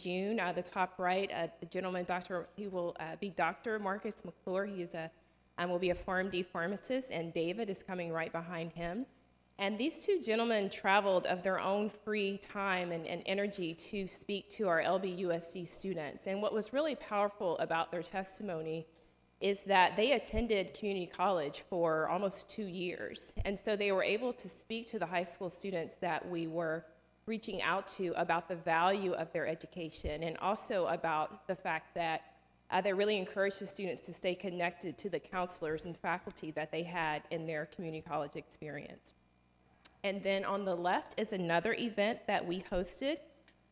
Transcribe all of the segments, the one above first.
June. The top right, the gentleman, he will be Dr. Marcus McClure. He is will be a PharmD pharmacist, and David is coming right behind him. And these two gentlemen traveled of their own free time and energy to speak to our LBUSD students. And what was really powerful about their testimony is that they attended community college for almost 2 years. And so they were able to speak to the high school students that we were reaching out to about the value of their education, and also about the fact that they really encouraged the students to stay connected to the counselors and faculty that they had in their community college experience. And then on the left is another event that we hosted.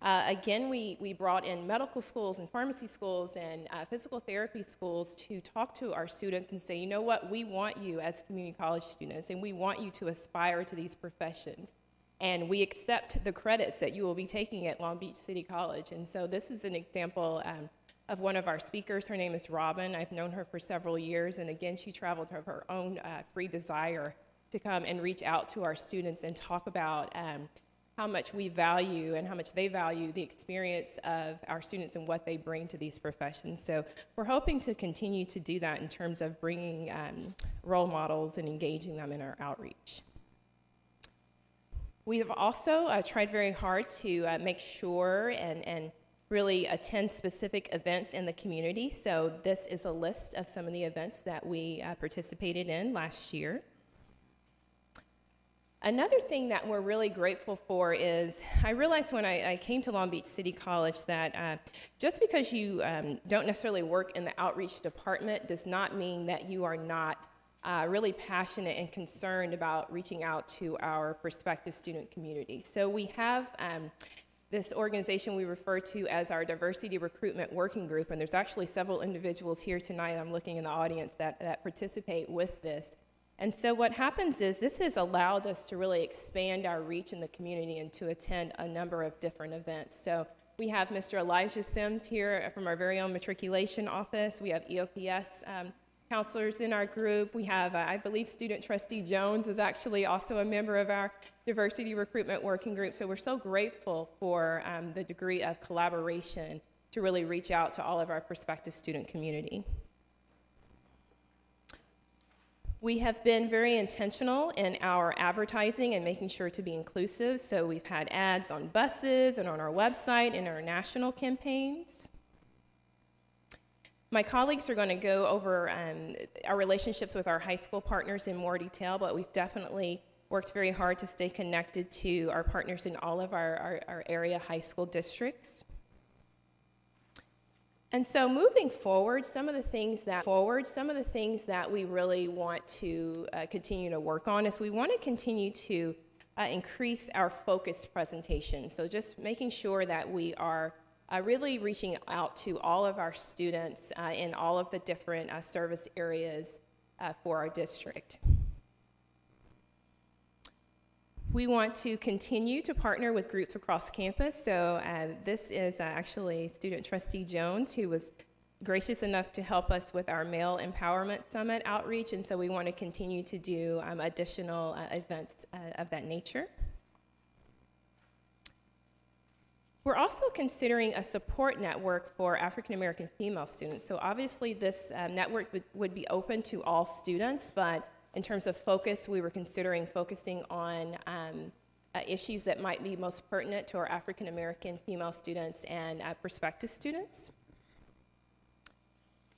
Again, we brought in medical schools and pharmacy schools and physical therapy schools to talk to our students and say, you know what, we want you as community college students, and we want you to aspire to these professions. And we accept the credits that you will be taking at Long Beach City College. And so this is an example of one of our speakers. Her name is Robin. I've known her for several years, and again, she traveled of her own free desire to come and reach out to our students and talk about how much we value and how much they value the experience of our students and what they bring to these professions. So we're hoping to continue to do that in terms of bringing role models and engaging them in our outreach. We have also tried very hard to make sure and really attend specific events in the community. So this is a list of some of the events that we participated in last year. Another thing that we're really grateful for is, I realized when I came to Long Beach City College that just because you don't necessarily work in the outreach department does not mean that you are not really passionate and concerned about reaching out to our prospective student community. So we have this organization we refer to as our Diversity Recruitment Working Group, and there's actually several individuals here tonight, I'm looking in the audience, that participate with this. And so what happens is this has allowed us to really expand our reach in the community and to attend a number of different events. So we have Mr. Elijah Sims here from our very own matriculation office. We have EOPS counselors in our group. We have, I believe, Student Trustee Jones is actually also a member of our Diversity Recruitment Working Group. So we're so grateful for the degree of collaboration to really reach out to all of our prospective student community. We have been very intentional in our advertising and making sure to be inclusive. So we've had ads on buses and on our website and our national campaigns. My colleagues are going to go over our relationships with our high school partners in more detail, but we've definitely worked very hard to stay connected to our partners in all of our area high school districts. And so moving forward, some of the things that we really want to continue to work on is we want to continue to increase our focused presentation. So just making sure that we are really reaching out to all of our students in all of the different service areas for our district. We want to continue to partner with groups across campus. So this is actually Student Trustee Jones, who was gracious enough to help us with our Male Empowerment Summit outreach. And so we want to continue to do additional events of that nature. We're also considering a support network for African American female students. So obviously this network would be open to all students, but in terms of focus, we were considering focusing on issues that might be most pertinent to our African American female students and prospective students.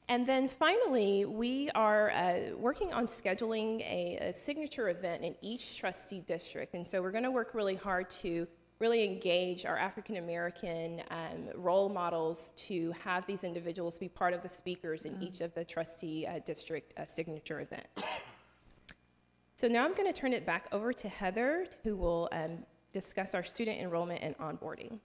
And then finally, we are working on scheduling a signature event in each trustee district. And so we're going to work really hard to really engage our African American role models to have these individuals be part of the speakers in each of the trustee district signature events. So now I'm going to turn it back over to Heather, who will discuss our student enrollment and onboarding.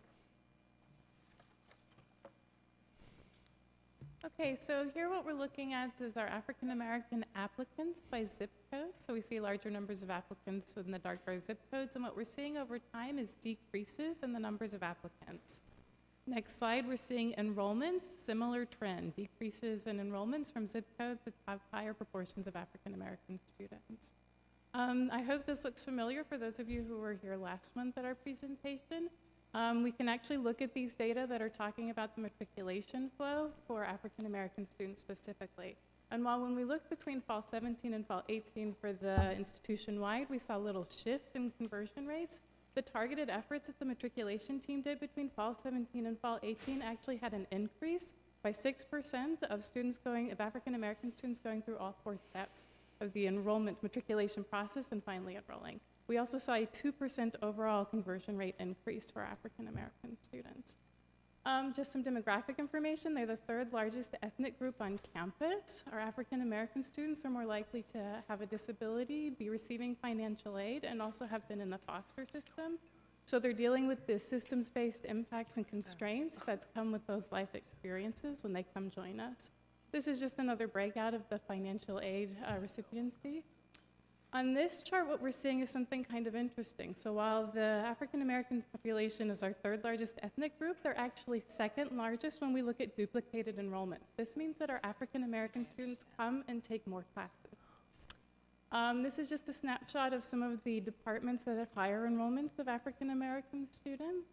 Okay, so here what we're looking at is our African American applicants by zip code. So we see larger numbers of applicants in the darker zip codes, and what we're seeing over time is decreases in the numbers of applicants. Next slide, we're seeing enrollments, similar trend, decreases in enrollments from zip codes that have higher proportions of African American students. I hope this looks familiar for those of you who were here last month at our presentation. We can actually look at these data that are talking about the matriculation flow for African American students specifically. And while when we looked between fall 17 and fall 18 for the institution-wide, we saw a little shift in conversion rates, the targeted efforts that the matriculation team did between fall 17 and fall 18 actually had an increase by 6% of African American students going through all 4 steps of the enrollment matriculation process and finally enrolling. We also saw a 2% overall conversion rate increase for African American students. Just some demographic information. They're the 3rd largest ethnic group on campus. Our African American students are more likely to have a disability, be receiving financial aid, and also have been in the foster system. So they're dealing with the systems-based impacts and constraints that come with those life experiences when they come join us. This is just another breakout of the financial aid recipiency. On this chart, what we're seeing is something kind of interesting. So while the African American population is our 3rd largest ethnic group, they're actually 2nd largest when we look at duplicated enrollment. This means that our African American students come and take more classes. This is just a snapshot of some of the departments that have higher enrollments of African American students.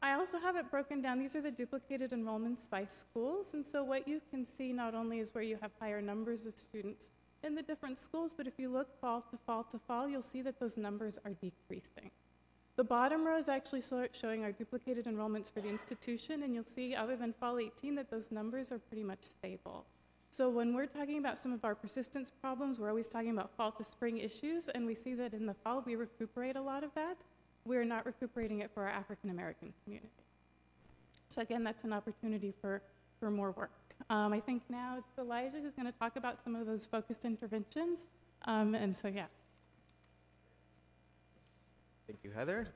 I also have it broken down. These are the duplicated enrollments by schools. And so what you can see not only is where you have higher numbers of students in the different schools, but if you look fall to fall to fall, you'll see that those numbers are decreasing. The bottom row is actually showing our duplicated enrollments for the institution, and you'll see other than fall 18 that those numbers are pretty much stable. So when we're talking about some of our persistence problems, we're always talking about fall to spring issues, and we see that in the fall we recuperate a lot of that. We're not recuperating it for our African American community. So again, that's an opportunity for more work. I think now it's Elijah who's going to talk about some of those focused interventions. And so, yeah. Thank you, Heather.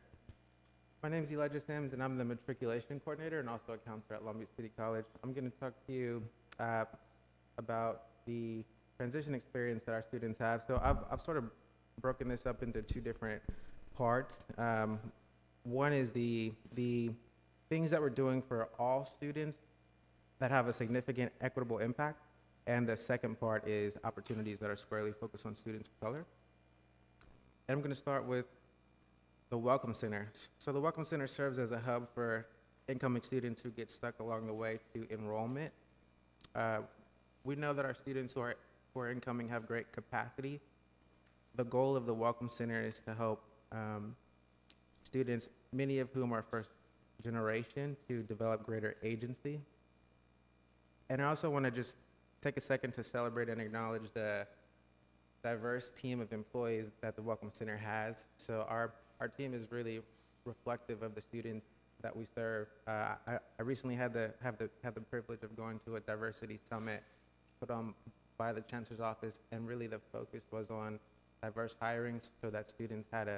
My name is Elijah Sims, and I'm the matriculation coordinator and also a counselor at Long Beach City College. I'm going to talk to you about the transition experience that our students have. So I've sort of broken this up into 2 different parts. One is the things that we're doing for all students that have a significant equitable impact, and the second part is opportunities that are squarely focused on students of color. And I'm going to start with the Welcome Center. So the Welcome Center serves as a hub for incoming students who get stuck along the way to enrollment. We know that our students who are incoming have great capacity. The goal of the Welcome Center is to help students, many of whom are first generation, to develop greater agency. And I also want to just take a second to celebrate and acknowledge the diverse team of employees that the Welcome Center has. So our team is really reflective of the students that we serve. I recently had the privilege of going to a diversity summit put on by the Chancellor's Office, and really the focus was on diverse hirings so that students had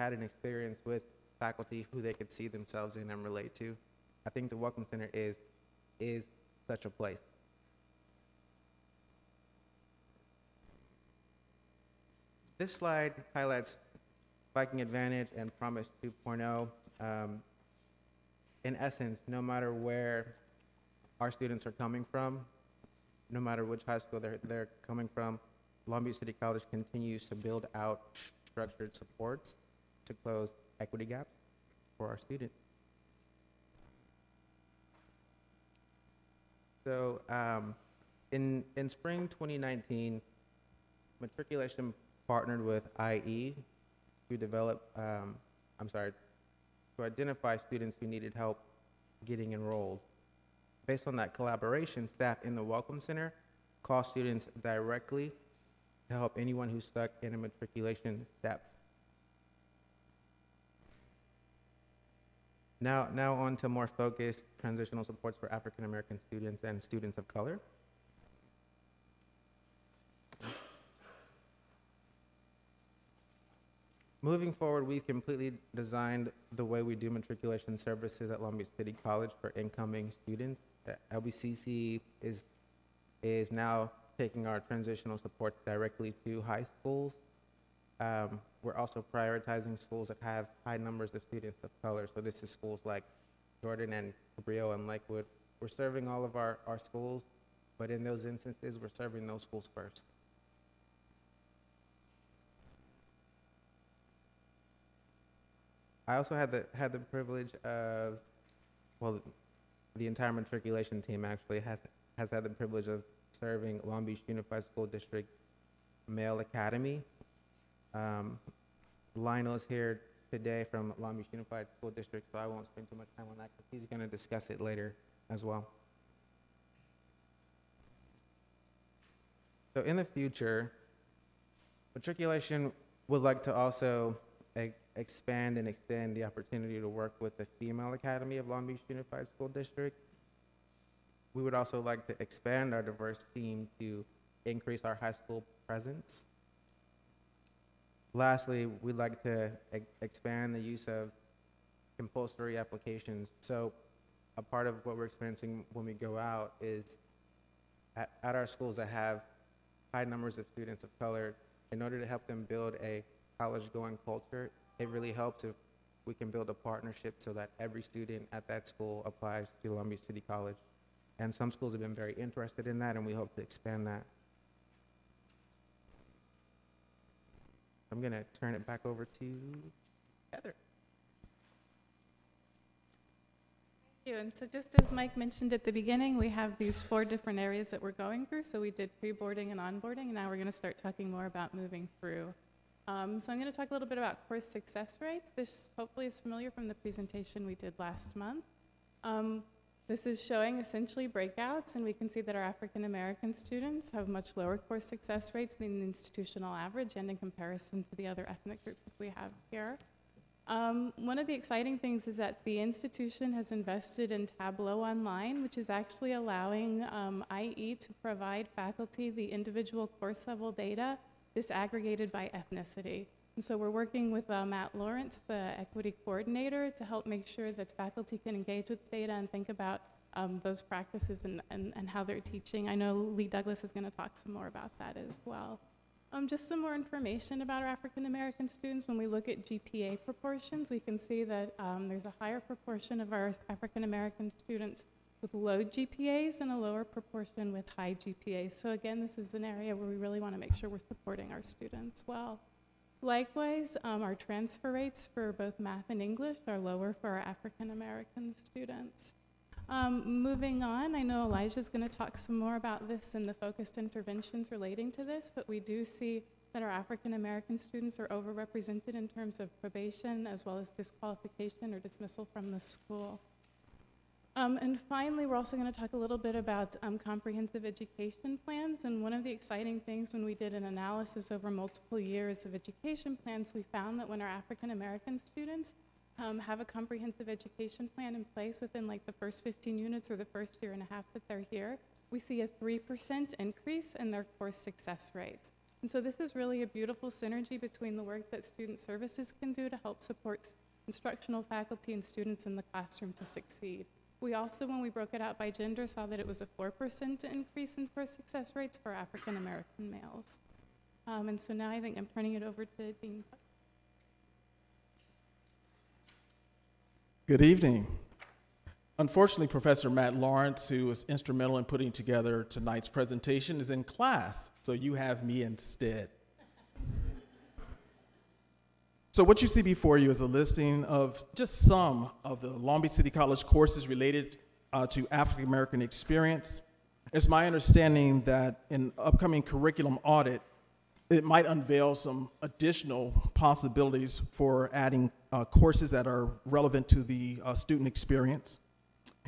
an experience with faculty who they could see themselves in and relate to. I think the Welcome Center is such a place. This slide highlights Viking Advantage and Promise 2.0. In essence, no matter where our students are coming from, no matter which high school they're coming from, Long Beach City College continues to build out structured supports to close equity gaps for our students. So in spring 2019, matriculation partnered with IE to to identify students who needed help getting enrolled. Based on that collaboration, staff in the Welcome Center call students directly to help anyone who's stuck in a matriculation step. Now on to more focused transitional supports for African American students and students of color. Moving forward, we've completely designed the way we do matriculation services at Long Beach City College for incoming students. LBCC is now taking our transitional support directly to high schools. We're also prioritizing schools that have high numbers of students of color. So this is schools like Jordan and Cabrillo and Lakewood. We're serving all of our schools, but in those instances, we're serving those schools first. I also had the privilege of, well, the entire matriculation team actually has had the privilege of serving Long Beach Unified School District Male Academy. Lionel is here today from Long Beach Unified School District, so I won't spend too much time on that because he's going to discuss it later as well. So in the future, matriculation would like to also expand and extend the opportunity to work with the Female Academy of Long Beach Unified School District. We would also like to expand our diverse team to increase our high school presence. Lastly, we'd like to expand the use of compulsory applications. So a part of what we're experiencing when we go out is at our schools that have high numbers of students of color, in order to help them build a college-going culture, it really helps if we can build a partnership so that every student at that school applies to Long Beach City College. And some schools have been very interested in that, and we hope to expand that. I'm going to turn it back over to Heather. Thank you. And so just as Mike mentioned at the beginning, we have these 4 different areas that we're going through. So we did pre-boarding and onboarding, and now we're going to start talking more about moving through. So I'm going to talk a little bit about course success rates. This hopefully is familiar from the presentation we did last month. This is showing essentially breakouts, and we can see that our African American students have much lower course success rates than the institutional average and in comparison to the other ethnic groups that we have here. One of the exciting things is that the institution has invested in Tableau Online, which is actually allowing IE to provide faculty the individual course level data disaggregated by ethnicity. And so we're working with Matt Lawrence, the equity coordinator, to help make sure that faculty can engage with data and think about those practices and how they're teaching. I know Lee Douglas is going to talk some more about that as well. Just some more information about our African American students. When we look at GPA proportions, we can see that there's a higher proportion of our African American students with low GPAs and a lower proportion with high GPAs. So again, this is an area where we really want to make sure we're supporting our students well. Likewise, our transfer rates for both math and English are lower for our African American students. Moving on, I know Elijah's going to talk some more about this and the focused interventions relating to this, but we do see that our African American students are overrepresented in terms of probation as well as disqualification or dismissal from the school. And finally, we're also going to talk a little bit about comprehensive education plans. And one of the exciting things when we did an analysis over multiple years of education plans, we found that when our African American students have a comprehensive education plan in place within like the first 15 units or the first year and a half that they're here, we see a 3% increase in their course success rates. And so this is really a beautiful synergy between the work that student services can do to help support instructional faculty and students in the classroom to succeed. We also, when we broke it out by gender, saw that it was a 4% increase in course success rates for African American males. And so now I think I'm turning it over to Dean. Good evening. Unfortunately, Professor Matt Lawrence, who was instrumental in putting together tonight's presentation, is in class, so you have me instead. So what you see before you is a listing of just some of the Long Beach City College courses related to African American experience. It's my understanding that in upcoming curriculum audit, it might unveil some additional possibilities for adding courses that are relevant to the student experience.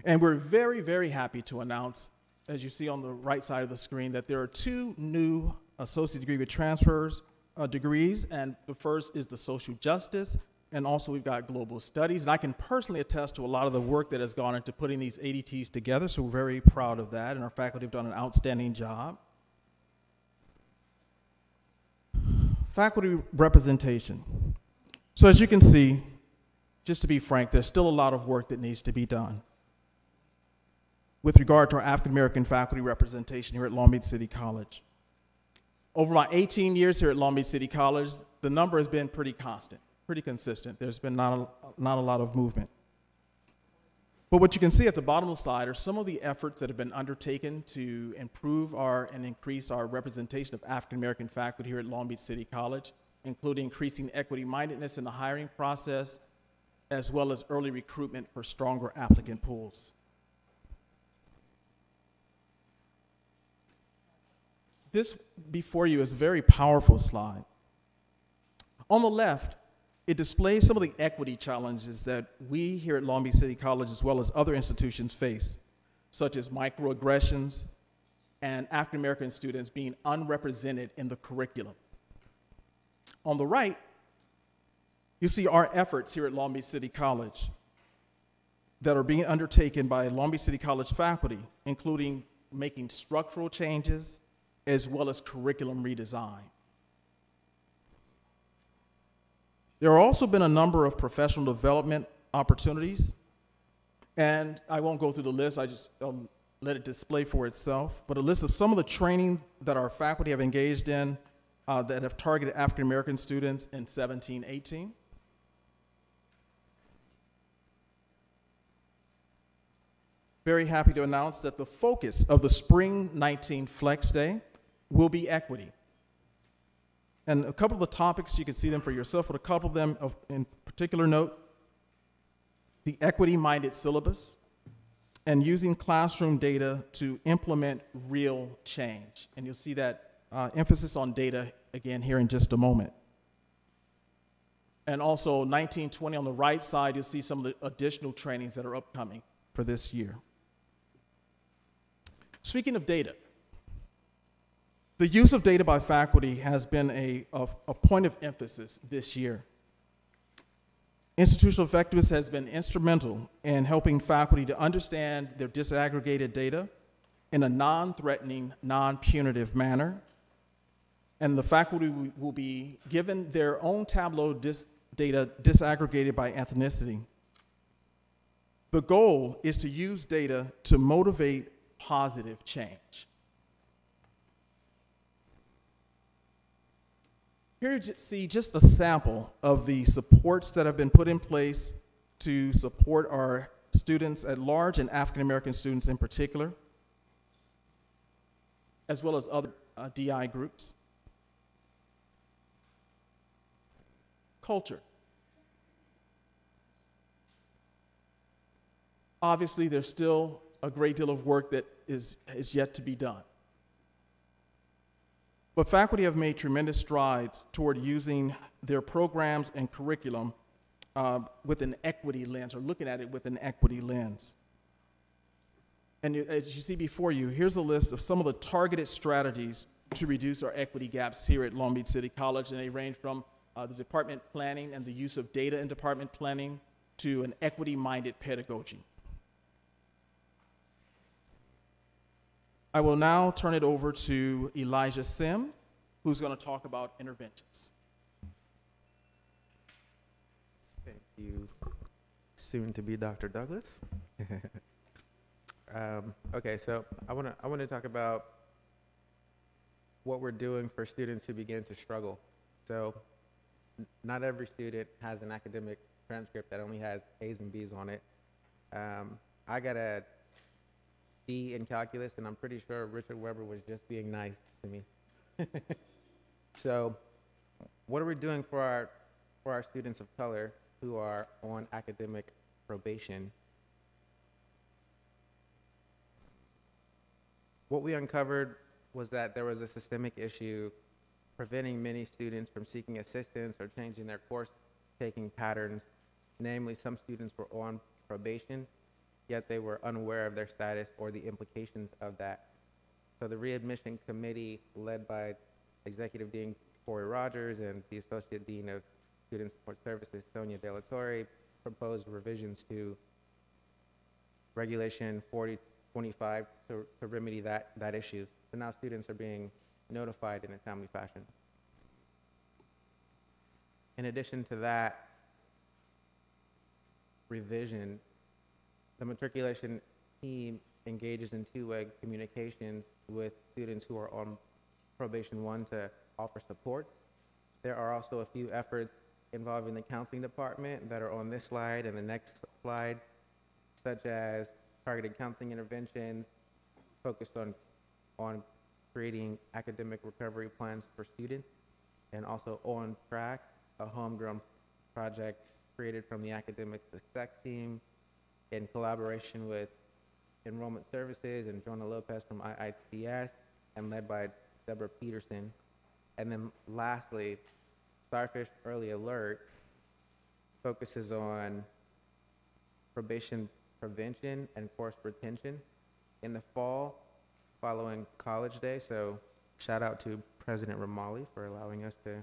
And we're very, very happy to announce, as you see on the right side of the screen, that there are 2 new associate degree with transfers degrees, and the first is the social justice, and also we've got global studies. And I can personally attest to a lot of the work that has gone into putting these ADTs together, so we're very proud of that, and our faculty have done an outstanding job. Faculty representation. So as you can see, just to be frank, there's still a lot of work that needs to be done with regard to our African American faculty representation here at Long Beach City College. Over my 18 years here at Long Beach City College, the number has been pretty constant, pretty consistent. There's been not a lot of movement. But what you can see at the bottom of the slide are some of the efforts that have been undertaken to improve and increase our representation of African American faculty here at Long Beach City College, including increasing equity-mindedness in the hiring process, as well as early recruitment for stronger applicant pools. This before you is a very powerful slide. On the left, it displays some of the equity challenges that we here at Long Beach City College, as well as other institutions, face, such as microaggressions and African American students being unrepresented in the curriculum. On the right, you see our efforts here at Long Beach City College that are being undertaken by Long Beach City College faculty, including making structural changes as well as curriculum redesign. There have also been a number of professional development opportunities, and I won't go through the list, I just let it display for itself, but a list of some of the training that our faculty have engaged in that have targeted African American students in 17-18. Very happy to announce that the focus of the Spring 19 Flex Day will be equity. And a couple of the topics, you can see them for yourself, but a couple of them in particular note, the equity-minded syllabus, and using classroom data to implement real change. And you'll see that emphasis on data again here in just a moment. And also 1920 on the right side, you'll see some of the additional trainings that are upcoming for this year. Speaking of data, the use of data by faculty has been a point of emphasis this year. Institutional effectiveness has been instrumental in helping faculty to understand their disaggregated data in a non-threatening, non-punitive manner. And the faculty will be given their own Tableau data disaggregated by ethnicity. The goal is to use data to motivate positive change. Here you see just a sample of the supports that have been put in place to support our students at large and African American students in particular, as well as other DI groups. Culture. Obviously, there's still a great deal of work that is yet to be done. But faculty have made tremendous strides toward using their programs and curriculum with an equity lens, or looking at it with an equity lens. And as you see before you, here's a list of some of the targeted strategies to reduce our equity gaps here at Long Beach City College, and they range from the department planning and the use of data in department planning to an equity-minded pedagogy. I will now turn it over to Elijah Sim, who's going to talk about interventions. Thank you, soon to be Dr. Douglas. Okay, so I want to talk about what we're doing for students who begin to struggle. So not every student has an academic transcript that only has A's and B's on it. I got a D in calculus, and I'm pretty sure Richard Weber was just being nice to me. So what are we doing for our students of color who are on academic probation? What we uncovered was that there was a systemic issue preventing many students from seeking assistance or changing their course taking patterns. Namely, some students were on probation, yet they were unaware of their status or the implications of that. So the readmission committee, led by Executive Dean Corey Rogers and the Associate Dean of Student Support Services, Sonia De La Torre, proposed revisions to Regulation 4025 to remedy that issue. So now students are being notified in a timely fashion. In addition to that revision, the matriculation team engages in two-way communications with students who are on probation 1 to offer support. There are also a few efforts involving the counseling department that are on this slide and the next slide, such as targeted counseling interventions focused on creating academic recovery plans for students, and also On Track, a homegrown project created from the Academic Success Team in collaboration with Enrollment Services and Jonah Lopez from IITS, and led by Deborah Peterson. And then lastly, Starfish Early Alert focuses on probation prevention and course retention in the fall following College Day. So shout out to President Romali for allowing us to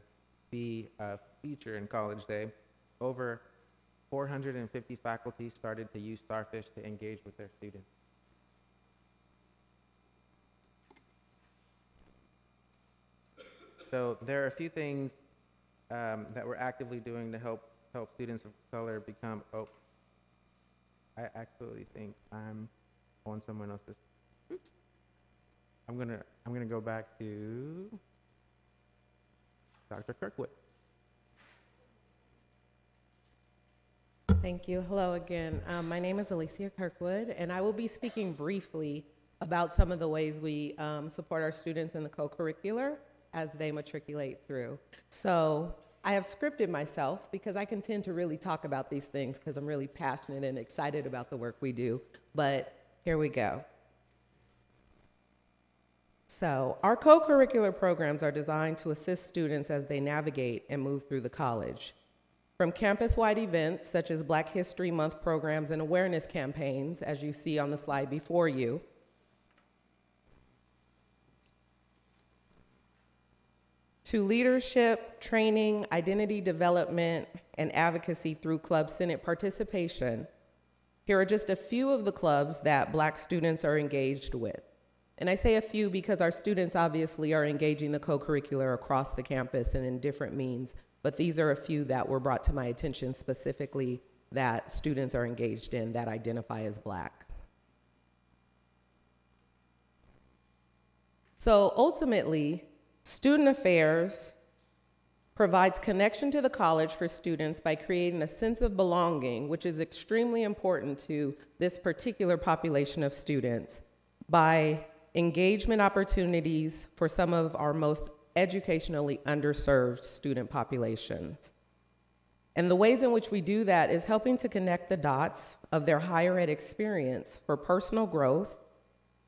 be a feature in College Day. Over 450 faculty started to use Starfish to engage with their students. So there are a few things that we're actively doing to help students of color become. Oh, I actually think I'm on someone else's. Oops. I'm gonna go back to Dr. Kirkwood. Thank you. Hello again. My name is Alicia Kirkwood, and I will be speaking briefly about some of the ways we support our students in the co-curricular as they matriculate through. So I have scripted myself because I can tend to really talk about these things because I'm really passionate and excited about the work we do, but here we go. So our co-curricular programs are designed to assist students as they navigate and move through the college. From campus-wide events such as Black History Month programs and awareness campaigns, as you see on the slide before you, to leadership, training, identity development, and advocacy through Club Senate participation, here are just a few of the clubs that Black students are engaged with. And I say a few because our students obviously are engaging the co-curricular across the campus and in different means, but these are a few that were brought to my attention specifically that students are engaged in that identify as Black. So ultimately, Student Affairs provides connection to the college for students by creating a sense of belonging, which is extremely important to this particular population of students, by engagement opportunities for some of our most educationally underserved student populations. And the ways in which we do that is helping to connect the dots of their higher ed experience for personal growth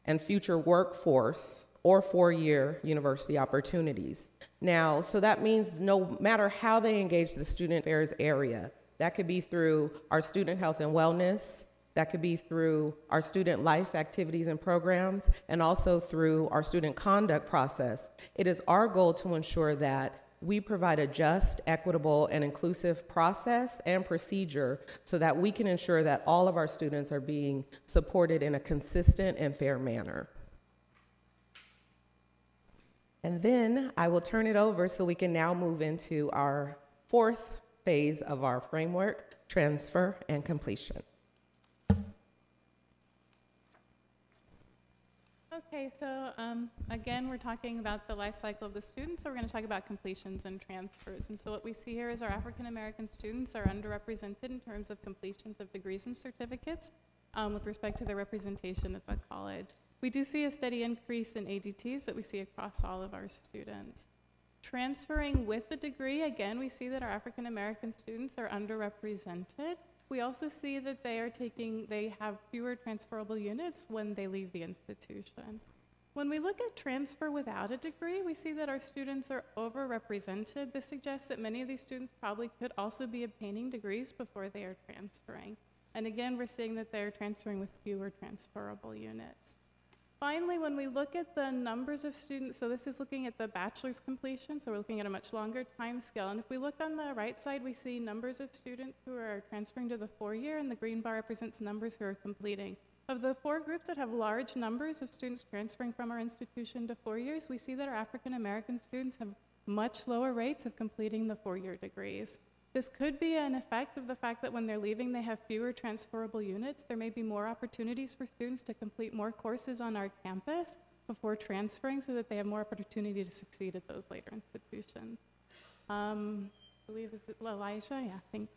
and future workforce or four-year university opportunities. Now, so that means no matter how they engage the student affairs area, that could be through our student health and wellness, that could be through our student life activities and programs, and also through our student conduct process. It is our goal to ensure that we provide a just, equitable, and inclusive process and procedure so that we can ensure that all of our students are being supported in a consistent and fair manner. And then I will turn it over so we can now move into our fourth phase of our framework, transfer and completion. Okay, so again, we're talking about the life cycle of the students, so we're going to talk about completions and transfers. And so what we see here is our African American students are underrepresented in terms of completions of degrees and certificates with respect to their representation at the college. We do see a steady increase in ADTs that we see across all of our students. Transferring with a degree, again, we see that our African American students are underrepresented. We also see that they have fewer transferable units when they leave the institution. When we look at transfer without a degree, we see that our students are overrepresented. This suggests that many of these students probably could also be obtaining degrees before they are transferring. And again, we're seeing that they're transferring with fewer transferable units. Finally, when we look at the numbers of students, so this is looking at the bachelor's completion, so we're looking at a much longer time scale. And if we look on the right side, we see numbers of students who are transferring to the four-year, and the green bar represents numbers who are completing. Of the four groups that have large numbers of students transferring from our institution to 4 years, we see that our African American students have much lower rates of completing the four-year degrees. This could be an effect of the fact that when they're leaving, they have fewer transferable units. There may be more opportunities for students to complete more courses on our campus before transferring so that they have more opportunity to succeed at those later institutions. I believe it's Elijah, yeah, thank you.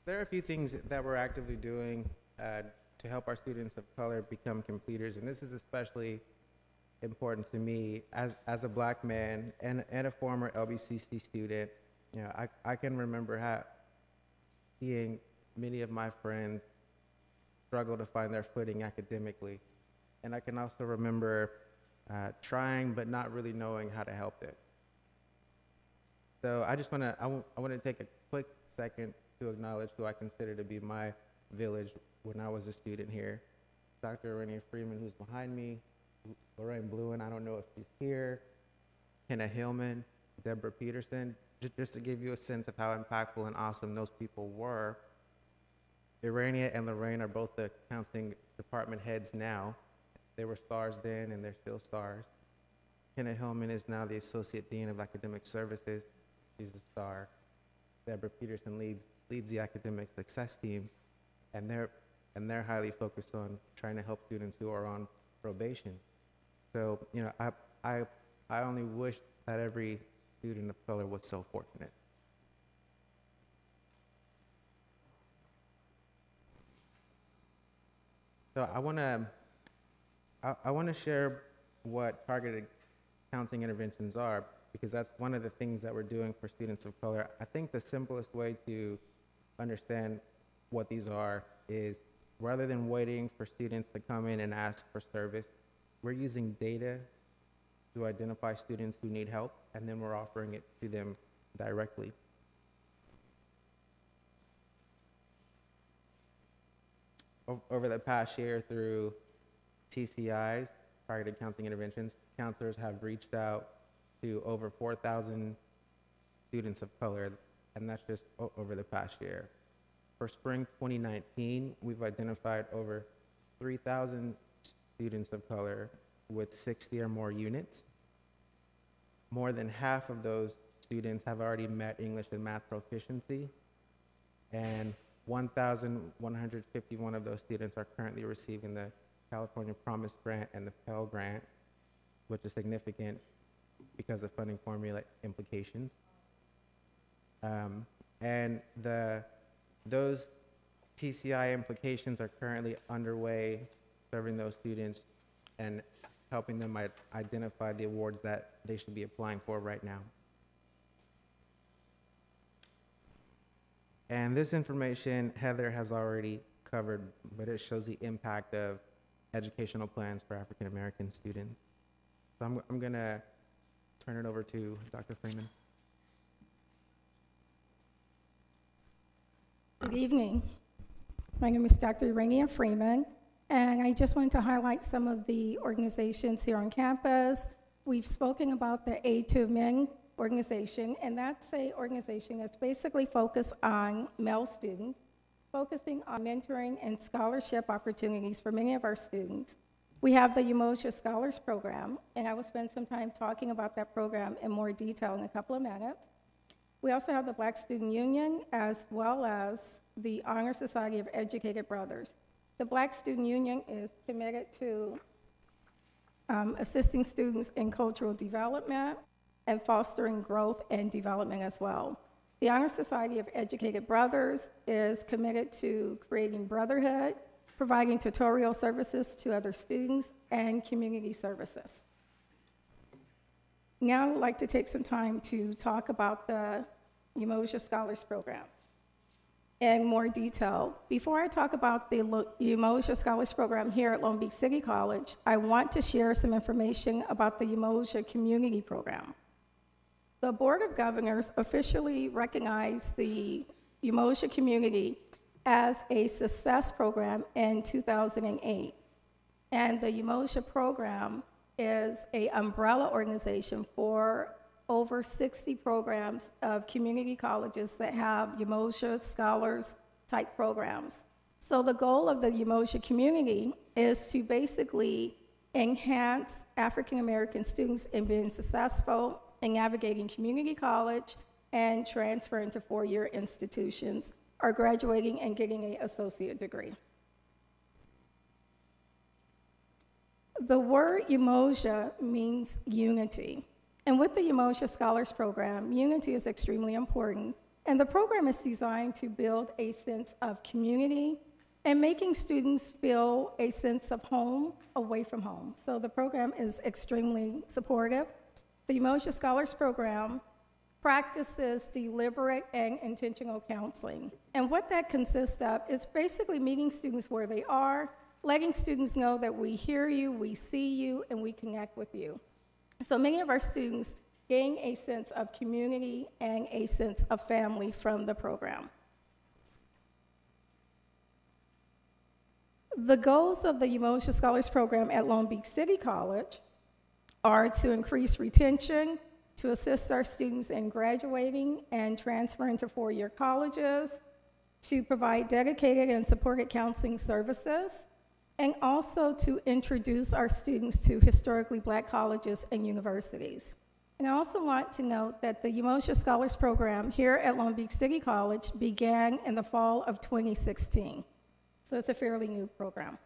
There are a few things that we're actively doing to help our students of color become completers, and this is especially important to me as a Black man and a former LBCC student You know, I can remember seeing many of my friends struggle to find their footing academically. And I can also remember trying but not really knowing how to help them. So I just want to take a quick second to acknowledge who I consider to be my village when I was a student here. Dr. Rainier Freeman, who's behind me, Lorraine Bluen, I don't know if she's here, Kenna Hillman, Deborah Peterson, just to give you a sense of how impactful and awesome those people were. Irania and Lorraine are both the counseling department heads now. They were stars then, and they're still stars. Kenna Hillman is now the Associate Dean of Academic Services. She's a star. Deborah Peterson leads the academic success team, and they're highly focused on trying to help students who are on probation. So, you know, I only wish that every student of color was so fortunate. So I want to share what targeted counseling interventions are, because that's one of the things that we're doing for students of color. I think the simplest way to understand what these are is, rather than waiting for students to come in and ask for service, we're using data to identify students who need help, and then we're offering it to them directly. Over the past year, through TCIs, targeted counseling interventions, counselors have reached out to over 4,000 students of color, and that's just over the past year. For spring 2019, we've identified over 3,000 students of color with 60 or more units. More than half of those students have already met English and math proficiency, and 1,151 of those students are currently receiving the California Promise Grant and the Pell Grant, which is significant because of funding formula implications. And those TCI implications are currently underway, serving those students and helping them identify the awards that they should be applying for right now. And this information Heather has already covered, but it shows the impact of educational plans for African American students. So I'm gonna turn it over to Dr. Freeman. Good evening. My name is Dr. Rainier Freeman, and I just wanted to highlight some of the organizations here on campus. We've spoken about the Aid to Men organization, and that's an organization that's basically focused on male students, focusing on mentoring and scholarship opportunities for many of our students. We have the Umoja Scholars Program, and I will spend some time talking about that program in more detail in a couple of minutes. We also have the Black Student Union, as well as the Honor Society of Educated Brothers. The Black Student Union is committed to assisting students in cultural development and fostering growth and development as well. The Honor Society of Educated Brothers is committed to creating brotherhood, providing tutorial services to other students, and community services. Now I would like to take some time to talk about the Umoja Scholars Program in more detail. Before I talk about the Umoja Scholars Program here at Long Beach City College, I want to share some information about the Umoja Community Program. The Board of Governors officially recognized the Umoja community as a success program in 2008. And the Umoja program is an umbrella organization for over 60 programs of community colleges that have Umoja Scholars type programs. So the goal of the Umoja community is to basically enhance African American students in being successful in navigating community college and transferring to four-year institutions, or graduating and getting an associate degree. The word Umoja means unity. And with the Umoja Scholars Program, unity is extremely important. And the program is designed to build a sense of community and making students feel a sense of home away from home. So the program is extremely supportive. The Umoja Scholars Program practices deliberate and intentional counseling. And what that consists of is basically meeting students where they are, letting students know that we hear you, we see you, and we connect with you. So many of our students gain a sense of community and a sense of family from the program. The goals of the Umoja Scholars Program at Long Beach City College are to increase retention, to assist our students in graduating and transferring to four-year colleges, to provide dedicated and supported counseling services, and also to introduce our students to historically Black colleges and universities. And I also want to note that the Umoja Scholars Program here at Long Beach City College began in the fall of 2016. So it's a fairly new program.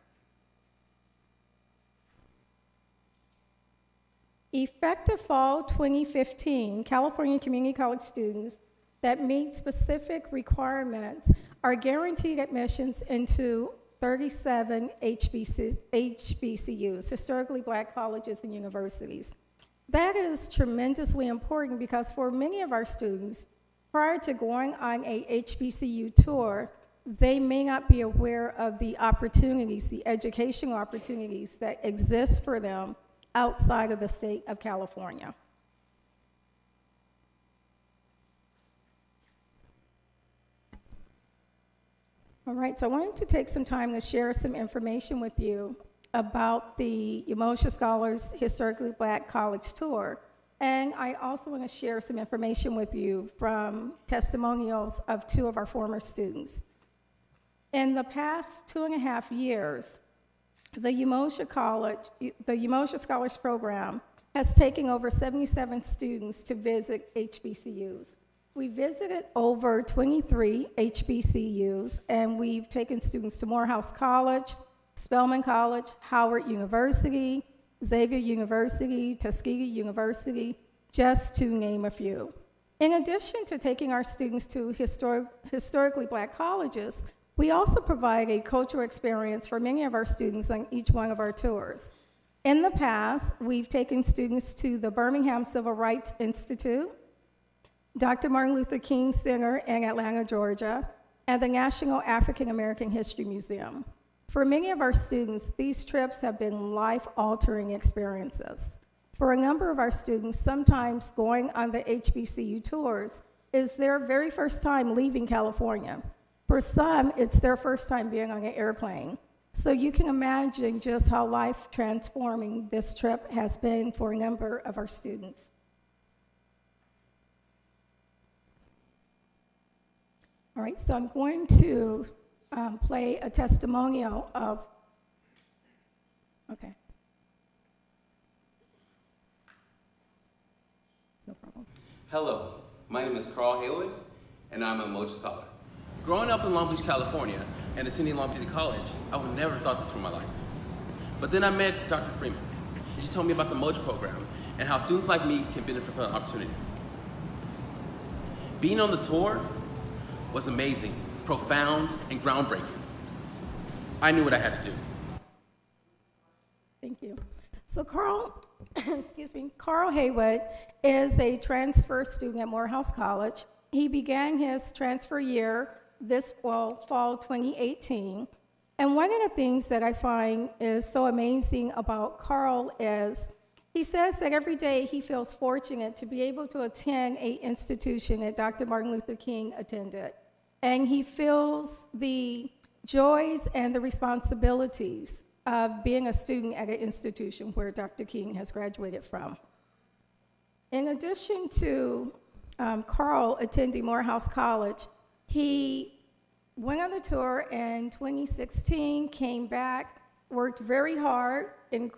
Effective fall 2015, California Community College students that meet specific requirements are guaranteed admissions into 37 HBCUs, historically Black colleges and universities. That is tremendously important because for many of our students, prior to going on a HBCU tour, they may not be aware of the opportunities, the educational opportunities that exist for them outside of the state of California. All right, so I wanted to take some time to share some information with you about the Umoja Scholars Historically Black College Tour. And I also want to share some information with you from testimonials of two of our former students. In the past 2.5 years, the Umoja Scholars Program has taken over 77 students to visit HBCUs. We visited over 23 HBCUs, and we've taken students to Morehouse College, Spelman College, Howard University, Xavier University, Tuskegee University, just to name a few. In addition to taking our students to historically Black colleges, we also provide a cultural experience for many of our students on each one of our tours. In the past, we've taken students to the Birmingham Civil Rights Institute, Dr. Martin Luther King Center in Atlanta, Georgia, and the National African American History Museum. For many of our students, these trips have been life-altering experiences. For a number of our students, sometimes going on the HBCU tours is their very first time leaving California. For some, it's their first time being on an airplane. So you can imagine just how life-transforming this trip has been for a number of our students. All right, so I'm going to play a testimonial of, okay. No problem. Hello, my name is Carl Haywood, and I'm a Umoja Scholar. Growing up in Long Beach, California, and attending Long Beach City College, I would never have thought this for my life. But then I met Dr. Freeman. She told me about the Umoja program and how students like me can benefit from the opportunity. Being on the tour was amazing, profound, and groundbreaking. I knew what I had to do. Thank you. So Carl, excuse me, Carl Haywood is a transfer student at Morehouse College. He began his transfer year this fall 2018. And one of the things that I find is so amazing about Carl is he says that every day he feels fortunate to be able to attend an institution that Dr. Martin Luther King attended. And he feels the joys and the responsibilities of being a student at an institution where Dr. King has graduated from. In addition to Carl attending Morehouse College, he went on the tour in 2016, came back, worked very hard, and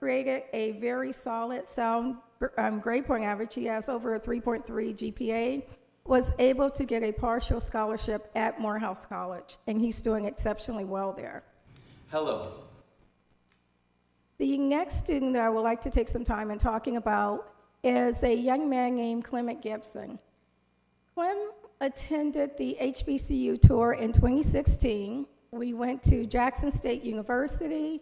created a very solid, sound grade point average. He has over a 3.3 GPA, was able to get a partial scholarship at Morehouse College, and he's doing exceptionally well there. Hello. The next student that I would like to take some time in talking about is a young man named Clement Gibson. Clem attended the HBCU tour in 2016. We went to Jackson State University.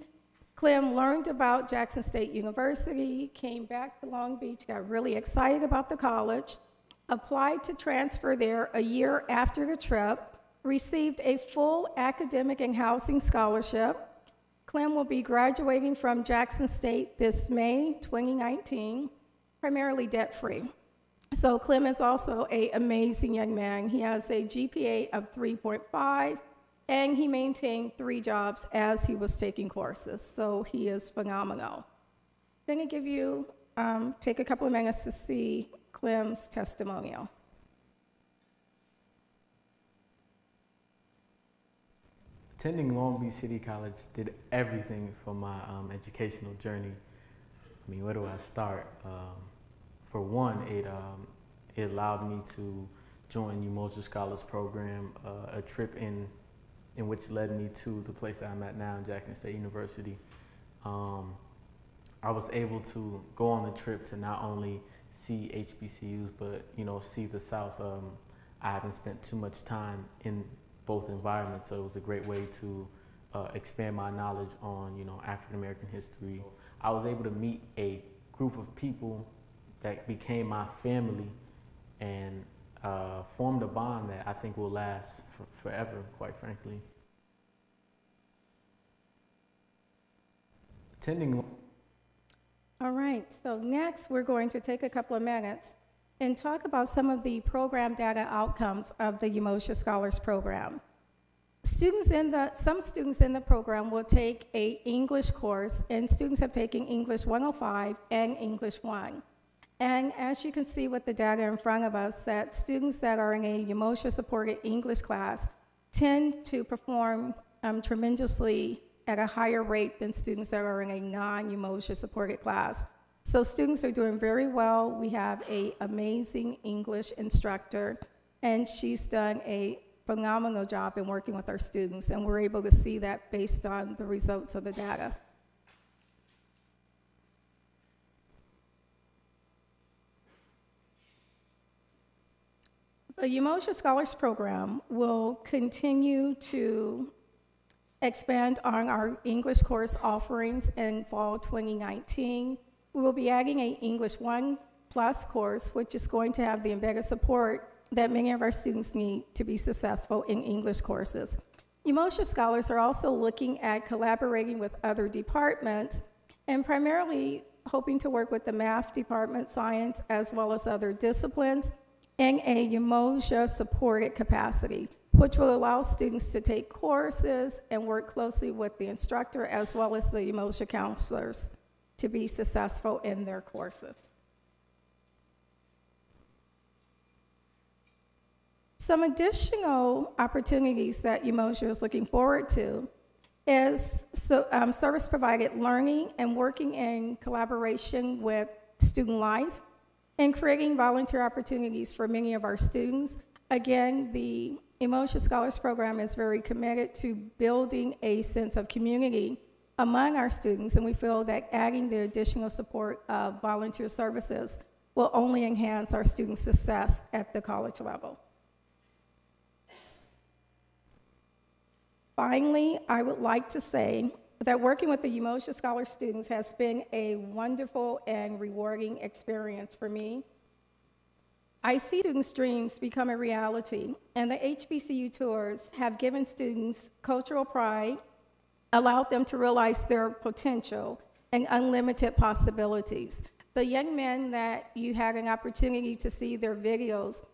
Clem learned about Jackson State University, came back to Long Beach, got really excited about the college, applied to transfer there a year after the trip, received a full academic and housing scholarship. Clem will be graduating from Jackson State this May 2019, primarily debt-free. So Clem is also an amazing young man. He has a GPA of 3.5, and he maintained 3 jobs as he was taking courses. So he is phenomenal. I'm going to give you, take a couple of minutes to see Clem's testimonial. Attending Long Beach City College did everything for my educational journey. I mean, where do I start? For one, it allowed me to join Umoja Scholars Program, a trip in which led me to the place that I'm at now, Jackson State University. I was able to go on the trip to not only see HBCUs, but see the South. I haven't spent too much time in both environments, so it was a great way to expand my knowledge on African American history. I was able to meet a group of people that became my family and formed a bond that I think will last forever, quite frankly. All right, so next we're going to take a couple of minutes and talk about some of the program data outcomes of the Umoja Scholars Program. Some students in the program will take an English course, and students have taken English 105 and English 1. And as you can see with the data in front of us, that students that are in a Umoja supported English class tend to perform tremendously at a higher rate than students that are in a non-Umoja supported class. So students are doing very well. We have an amazing English instructor, and she's done a phenomenal job in working with our students, and we're able to see that based on the results of the data. The Umoja Scholars Program will continue to expand on our English course offerings in fall 2019. We will be adding an English 1+ course, which is going to have the embedded support that many of our students need to be successful in English courses. Umoja scholars are also looking at collaborating with other departments and primarily hoping to work with the math department, science, as well as other disciplines in a Umoja supported capacity, which will allow students to take courses and work closely with the instructor as well as the Umoja counselors to be successful in their courses. Some additional opportunities that Umoja is looking forward to is service-provided learning and working in collaboration with Student Life and creating volunteer opportunities for many of our students. Again, the Umoja Scholars Program is very committed to building a sense of community among our students, and we feel that adding the additional support of volunteer services will only enhance our students' success at the college level. Finally, I would like to say that working with the Umoja Scholar students has been a wonderful and rewarding experience for me. I see students' dreams become a reality, and the HBCU tours have given students cultural pride, allowed them to realize their potential and unlimited possibilities. The young men that you had an opportunity to see their videos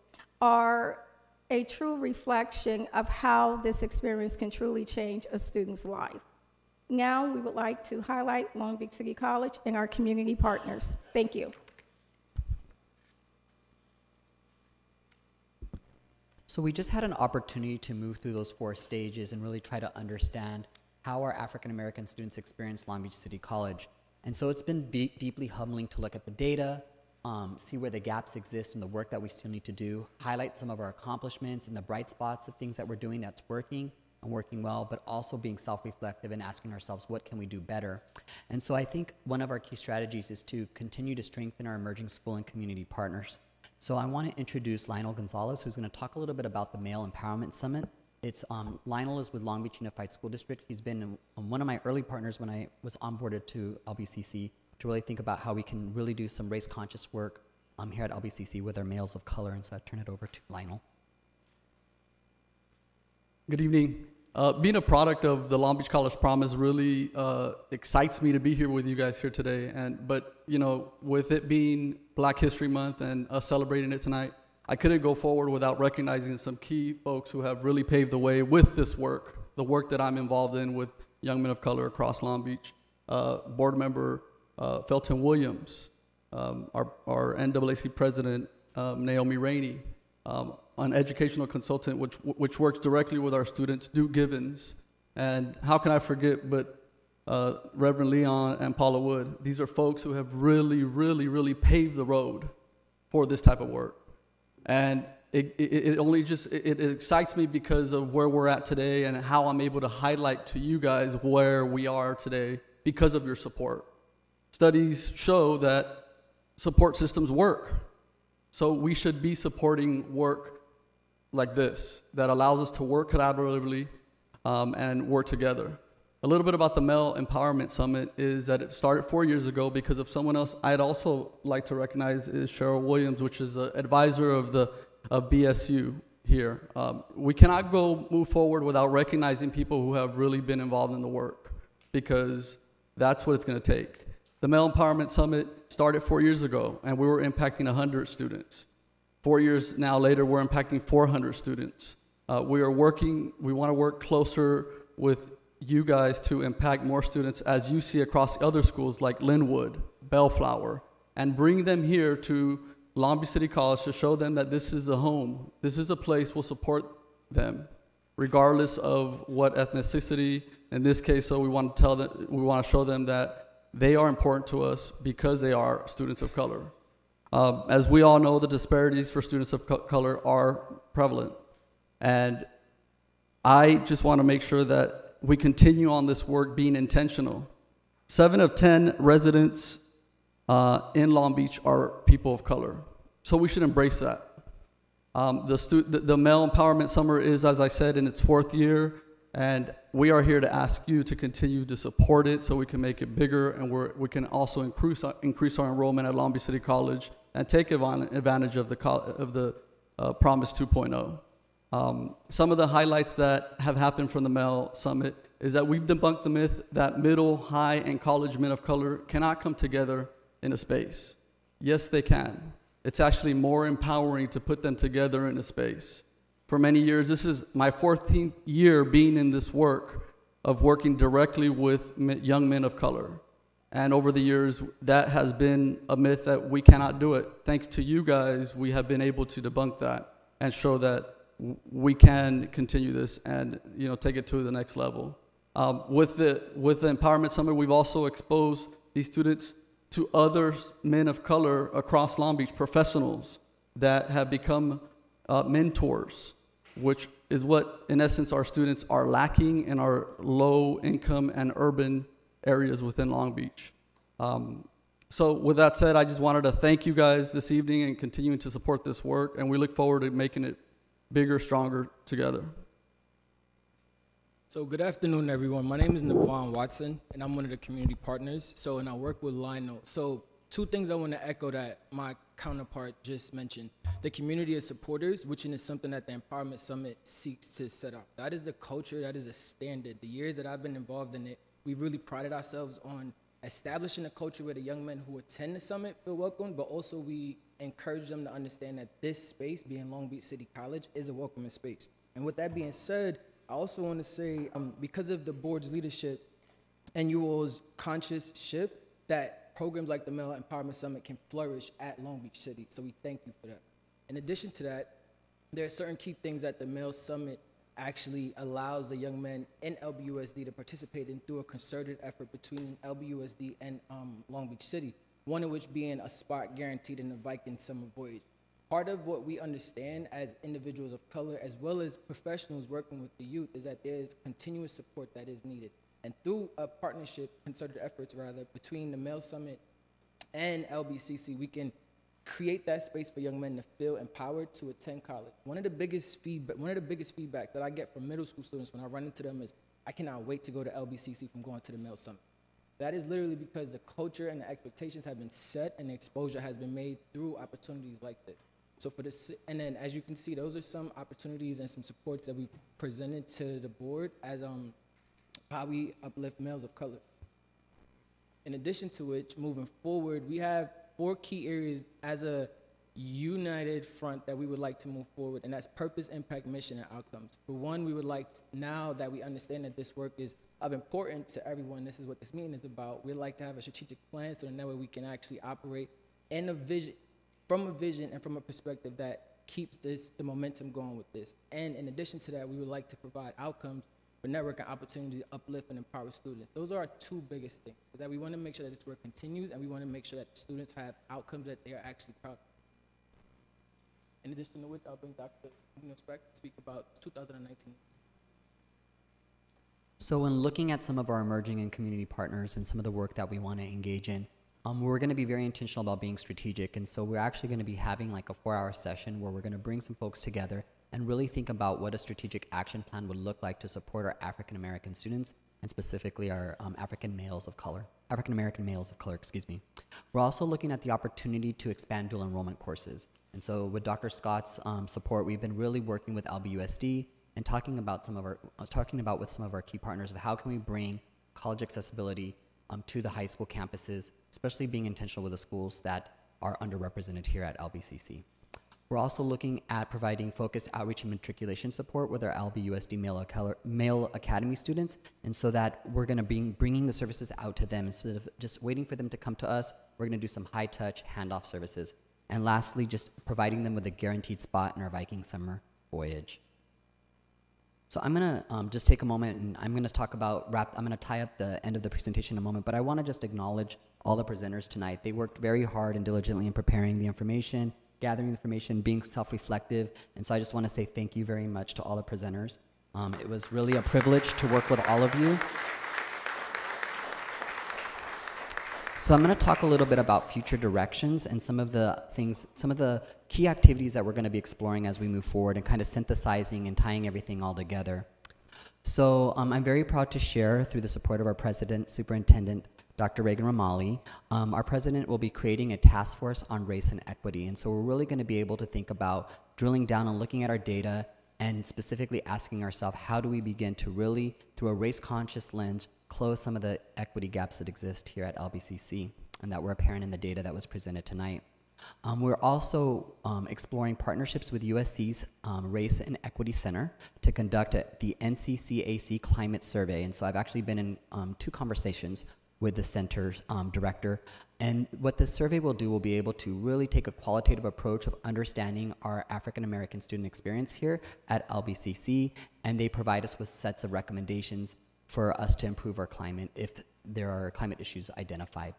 are a true reflection of how this experience can truly change a student's life. Now, we would like to highlight Long Beach City College and our community partners. Thank you. So we just had an opportunity to move through those 4 stages and really try to understand how our African American students experience Long Beach City College. And so it's been deeply humbling to look at the data, see where the gaps exist in the work that we still need to do, highlight some of our accomplishments and the bright spots of things that we're doing that's working and working well, but also being self-reflective and asking ourselves, what can we do better? And so I think one of our key strategies is to continue to strengthen our emerging school and community partners. So I want to introduce Lionel Gonzalez, who's going to talk a little bit about the Male Empowerment Summit. Lionel is with Long Beach Unified School District. He's been one of my early partners when I was onboarded to LBCC to really think about how we can really do some race-conscious work here at LBCC with our males of color, and so I turn it over to Lionel. Good evening. Being a product of the Long Beach College Promise really excites me to be here with you guys here today. But you know, with it being Black History Month and us celebrating it tonight, I couldn't go forward without recognizing some key folks who have really paved the way with this work, the work that I'm involved in with young men of color across Long Beach. Board member Felton Williams, our NAAC president Naomi Rainey, an educational consultant which works directly with our students, Duke Givens, and how can I forget but Reverend Leon and Paula Wood. These are folks who have really paved the road for this type of work. And it excites me because of where we're at today and how I'm able to highlight to you guys where we are today because of your support. Studies show that support systems work. So we should be supporting work like this that allows us to work collaboratively and work together. A little bit about the Male Empowerment Summit is that it started 4 years ago because of someone else I'd also like to recognize is Cheryl Williams, which is an advisor of BSU here. We cannot move forward without recognizing people who have really been involved in the work, because that's what it's going to take. The Male Empowerment Summit started 4 years ago, and we were impacting 100 students. 4 years now later, we're impacting 400 students. We want to work closer with you guys to impact more students, as you see across other schools like Linwood, Bellflower, and bring them here to Long Beach City College to show them that this is the home. This is a place we'll support them, regardless of what ethnicity. In this case, so we want to show them that they are important to us because they are students of color. As we all know, the disparities for students of color are prevalent. And I just want to make sure that we continue on this work being intentional. 7 of 10 residents in Long Beach are people of color. So we should embrace that. The Male Empowerment Summer is, as I said, in its 4th year. And we are here to ask you to continue to support it so we can make it bigger, and we can also increase our enrollment at Long Beach City College and take advantage of the Promise 2.0. Some of the highlights that have happened from the Male Summit is that we've debunked the myth that middle, high, and college men of color cannot come together in a space. Yes, they can. It's actually more empowering to put them together in a space. For many years, this is my 14th year being in this work of working directly with young men of color. And over the years, that has been a myth that we cannot do it. Thanks to you guys, we have been able to debunk that and show that we can continue this and take it to the next level. With the Empowerment Summit, we've also exposed these students to other men of color across Long Beach, professionals that have become mentors, which is what, in essence, our students are lacking in our low income and urban areas within Long Beach. So with that said, I just wanted to thank you guys this evening and continuing to support this work, and we look forward to making it bigger, stronger together. So good afternoon, everyone. My name is Navon Watson, and I'm one of the community partners. And I work with Lionel. So 2 things I want to echo that my counterpart just mentioned. The community of supporters, which is something that the Empowerment Summit seeks to set up. That is the culture, that is a standard. The years that I've been involved in it, we've really prided ourselves on establishing a culture where the young men who attend the summit feel welcome, but also we encourage them to understand that this space, being Long Beach City College, is a welcoming space. And with that being said, I also want to say, because of the board's leadership and you all's conscious shift, that programs like the Male Empowerment Summit can flourish at Long Beach City. So we thank you for that. In addition to that, there are certain key things that the Male Summit actually allows the young men in LBUSD to participate in through a concerted effort between LBUSD and Long Beach City, one of which being a spot guaranteed in the Viking Summer Voyage. Part of what we understand as individuals of color, as well as professionals working with the youth, is that there is continuous support that is needed. And through a partnership, concerted efforts rather, between the Male Summit and LBCC, we can create that space for young men to feel empowered to attend college. One of the biggest feedback that I get from middle school students when I run into them is, I cannot wait to go to LBCC from going to the Male Summit. That is literally because the culture and the expectations have been set and the exposure has been made through opportunities like this. So for this, and then as you can see, those are some opportunities and some supports that we've presented to the board as how we uplift males of color. In addition to which, moving forward, we have 4 key areas as a united front that we would like to move forward, and that's purpose, impact, mission, and outcomes. For one, we would like, now that we understand that this work is of importance to everyone, this is what this meeting is about, we'd like to have a strategic plan so that way we can actually operate in a vision, from a vision and from a perspective that keeps the momentum going with this. And in addition to that, we would like to provide outcomes for networking opportunities to uplift and empower students. Those are our 2 biggest things, is that we want to make sure that this work continues, and we want to make sure that students have outcomes that they are actually proud of. In addition to which, I'll bring Dr. Speck to speak about 2019. So when looking at some of our emerging and community partners and some of the work that we want to engage in, we're going to be very intentional about being strategic. And so we're actually going to be having like a 4-hour session where we're going to bring some folks together and really think about what a strategic action plan would look like to support our African American students, and specifically our African American males of color, excuse me. We're also looking at the opportunity to expand dual enrollment courses. And so with Dr. Scott's support, we've been really working with LBUSD and talking about with some of our key partners of how can we bring college accessibility to the high school campuses, especially being intentional with the schools that are underrepresented here at LBCC. We're also looking at providing focused outreach and matriculation support with our LBUSD Male Academy students, and so that we're going to be bringing the services out to them instead of just waiting for them to come to us. We're going to do some high-touch handoff services. And lastly, just providing them with a guaranteed spot in our Viking summer voyage. So I'm going to just take a moment, and I'm going to talk about I'm going to tie up the end of the presentation in a moment, but I want to just acknowledge all the presenters tonight. They worked very hard and diligently in preparing the information, gathering information, being self-reflective, and so I just want to say thank you very much to all the presenters. It was really a privilege to work with all of you. So I'm going to talk a little bit about future directions and some of the key activities that we're going to be exploring as we move forward and kind of synthesizing and tying everything all together. So I'm very proud to share, through the support of our President, Superintendent, Dr. Reagan Romali, our president will be creating a task force on race and equity. And so we're really going to be able to think about drilling down and looking at our data and specifically asking ourselves, how do we begin to really, through a race-conscious lens, close some of the equity gaps that exist here at LBCC and that were apparent in the data that was presented tonight. We're also exploring partnerships with USC's Race and Equity Center to conduct the NCCAC Climate Survey. And so I've actually been in 2 conversations with the center's director. And what this survey will do, will be able to really take a qualitative approach of understanding our African American student experience here at LBCC, and they provide us with sets of recommendations for us to improve our climate if there are climate issues identified.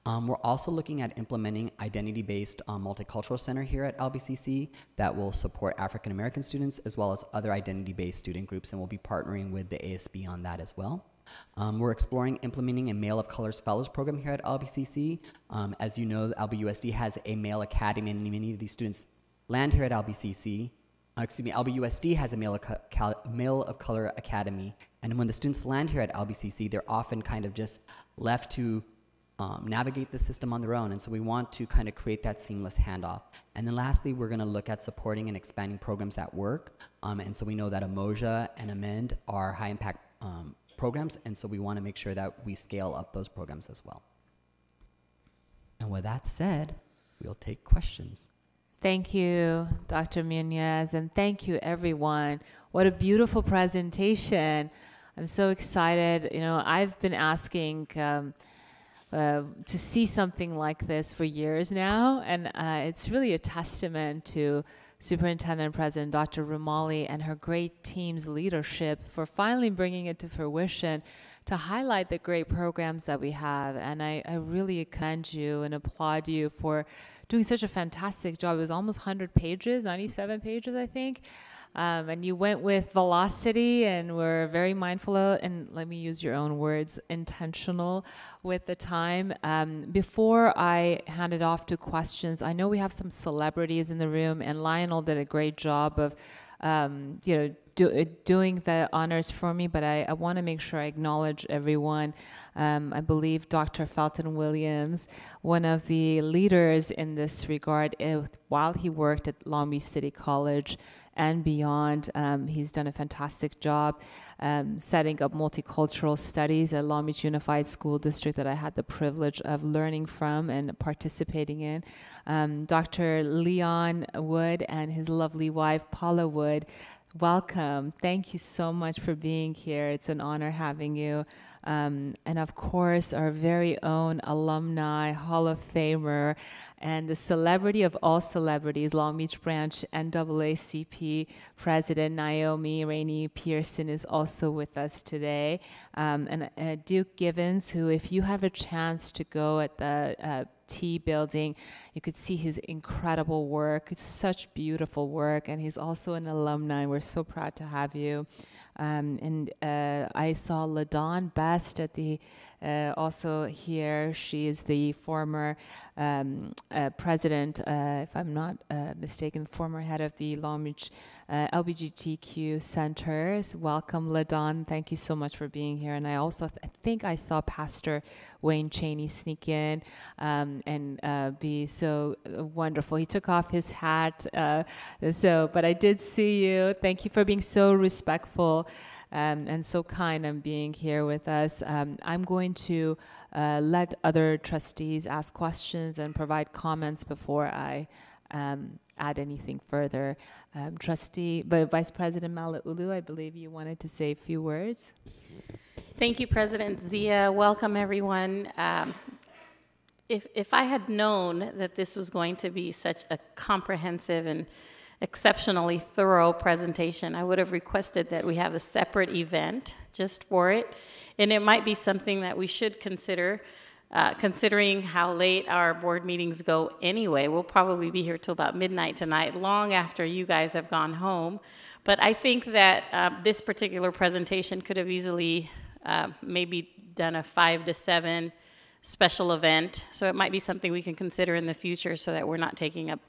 We're also looking at implementing identity-based multicultural center here at LBCC that will support African American students as well as other identity-based student groups, and we'll be partnering with the ASB on that as well. We're exploring implementing a Male of Colors Fellows program here at LBCC. As you know, LBUSD has a Male Academy, and many of these students land here at LBCC. LBUSD has a Male of Color Academy, and when the students land here at LBCC, they're often kind of just left to navigate the system on their own, and so we want to kind of create that seamless handoff. And then lastly, we're going to look at supporting and expanding programs at work, and so we know that Umoja and Amend are high-impact programs, and so we want to make sure that we scale up those programs as well. And with that said, we'll take questions. Thank you, Dr. Munoz, and thank you, everyone. What a beautiful presentation. I'm so excited. You know, I've been asking to see something like this for years now, and it's really a testament to Superintendent President Dr. Romali and her great team's leadership for finally bringing it to fruition to highlight the great programs that we have. And I really commend you and applaud you for doing such a fantastic job. It was almost 100 pages, 97 pages, I think. And you went with velocity and were very mindful of, and let me use your own words, intentional with the time. Before I hand it off to questions, I know we have some celebrities in the room, and Lionel did a great job of doing the honors for me, but I want to make sure I acknowledge everyone. I believe Dr. Felton Williams, one of the leaders in this regard, while he worked at Long Beach City College and beyond, he's done a fantastic job setting up multicultural studies at Long Beach Unified School District that I had the privilege of learning from and participating in. Dr. Leon Wood and his lovely wife, Paula Wood, welcome. Thank you so much for being here. It's an honor having you. And of course, our very own alumni, Hall of Famer, and the celebrity of all celebrities, Long Beach Branch NAACP President Naomi Rainey Pearson is also with us today. And Duke Givens, who, if you have a chance to go at the T building, you could see his incredible work. It's such beautiful work, and he's also an alumni. We're so proud to have you. And I saw LaDawn Best at the also here. She is the former president, if I'm not mistaken, former head of the Long Beach LGBTQ Centers. Welcome, LaDawn. Thank you so much for being here. And I also I think I saw Pastor Wayne Cheney sneak in and be so wonderful. He took off his hat, but I did see you. Thank you for being so respectful and so kind and being here with us. I'm going to let other trustees ask questions and provide comments before I add anything further. Vice President Malauulu, I believe you wanted to say a few words. Thank you, President Zia. Welcome, everyone. If I had known that this was going to be such a comprehensive and exceptionally thorough presentation, I would have requested that we have a separate event just for it. And it might be something that we should consider, considering how late our board meetings go anyway. We'll probably be here till about midnight tonight, long after you guys have gone home. But I think that this particular presentation could have easily maybe done a 5 to 7 special event. So it might be something we can consider in the future so that we're not taking up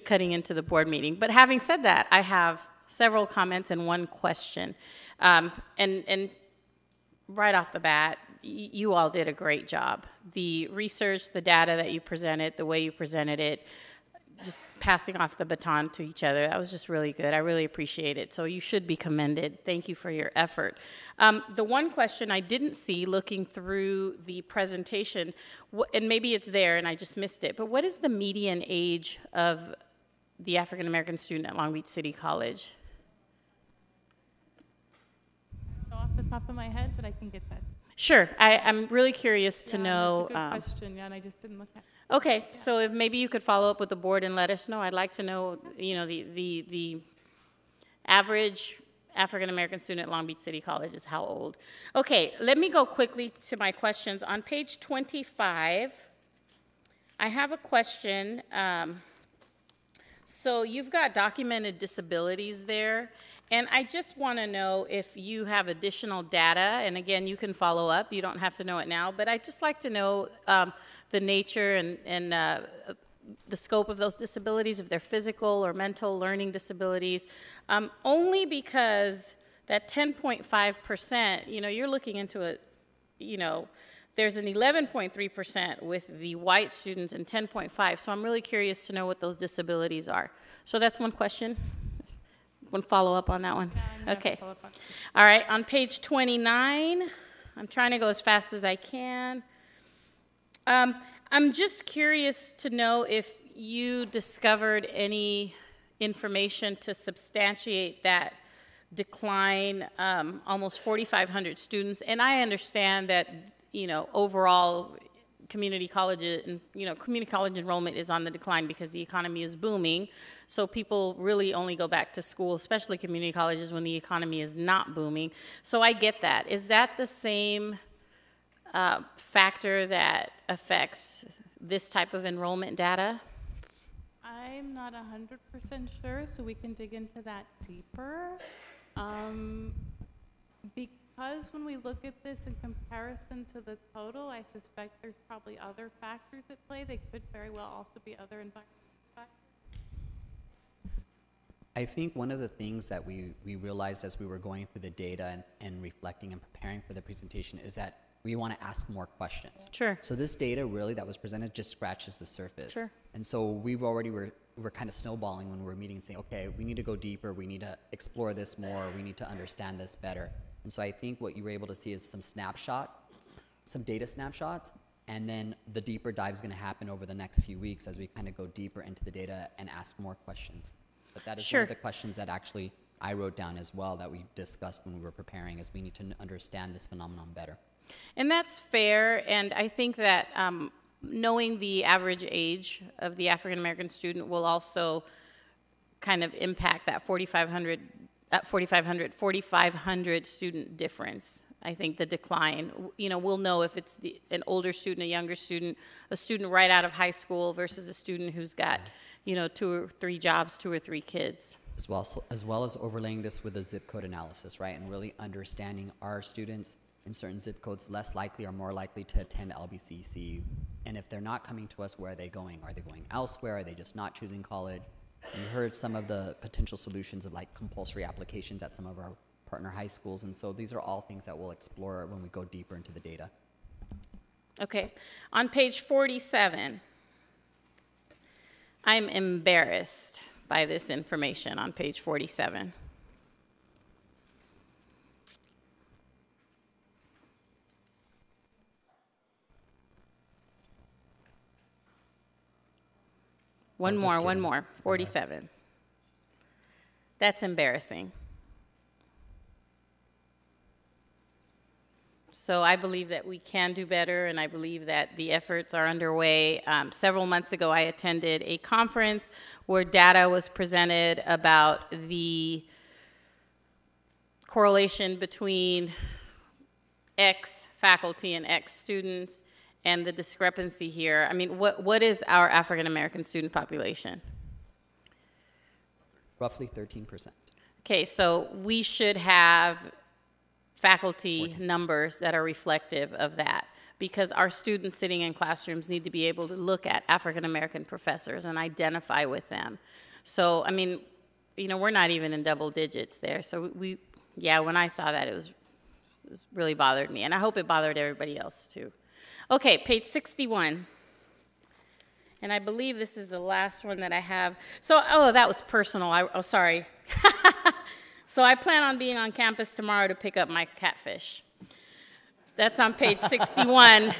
cutting into the board meeting. But having said that, I have several comments and one question. And right off the bat, you all did a great job. The research, the data that you presented, the way you presented it, just passing off the baton to each other, that was just really good. I really appreciate it. So you should be commended. Thank you for your effort. The one question I didn't see looking through the presentation, and maybe it's there and I just missed it, but what is the median age of the African American student at Long Beach City College? Off the top of my head, but I can get that. Sure. I'm really curious to know. That's a good question, and I just didn't look at it. Okay, so if maybe you could follow up with the board and let us know. I'd like to know, the average African American student at Long Beach City College is how old? Okay, let me go quickly to my questions. On page 25, I have a question. So you've got documented disabilities there. And I just want to know if you have additional data, and again, you can follow up. You don't have to know it now, but I'd just like to know the nature and the scope of those disabilities, if they're physical or mental learning disabilities, only because that 10.5%, you're looking into it, there's an 11.3% with the white students and 10.5%, so I'm really curious to know what those disabilities are. So that's one question. Want to follow up on that one? Yeah, okay. All right, on page 29, I'm trying to go as fast as I can. I'm just curious to know if you discovered any information to substantiate that decline, almost 4,500 students. And I understand that, overall community colleges and community college enrollment is on the decline because the economy is booming. So people really only go back to school, especially community colleges, when the economy is not booming. So I get that. Is that the same factor that affects this type of enrollment data? I'm not 100% sure, so we can dig into that deeper. Because when we look at this in comparison to the total, I suspect there's probably other factors at play. They could very well also be other environmental factors. I think one of the things that we realized as we were going through the data and reflecting and preparing for the presentation is that we want to ask more questions. Sure. So this data really that was presented just scratches the surface. Sure. And so we're kind of snowballing when we were meeting and saying, okay, we need to go deeper, we need to explore this more, we need to understand this better. And so I think what you were able to see is some data snapshots, and then the deeper dive is going to happen over the next few weeks as we kind of go deeper into the data and ask more questions. But that is one of the questions that actually I wrote down as well that we discussed when we were preparing, is we need to understand this phenomenon better. And that's fair, and I think that knowing the average age of the African American student will also kind of impact that 4,500 student difference. I think the decline, you know, we'll know if it's an older student, a younger student, a student right out of high school versus a student who's got, you know, 2 or 3 jobs, 2 or 3 kids. As well as overlaying this with a zip code analysis, right? And really understanding our students in certain zip codes less likely or more likely to attend LBCC. And if they're not coming to us, where are they going? Are they going elsewhere? Are they just not choosing college? And you heard some of the potential solutions of like compulsory applications at some of our partner high schools. And so these are all things that we'll explore when we go deeper into the data. Okay, on page 47, I'm embarrassed by this information on page 47. One more, 47. That's embarrassing. So I believe that we can do better, and I believe that the efforts are underway. Several months ago, I attended a conference where data was presented about the correlation between X faculty and X students, and the discrepancy here. I mean, what is our African American student population? Roughly 13%. Okay, so we should have faculty numbers that are reflective of that, because our students sitting in classrooms need to be able to look at African American professors and identify with them. So, I mean, you know, we're not even in double digits there. So when I saw that, it really bothered me, and I hope it bothered everybody else too. Okay, page 61. And I believe this is the last one that I have. So, that was personal. Sorry. So I plan on being on campus tomorrow to pick up my catfish. That's on page 61.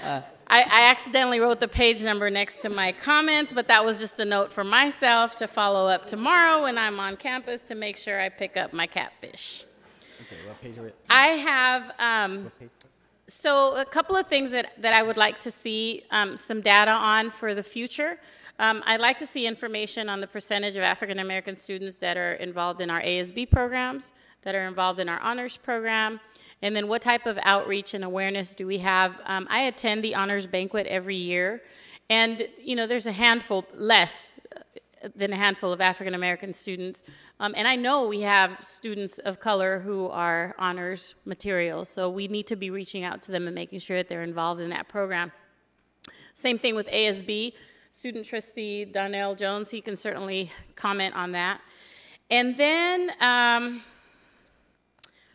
I accidentally wrote the page number next to my comments, but that was just a note for myself to follow up tomorrow when I'm on campus to make sure I pick up my catfish. Okay, what page are we? I have... So a couple of things that I would like to see some data on for the future. I'd like to see information on the percentage of African American students that are involved in our ASB programs, that are involved in our honors program, and then what type of outreach and awareness do we have. I attend the honors banquet every year, and you know, there's a handful, less than a handful of African American students. And I know we have students of color who are honors material, so we need to be reaching out to them and making sure that they're involved in that program. Same thing with ASB. Student trustee Donnell Jones, he can certainly comment on that. And then,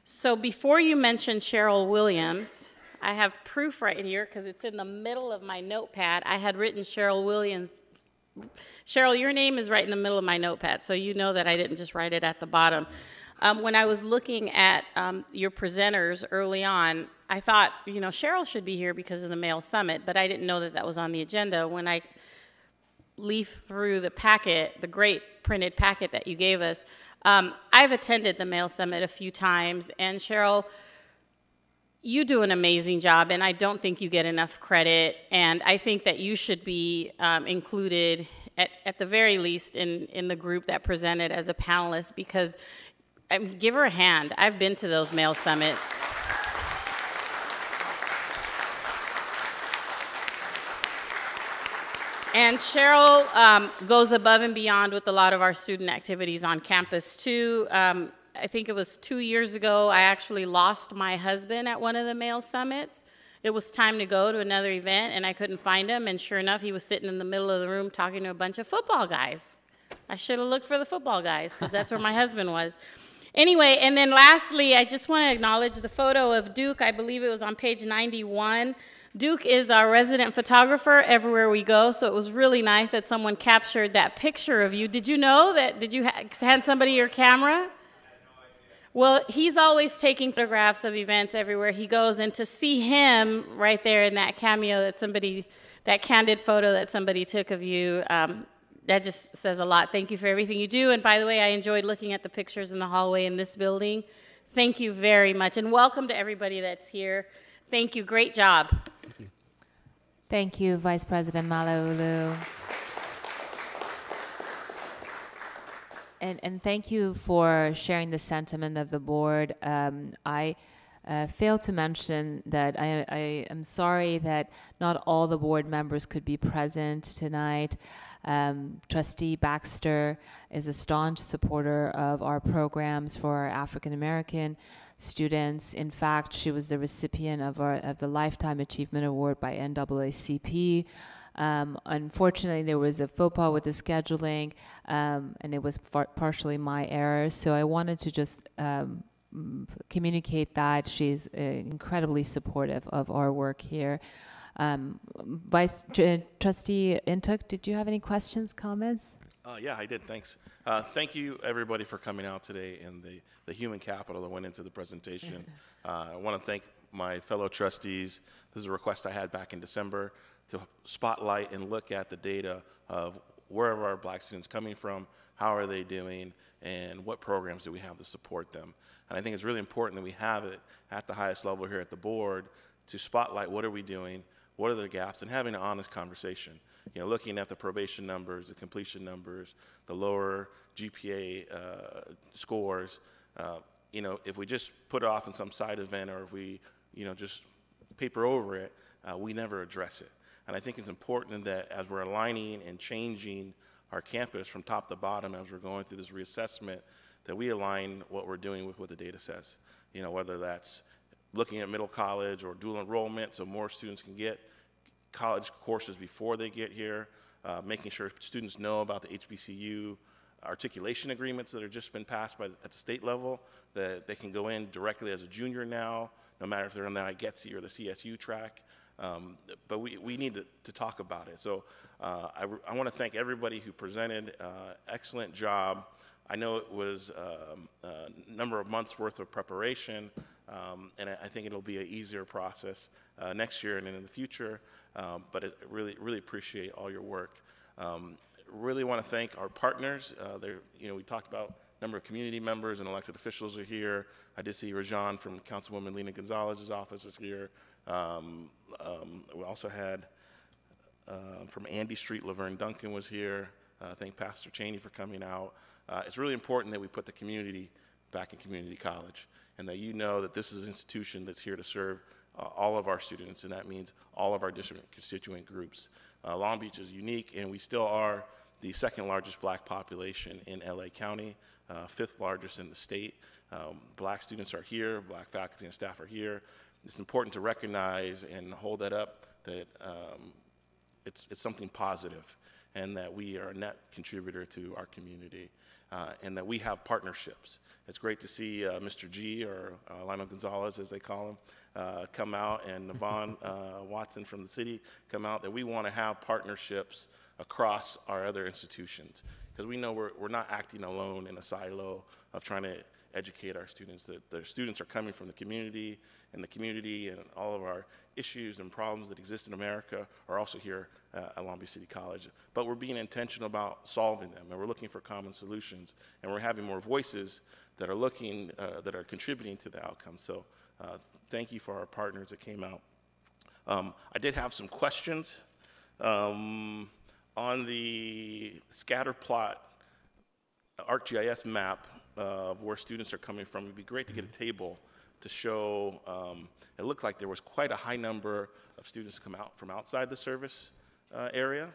so before you mentioned Cheryl Williams, I have proof right here because it's in the middle of my notepad. I had written Cheryl Williams. Cheryl, your name is right in the middle of my notepad, so you know that I didn't just write it at the bottom. When I was looking at your presenters early on, I thought, you know, Cheryl should be here because of the Male Summit, but I didn't know that that was on the agenda. When I leafed through the packet, the great printed packet that you gave us, I've attended the Male Summit a few times, and Cheryl, you do an amazing job, and I don't think you get enough credit, and I think that you should be included at the very least in the group that presented as a panelist, because give her a hand. I've been to those Male Summits. And Cheryl goes above and beyond with a lot of our student activities on campus too. I think it was 2 years ago, I actually lost my husband at one of the Male Summits. It was time to go to another event, and I couldn't find him, and sure enough, he was sitting in the middle of the room talking to a bunch of football guys. I should have looked for the football guys, because that's where my husband was. Anyway, and then lastly, I just want to acknowledge the photo of Duke. I believe it was on page 91. Duke is our resident photographer everywhere we go, so it was really nice that someone captured that picture of you. Did you know that? Did you hand somebody your camera? Well, he's always taking photographs of events everywhere he goes, and to see him right there in that cameo that candid photo that somebody took of you, that just says a lot. Thank you for everything you do. And by the way, I enjoyed looking at the pictures in the hallway in this building. Thank you very much. And welcome to everybody that's here. Thank you. Great job. Thank you, Vice President Malauulu. And thank you for sharing the sentiment of the board. I failed to mention that I am sorry that not all the board members could be present tonight. Trustee Baxter is a staunch supporter of our programs for our African American students. In fact, she was the recipient of the Lifetime Achievement Award by NAACP. Unfortunately, there was a faux pas with the scheduling, and it was partially my error. So I wanted to just communicate that she's incredibly supportive of our work here. Trustee Intuk, did you have any questions, comments? Yeah, I did. Thanks. Thank you, everybody, for coming out today and the human capital that went into the presentation. I want to thank my fellow trustees. This is a request I had back in December to spotlight and look at the data of where are our black students coming from, how are they doing, and what programs do we have to support them. And I think it's really important that we have it at the highest level here at the board to spotlight what are we doing, what are the gaps, and having an honest conversation. You know, looking at the probation numbers, the completion numbers, the lower GPA scores. You know, if we just put it off in some side event, or if we, you know, just paper over it, we never address it. And I think it's important that as we're aligning and changing our campus from top to bottom, as we're going through this reassessment, that we align what we're doing with what the data says. You know, whether that's looking at middle college or dual enrollment so more students can get college courses before they get here, making sure students know about the HBCU articulation agreements that have just been passed at the state level, that they can go in directly as a junior now, no matter if they're on the IGETC or the CSU track. But we need to talk about it. So I want to thank everybody who presented. Excellent job. I know it was a number of months worth of preparation, and I think it'll be an easier process next year and in the future. But I really appreciate all your work. Really want to thank our partners. You know, we talked about a number of community members and elected officials are here. I did see Rajan from Councilwoman Lena Gonzalez's office is here. We also had from Andy Street, Laverne Duncan was here. Thank Pastor Cheney for coming out. It's really important that we put the community back in community college, and that you know that this is an institution that's here to serve all of our students, and that means all of our different constituent groups. Long Beach is unique, and we still are the second largest black population in LA County, fifth largest in the state. Black students are here, black faculty and staff are here. It's important to recognize and hold that up, that it's something positive, and that we are a net contributor to our community, and that we have partnerships. It's great to see Mr. G, or Lionel Gonzalez as they call him, come out, and Navon Watson from the city come out, that we want to have partnerships across our other institutions, because we know we're not acting alone in a silo of trying to educate our students, that their students are coming from the community, and all of our issues and problems that exist in America are also here at Long Beach City College. But we're being intentional about solving them, and we're looking for common solutions, and we're having more voices that are looking, that are contributing to the outcome. So thank you for our partners that came out. I did have some questions. On the scatter plot ArcGIS map of where students are coming from, it'd be great to get a table to show, it looked like there was quite a high number of students come out from outside the service area.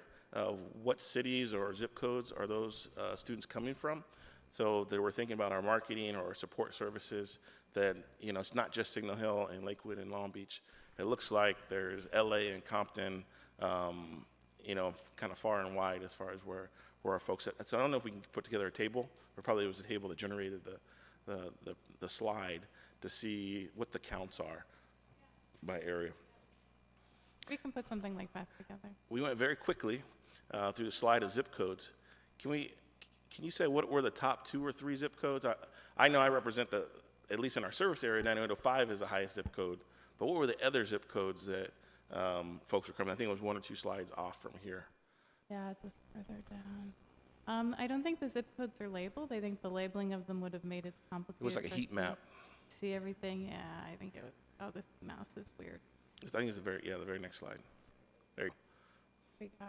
What cities or zip codes are those students coming from? So they were thinking about our marketing or support services, that, you know, it's not just Signal Hill and Lakewood and Long Beach. It looks like there's LA and Compton, you know, kind of far and wide as far as where where our folks at. So I don't know if we can put together a table, or probably it was a table that generated the slide to see what the counts are by area. We can put something like that together. We went very quickly through the slide of zip codes. Can you say what were the top 2 or 3 zip codes? I know I represent at least in our service area, 90805 is the highest zip code. But what were the other zip codes that folks were coming? I think it was 1 or 2 slides off from here. Yeah, just further down. I don't think the zip codes are labeled. I think the labeling of them would have made it complicated. It was like a for heat us to map. See everything? Yeah, I think it was. Oh, this mouse is weird. I think it's the very next slide. There you go.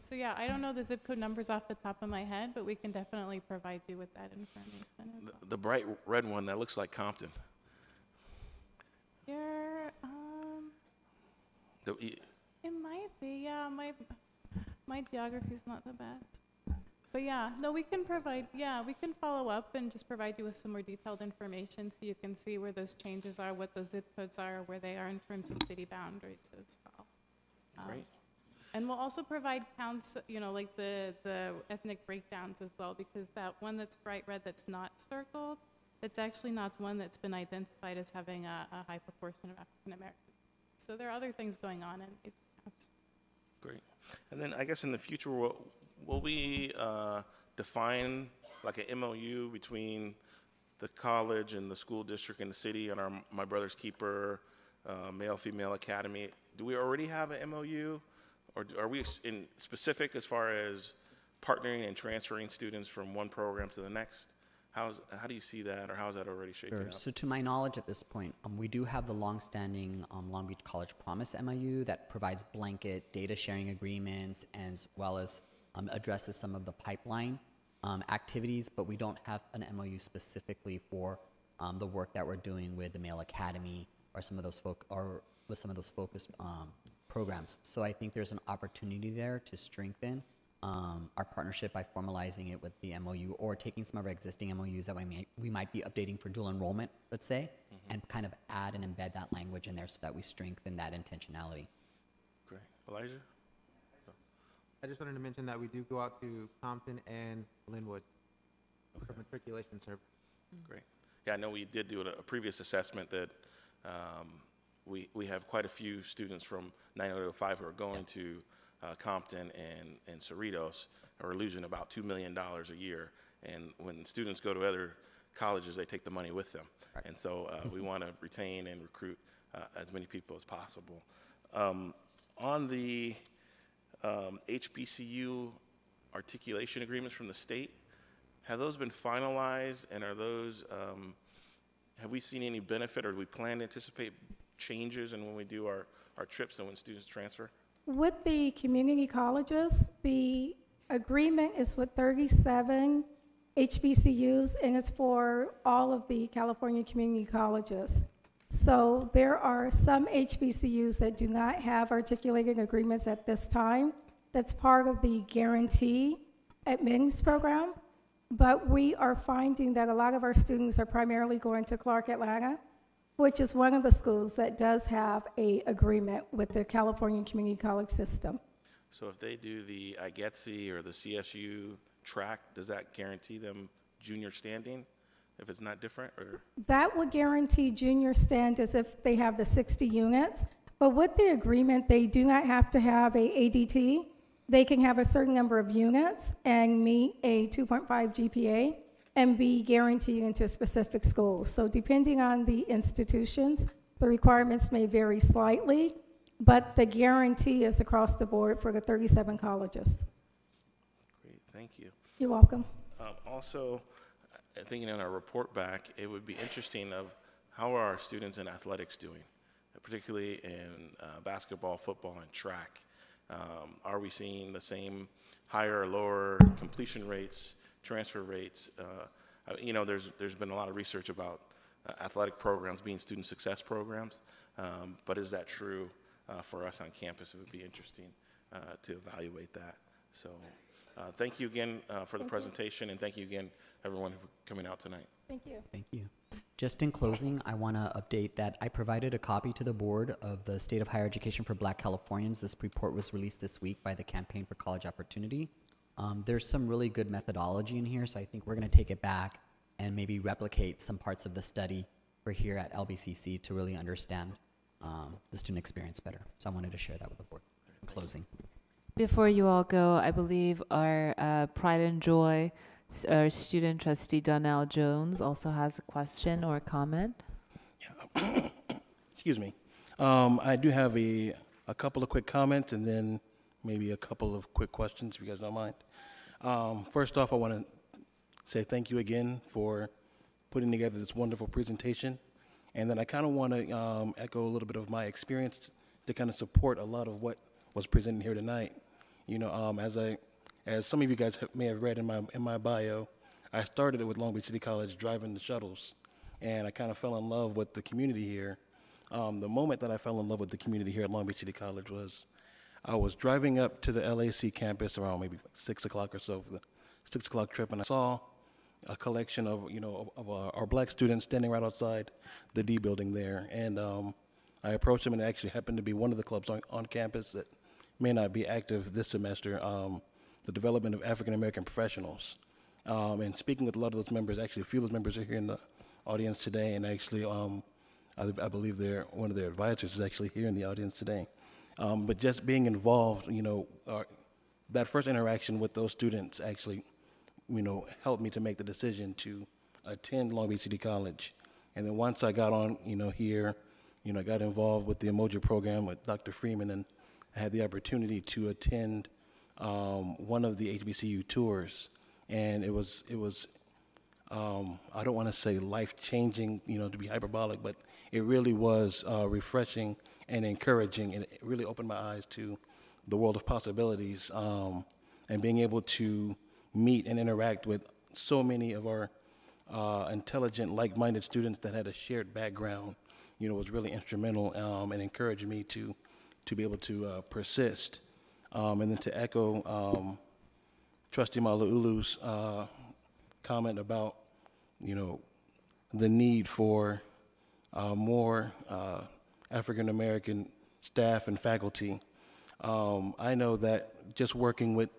So yeah, I don't know the zip code numbers off the top of my head, but we can definitely provide you with that information as well. The bright red one, that looks like Compton. You're, it might be, yeah, my geography's not the best. But yeah, no, we can follow up and just provide you with some more detailed information so you can see where those changes are, what those zip codes are, where they are in terms of city boundaries as well. Great. And we'll also provide counts, like the ethnic breakdowns as well, because that one that's bright red that's not circled, that's actually not one that's been identified as having a high proportion of African Americans. So there are other things going on in these maps. Great. And then I guess in the future, will we define like an MOU between the college and the school district and the city and our My Brother's Keeper, male-female academy? Do we already have an MOU? Or are we in specific as far as partnering and transferring students from one program to the next? How do you see that, or how is that already shaping up? So to my knowledge at this point, we do have the longstanding Long Beach College Promise MOU that provides blanket data sharing agreements as well as addresses some of the pipeline activities, but we don't have an MOU specifically for the work that we're doing with the Male Academy or some of those focused programs. So I think there's an opportunity there to strengthen our partnership by formalizing it with the MOU or taking some of our existing MOUs that we might be updating for dual enrollment, let's say, and kind of add and embed that language in there so that we strengthen that intentionality. Great. Elijah? I just wanted to mention that we do go out to Compton and Linwood for matriculation service. Great. Yeah, I know we did do a previous assessment that we have quite a few students from 90805 who are going to Compton and Cerritos, or losing about $2 million a year. And when students go to other colleges, they take the money with them. Right. And so we want to retain and recruit as many people as possible. On the HBCU articulation agreements from the state, have those been finalized, and are those, have we seen any benefit, or do we plan to anticipate changes in when we do our trips and when students transfer? With the community colleges, the agreement is with 37 HBCUs, and it's for all of the California community colleges. So there are some HBCUs that do not have articulated agreements at this time. That's part of the guarantee admittance program. But we are finding that a lot of our students are primarily going to Clark Atlanta, which is one of the schools that does have an agreement with the California Community College system. So if they do the IGETC or the CSU track, does that guarantee them junior standing if it's not different? Or that would guarantee junior standards if they have the 60 units. But with the agreement, they do not have to have a ADT. They can have a certain number of units and meet a 2.5 GPA and be guaranteed into a specific school. So depending on the institutions, the requirements may vary slightly, but the guarantee is across the board for the 37 colleges. Great, thank you. You're welcome. Also, thinking on our report back, it would be interesting of how are our students in athletics doing, particularly in basketball, football, and track. Are we seeing the same higher or lower completion rates, transfer rates? There's been a lot of research about athletic programs being student success programs, but is that true for us on campus? It would be interesting to evaluate that. So thank you again for the presentation, and thank you again, everyone, for coming out tonight. Thank you. Thank you. Just in closing, I want to update that I provided a copy to the board of the State of Higher Education for Black Californians. This report was released this week by the Campaign for College Opportunity. There's some really good methodology in here, so I think we're going to take it back and maybe replicate some parts of the study for here at LBCC to really understand the student experience better. So I wanted to share that with the board in closing. Before you all go, I believe our Pride and Joy, our student trustee Donnell Jones also has a question or a comment. Yeah. Excuse me. I do have a couple of quick comments and then maybe a couple of quick questions, if you guys don't mind. First off, I want to say thank you again for putting together this wonderful presentation. And then I kind of want to echo a little bit of my experience to kind of support a lot of what was presented here tonight. You know, as some of you guys may have read in my bio, I started it with Long Beach City College driving the shuttles, and I kind of fell in love with the community here. The moment that I fell in love with the community here at Long Beach City College was I was driving up to the LAC campus around maybe 6 o'clock or so for the 6 o'clock trip, and I saw a collection of, you know, of our black students standing right outside the D building there. And I approached them, and it actually happened to be one of the clubs on campus that may not be active this semester, the development of African American professionals. And speaking with a lot of those members, actually a few of those members are here in the audience today, and actually I believe one of their advisors is actually here in the audience today. But just being involved, you know, that first interaction with those students actually, you know, helped me to make the decision to attend Long Beach City College. And then once I got on, you know, here, you know, I got involved with the Emoji program with Dr. Freeman, and I had the opportunity to attend one of the HBCU tours. And it was I don't want to say life-changing, you know, to be hyperbolic, but it really was refreshing and encouraging, and it really opened my eyes to the world of possibilities, and being able to meet and interact with so many of our intelligent, like-minded students that had a shared background, you know, was really instrumental and encouraged me to be able to persist. And then to echo Trustee Malauulu's comment about, you know, the need for more African American staff and faculty. I know that just working with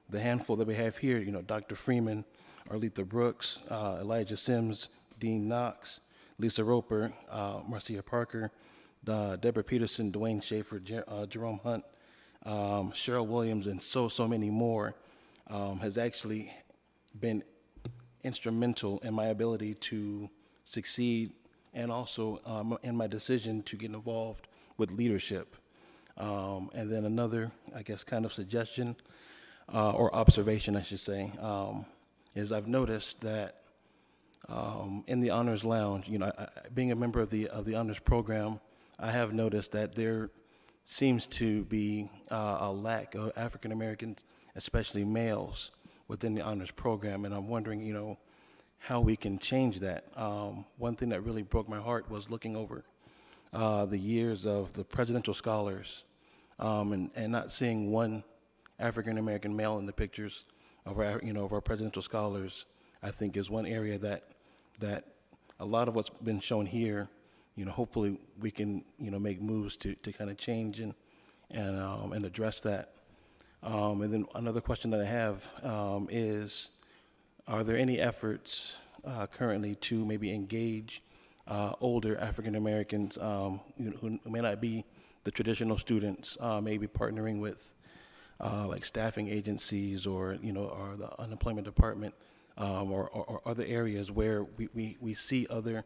the handful that we have here, you know, Dr. Freeman, Arletha Brooks, Elijah Sims, Dean Knox, Lisa Roper, Marcia Parker, Deborah Peterson, Dwayne Schaefer, Jerome Hunt, Cheryl Williams, and so many more, has actually been instrumental in my ability to succeed, and also in my decision to get involved with leadership. And then another, I guess, kind of suggestion or observation, I should say, is I've noticed that in the Honors Lounge, you know, being a member of the Honors Program, I have noticed that there seems to be a lack of African Americans, especially males, within the Honors Program, and I'm wondering, you know, how we can change that. One thing that really broke my heart was looking over the years of the presidential scholars, and not seeing one African American male in the pictures of our, you know, of our presidential scholars. I think is one area that a lot of what's been shown here, you know, hopefully we can, you know, make moves to kind of change and address that. And then another question that I have is, are there any efforts currently to maybe engage older African Americans, you know, who may not be the traditional students, maybe partnering with like staffing agencies, or, you know, or the unemployment department, or other areas where we see other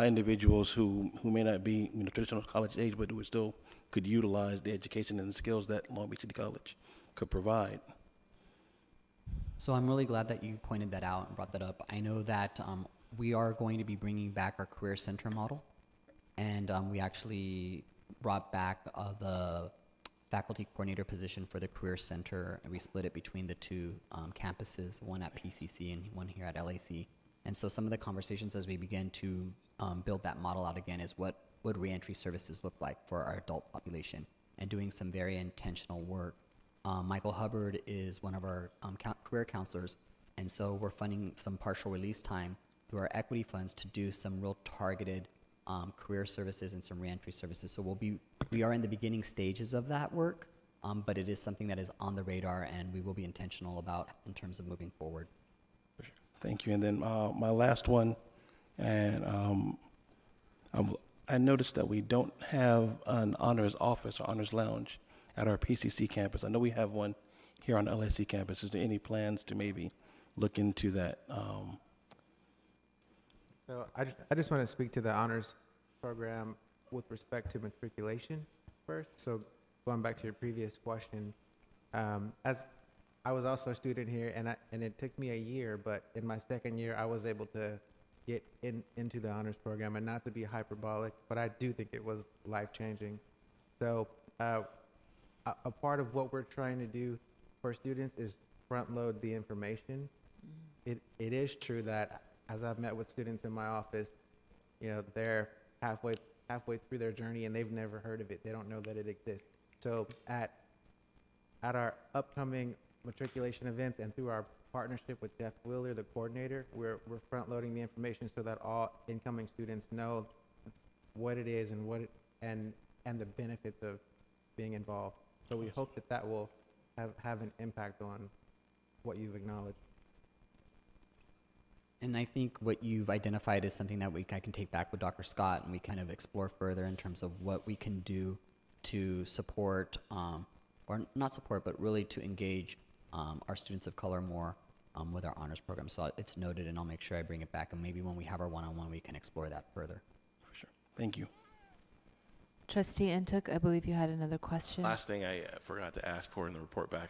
individuals who may not be, you know, traditional college age, but who still could utilize the education and the skills that Long Beach City College could provide. So I'm really glad that you pointed that out and brought that up. I know that we are going to be bringing back our Career Center model, and we actually brought back the faculty coordinator position for the Career Center, and we split it between the two campuses, one at PCC and one here at LAC. And so some of the conversations as we begin to build that model out again is what would reentry services look like for our adult population, and doing some very intentional work. Michael Hubbard is one of our career counselors, and so we're funding some partial release time through our equity funds to do some real targeted career services and some reentry services. So we are in the beginning stages of that work, but it is something that is on the radar and we will be intentional about in terms of moving forward. Thank you. And then my last one, and I noticed that we don't have an honors office or honors lounge at our PCC campus. I know we have one here on the LSC campus. Is there any plans to maybe look into that? So I just want to speak to the honors program with respect to matriculation first. So going back to your previous question, as I was also a student here, and it took me a year, but in my second year, I was able to get into the honors program, and not to be hyperbolic, but I do think it was life-changing. So a part of what we're trying to do for students is front-load the information. It is true that as I've met with students in my office, you know, they're halfway through their journey and they've never heard of it. They don't know that it exists. So at our upcoming matriculation events and through our partnership with Jeff Wheeler, the coordinator, we're front-loading the information so that all incoming students know what it is and the benefits of being involved. So we hope that will have an impact on what you've acknowledged. And I think what you've identified is something that I can take back with Dr. Scott, and we kind of explore further in terms of what we can do to support, or not support, but really to engage our students of color more with our honors program. So it's noted, and I'll make sure I bring it back, and maybe when we have our one-on-one, we can explore that further. For sure. Thank you. Trustee Ntuk, I believe you had another question. Last thing I forgot to ask for in the report back.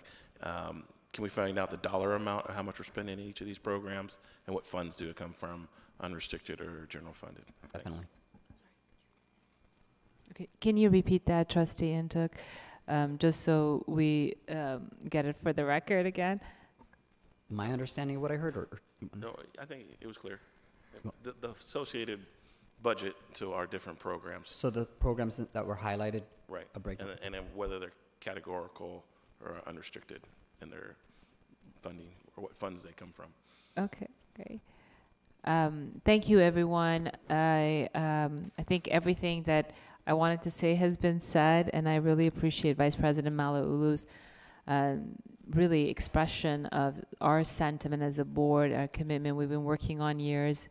Can we find out the dollar amount of how much we're spending in each of these programs and what funds do it come from, unrestricted or general funded? Definitely. Okay. Can you repeat that, Trustee Ntuk, just so we get it for the record again? My understanding of what I heard? Or No, I think it was clear. The associated budget to our different programs. So the programs that were highlighted? Right. A breakdown. And then whether they're categorical or unrestricted in their funding or what funds they come from. Okay, great. Thank you, everyone. I think everything that I wanted to say has been said, and I really appreciate Vice President Malauulu's really expression of our sentiment as a board, our commitment we've been working on years,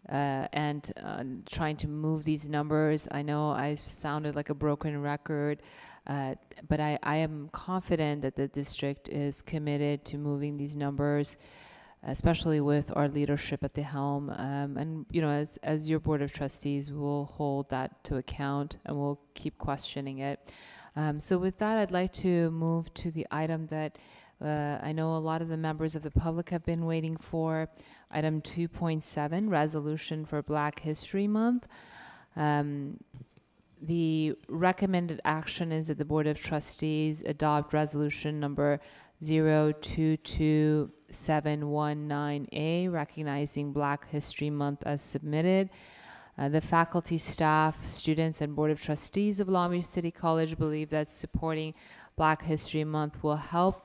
and trying to move these numbers. I know I sounded like a broken record, but I am confident that the district is committed to moving these numbers, especially with our leadership at the helm. And you know, as your board of trustees, we'll hold that to account and we'll keep questioning it. So with that, I'd like to move to the item that I know a lot of the members of the public have been waiting for. Item 2.7, resolution for Black History Month. The recommended action is that the Board of Trustees adopt resolution number 022719A, recognizing Black History Month as submitted. The faculty, staff, students, and Board of Trustees of Long Beach City College believe that supporting Black History Month will help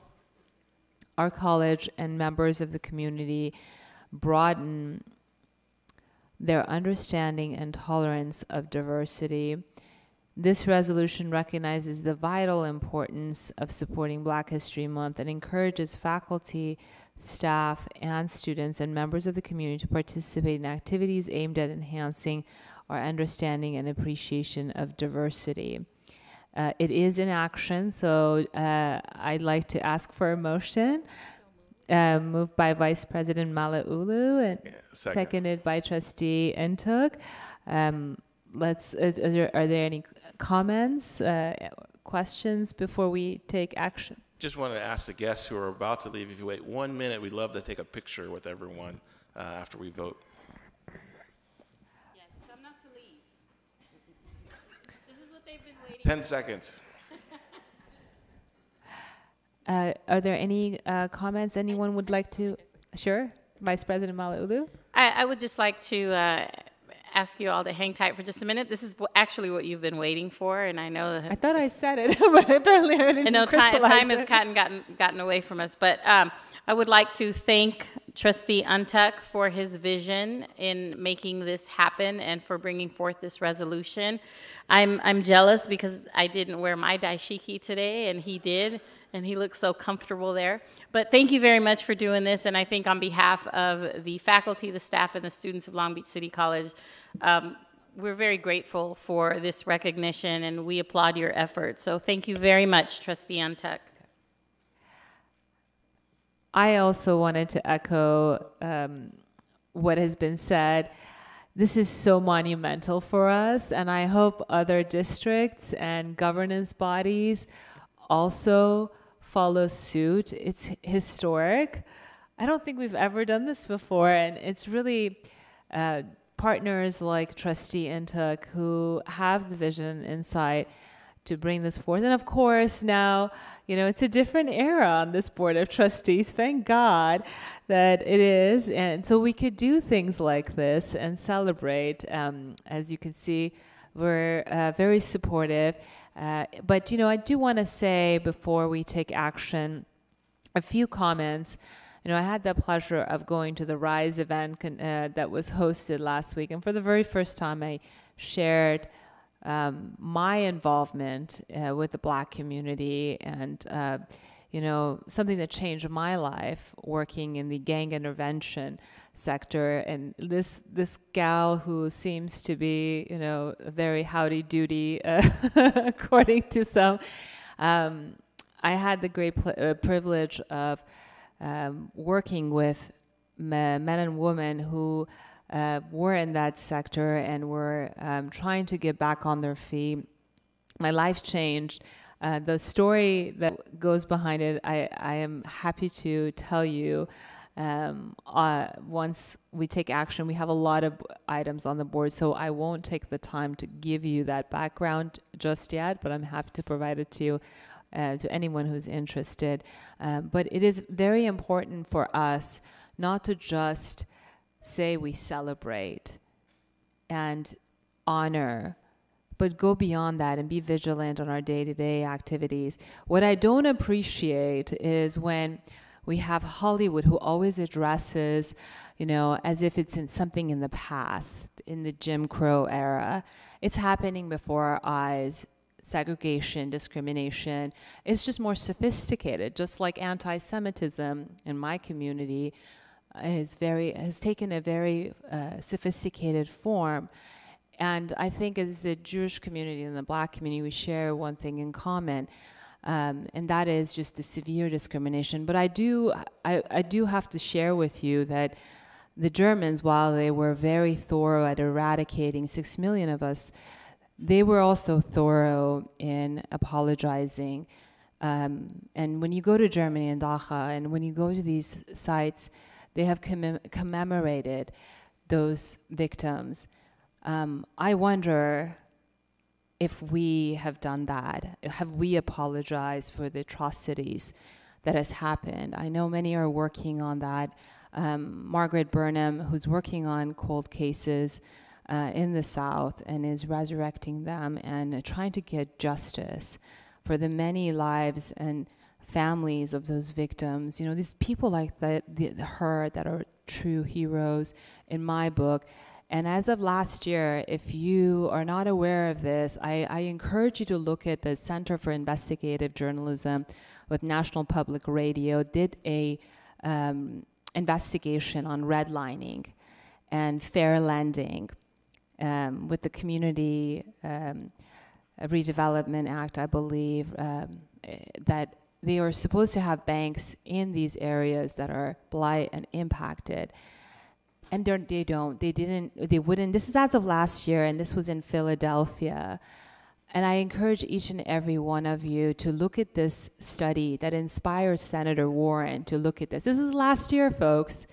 our college and members of the community broaden their understanding and tolerance of diversity. This resolution recognizes the vital importance of supporting Black History Month and encourages faculty, staff, and students and members of the community to participate in activities aimed at enhancing our understanding and appreciation of diversity. It is in action, so I'd like to ask for a motion. Moved by Vice President Malauulu and seconded by Trustee Ntuk. Are there any comments, questions before we take action? Just wanted to ask the guests who are about to leave, if you wait 1 minute, we'd love to take a picture with everyone after we vote. Yeah, tell them not to leave. This is what they've been waiting 10 seconds. Are there any comments anyone would like to? Sure, Vice President Malauulu. I would just like to ask you all to hang tight for just a minute. This is actually what you've been waiting for, and I know that. I thought I said it, but apparently I didn't. I know crystallize time has it. gotten away from us, but I would like to thank Trustee Untuck for his vision in making this happen and for bringing forth this resolution. I'm jealous because I didn't wear my daishiki today, and he did, and he looks so comfortable there. But thank you very much for doing this, and I think on behalf of the faculty, the staff, and the students of Long Beach City College, we're very grateful for this recognition, and we applaud your efforts. So thank you very much, Trustee Untuck. I also wanted to echo what has been said. This is so monumental for us, and I hope other districts and governance bodies also follow suit. It's historic. I don't think we've ever done this before, and it's really partners like Trustee Intuk who have the vision and insight to bring this forth. And of course, now, you know, it's a different era on this Board of Trustees. Thank God that it is. And so we could do things like this and celebrate. As you can see, we're very supportive. But, you know, I do want to say before we take action, a few comments. You know, I had the pleasure of going to the RISE event that was hosted last week. And for the very first time, I shared my involvement with the Black community and, you know, something that changed my life working in the gang intervention sector. And this gal who seems to be, you know, very howdy-doody, according to some, I had the great privilege of working with men and women who were in that sector and were trying to get back on their feet. My life changed. The story that goes behind it, I am happy to tell you. Once we take action, we have a lot of items on the board, so I won't take the time to give you that background just yet, but I'm happy to provide it to you, to anyone who's interested. But it is very important for us not to just say we celebrate and honor, but go beyond that and be vigilant on our day-to-day activities. What I don't appreciate is when we have Hollywood who always addresses, you know, as if it's in something in the past, in the Jim Crow era. It's happening before our eyes. Segregation, discrimination, it's just more sophisticated, just like anti-Semitism in my community has taken a very sophisticated form. And I think as the Jewish community and the Black community, we share one thing in common, and that is just the severe discrimination. But I do have to share with you that the Germans, while they were very thorough at eradicating 6 million of us, they were also thorough in apologizing. And when you go to Germany and Dachau, and when you go to these sites, they have commemorated those victims. I wonder if we have done that. Have we apologized for the atrocities that has happened? I know many are working on that. Margaret Burnham, who's working on cold cases in the South and is resurrecting them and trying to get justice for the many lives and families of those victims. You know, these people like her that are true heroes in my book. And as of last year, if you are not aware of this, I encourage you to look at the Center for Investigative Journalism with National Public Radio did a investigation on redlining and fair lending with the Community Redevelopment Act, I believe, that they are supposed to have banks in these areas that are blight and impacted. And they wouldn't. This is as of last year, and this was in Philadelphia. And I encourage each and every one of you to look at this study that inspired Senator Warren to look at this. This is last year, folks.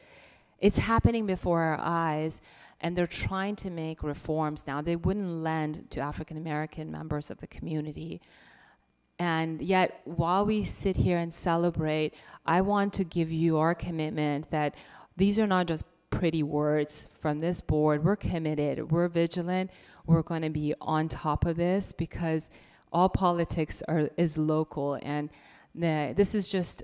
It's happening before our eyes, and they're trying to make reforms now. They wouldn't lend to African-American members of the community. And yet, while we sit here and celebrate, I want to give you our commitment that these are not just pretty words from this board. We're committed, we're vigilant, we're going to be on top of this because all politics is local, and this is just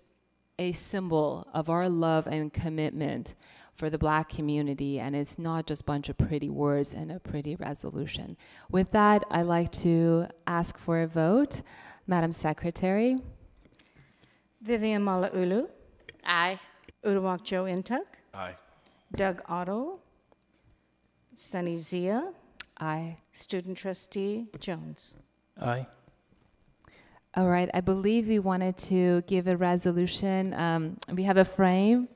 a symbol of our love and commitment for the Black community, and it's not just a bunch of pretty words and a pretty resolution. With that, I'd like to ask for a vote. Madam Secretary. Vivian Malauulu. Aye. Uduak Joe Intuk. Aye. Doug Otto. Sunny Zia. Aye. Student Trustee Jones. Aye. All right, I believe we wanted to give a resolution. We have a frame.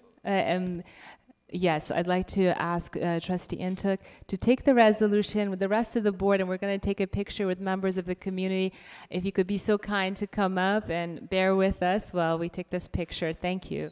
Yes, I'd like to ask Trustee Intuk to take the resolution with the rest of the board, and we're going to take a picture with members of the community. If you could be so kind to come up and bear with us while we take this picture. Thank you.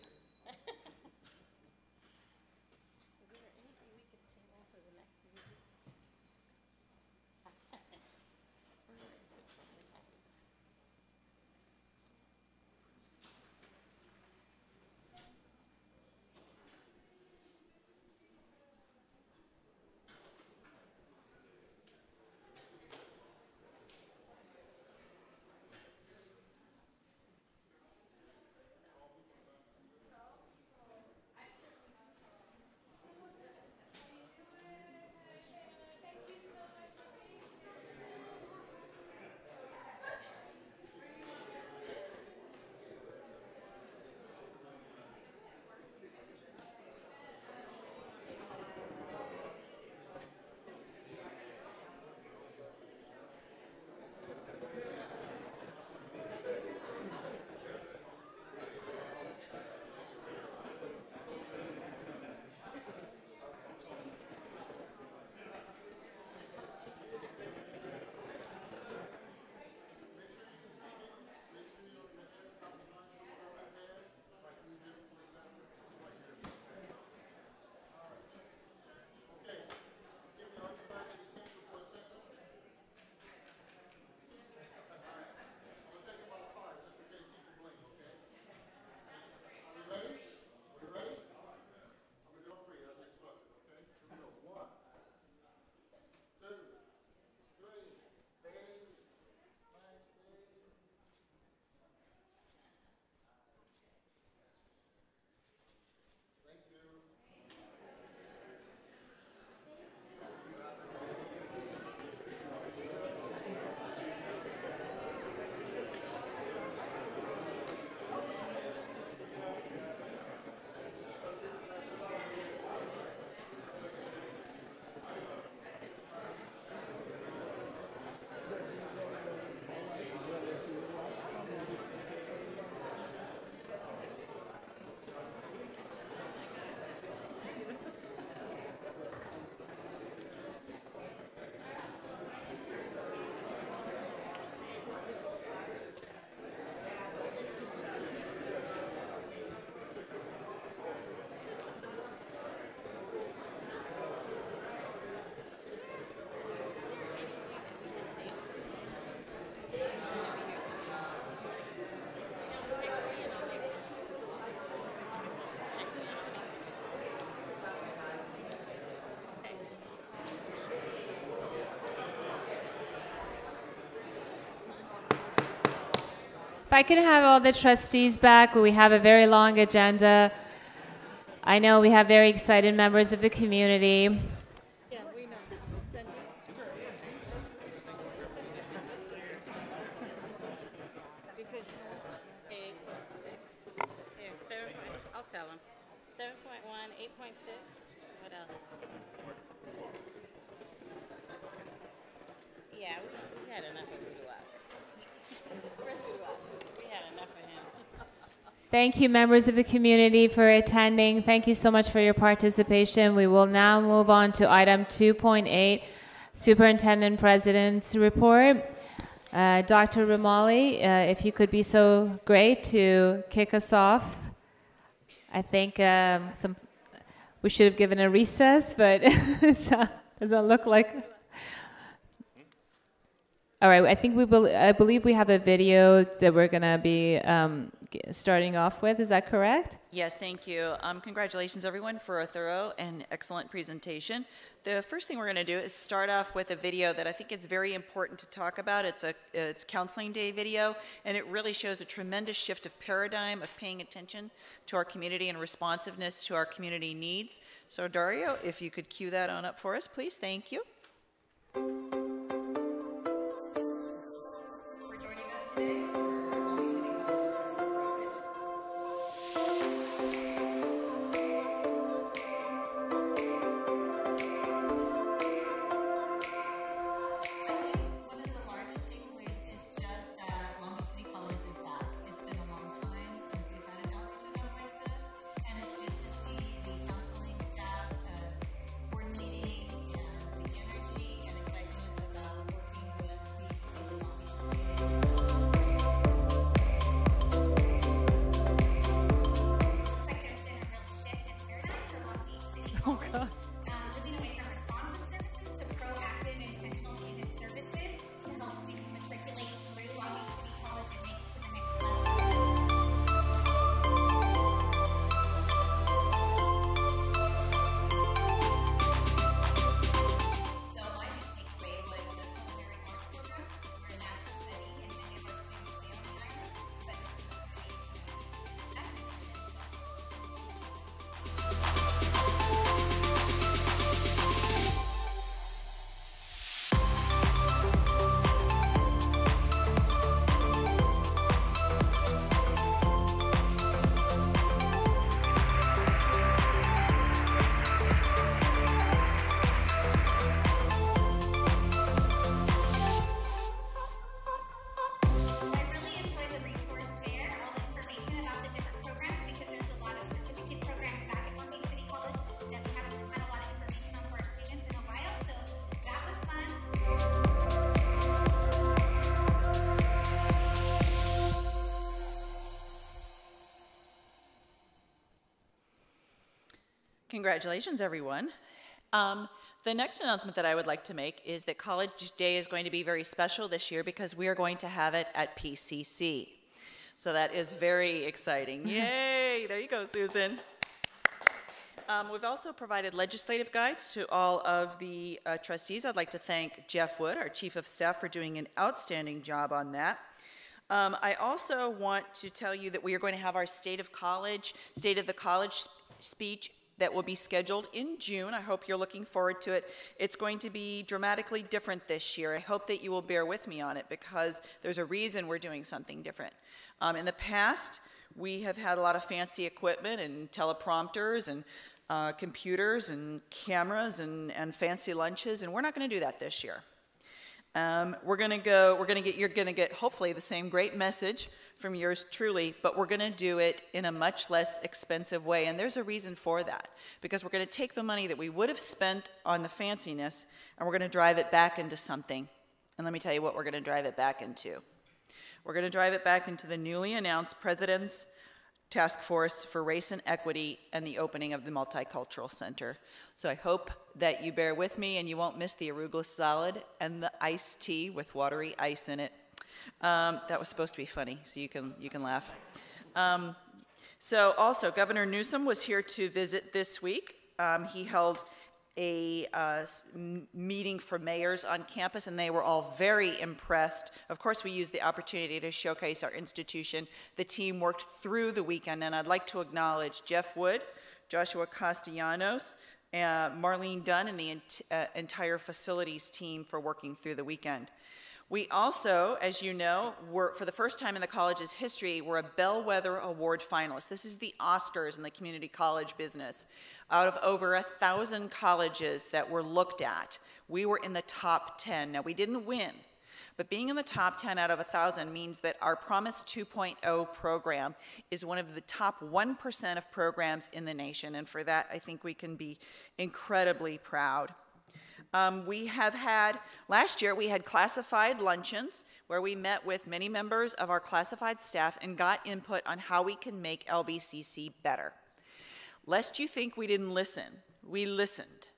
If I can have all the trustees back, we have a very long agenda. I know we have very excited members of the community. Yeah, we know. Cindy? Here, 7. I'll tell them. 7.1, 8.6. What else? Yeah, we had enough of Uduak. Where's Uduak? We had enough of him. Thank you, members of the community, for attending. Thank you so much for your participation. We will now move on to item 2.8, Superintendent President's Report. Dr. Ramali, if you could be so great to kick us off. I think we should have given a recess, but it doesn't look like. All right, I think I believe we have a video that we're going to be starting off with. Is that correct? Yes, thank you. Congratulations, everyone, for a thorough and excellent presentation. The first thing we're going to do is start off with a video that I think is very important to talk about. It's Counseling Day video, and it really shows a tremendous shift of paradigm of paying attention to our community and responsiveness to our community needs. So, Dario, if you could cue that on up for us, please. Thank you. Oh, God. Moving away from responsive services to proactive, intentional engagement services to help students matriculate through Long Beach City College and make it to the next level. So my big takeaway was the culinary arts program. We're a national study and many of our students stay on the island, but this is a great activity as well. I really enjoyed the resource fair, all the information about the different programs, because there's a lot of certificate programs back at Long Beach City College that we haven't had a lot of information on for our students in a while, so that was fun. Congratulations, everyone. The next announcement that I would like to make is that College Day is going to be very special this year because we are going to have it at PCC. So that is very exciting. Yay! There you go, Susan. We've also provided legislative guides to all of the trustees. I'd like to thank Jeff Wood, our Chief of Staff, for doing an outstanding job on that. I also want to tell you that we are going to have our State of the College speech that will be scheduled in June. I hope you're looking forward to it. It's going to be dramatically different this year. I hope that you will bear with me on it because there's a reason we're doing something different. In the past, we have had a lot of fancy equipment and teleprompters and computers and cameras and fancy lunches, and we're not going to do that this year. You're going to get hopefully the same great message from yours truly, but we're going to do it in a much less expensive way, and there's a reason for that, because we're going to take the money that we would have spent on the fanciness, and we're going to drive it back into something. And let me tell you what we're going to drive it back into. We're going to drive it back into the newly announced President's Task Force for Race and Equity and the opening of the Multicultural Center. So I hope that you bear with me and you won't miss the arugula salad and the iced tea with watery ice in it. That was supposed to be funny, so you can laugh. So also, Governor Newsom was here to visit this week. He held a meeting for mayors on campus, and they were all very impressed. Of course, we used the opportunity to showcase our institution. The team worked through the weekend, and I'd like to acknowledge Jeff Wood, Joshua Castellanos, Marlene Dunn, and the entire facilities team for working through the weekend. We also, as you know, for the first time in the college's history, we're a Bellwether Award finalist. This is the Oscars in the community college business. Out of over 1,000 colleges that were looked at, we were in the top 10. Now, we didn't win, but being in the top 10 out of 1,000 means that our Promise 2.0 program is one of the top 1% of programs in the nation, and for that, I think we can be incredibly proud. Last year we had classified luncheons where we met with many members of our classified staff and got input on how we can make LBCC better. Lest you think we didn't listen, we listened.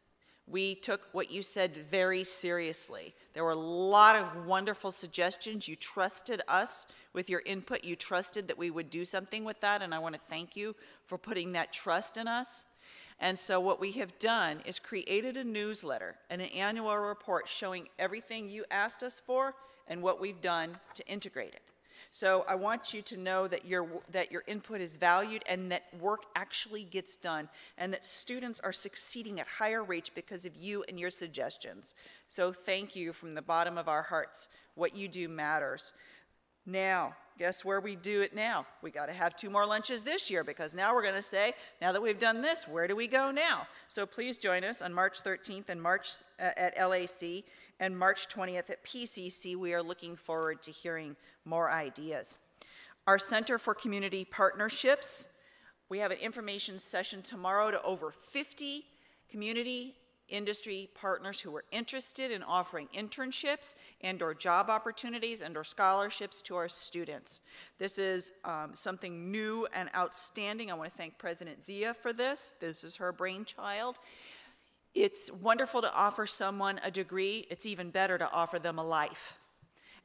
We took what you said very seriously. There were a lot of wonderful suggestions. You trusted us with your input. You trusted that we would do something with that, and I want to thank you for putting that trust in us. And so what we have done is created a newsletter and an annual report showing everything you asked us for and what we've done to integrate it. So I want you to know that your input is valued and that work actually gets done and that students are succeeding at higher rates because of you and your suggestions. So thank you from the bottom of our hearts. What you do matters. Now, guess where we do it now? We got to have 2 more lunches this year because now we're going to say, now that we've done this, where do we go now? So please join us on March 13th and March at LAC and March 20th at PCC. We are looking forward to hearing more ideas. Our Center for Community Partnerships, we have an information session tomorrow to over 50 community industry partners who are interested in offering internships and or job opportunities and or scholarships to our students. This is something new and outstanding. I want to thank President Zia for this. This is her brainchild. It's wonderful to offer someone a degree. It's even better to offer them a life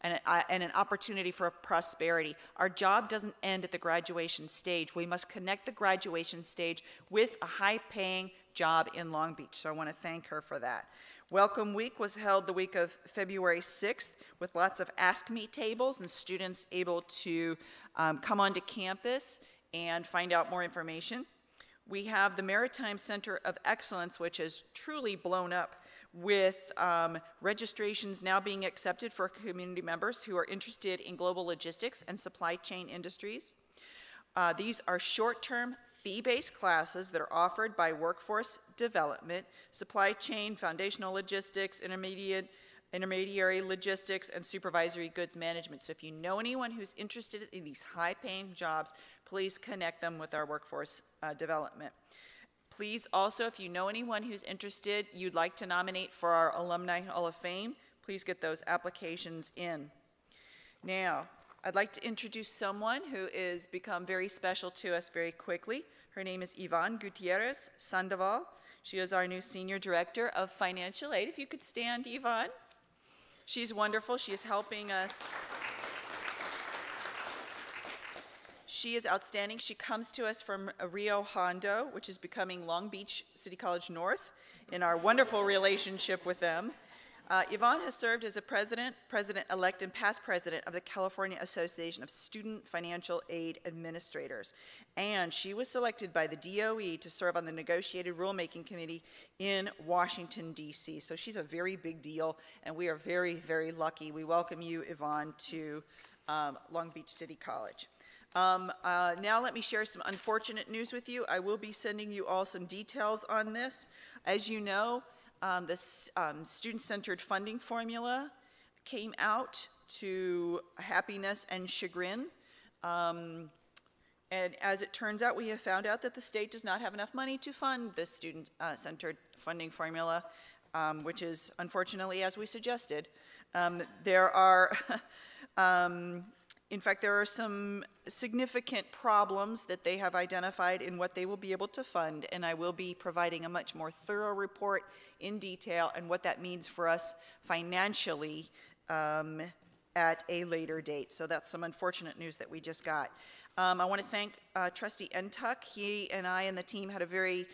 and an opportunity for prosperity. Our job doesn't end at the graduation stage. We must connect the graduation stage with a high-paying job in Long Beach. So I want to thank her for that. Welcome Week was held the week of February 6th with lots of Ask Me tables and students able to come onto campus and find out more information. We have the Maritime Center of Excellence, which has truly blown up with registrations now being accepted for community members who are interested in global logistics and supply chain industries. These are short-term, fee-based classes that are offered by Workforce Development, Supply Chain, Foundational Logistics, Intermediary Logistics, and Supervisory Goods Management. So if you know anyone who's interested in these high-paying jobs, please connect them with our Workforce Development. Please also, if you know anyone who's interested, you'd like to nominate for our Alumni Hall of Fame, please get those applications in. Now, I'd like to introduce someone who has become very special to us very quickly. Her name is Yvonne Gutierrez Sandoval. She is our new Senior Director of Financial Aid. If you could stand, Yvonne. She's wonderful. She is helping us. She is outstanding. She comes to us from Rio Hondo, which is becoming Long Beach City College North, in our wonderful relationship with them. Yvonne has served as a president-elect, and past president of the California Association of Student Financial Aid Administrators. And she was selected by the DOE to serve on the Negotiated Rulemaking Committee in Washington, D.C. So she's a very big deal, and we are very, very lucky. We welcome you, Yvonne, to Long Beach City College. Now let me share some unfortunate news with you. I will be sending you all some details on this. As you know, this student-centered funding formula came out to happiness and chagrin. And as it turns out, we have found out that the state does not have enough money to fund this student-centered funding formula, which is unfortunately as we suggested. In fact, there are some significant problems that they have identified in what they will be able to fund, and I will be providing a much more thorough report in detail and what that means for us financially at a later date. So that's some unfortunate news that we just got. I want to thank Trustee Entuck. He and I and the team had a very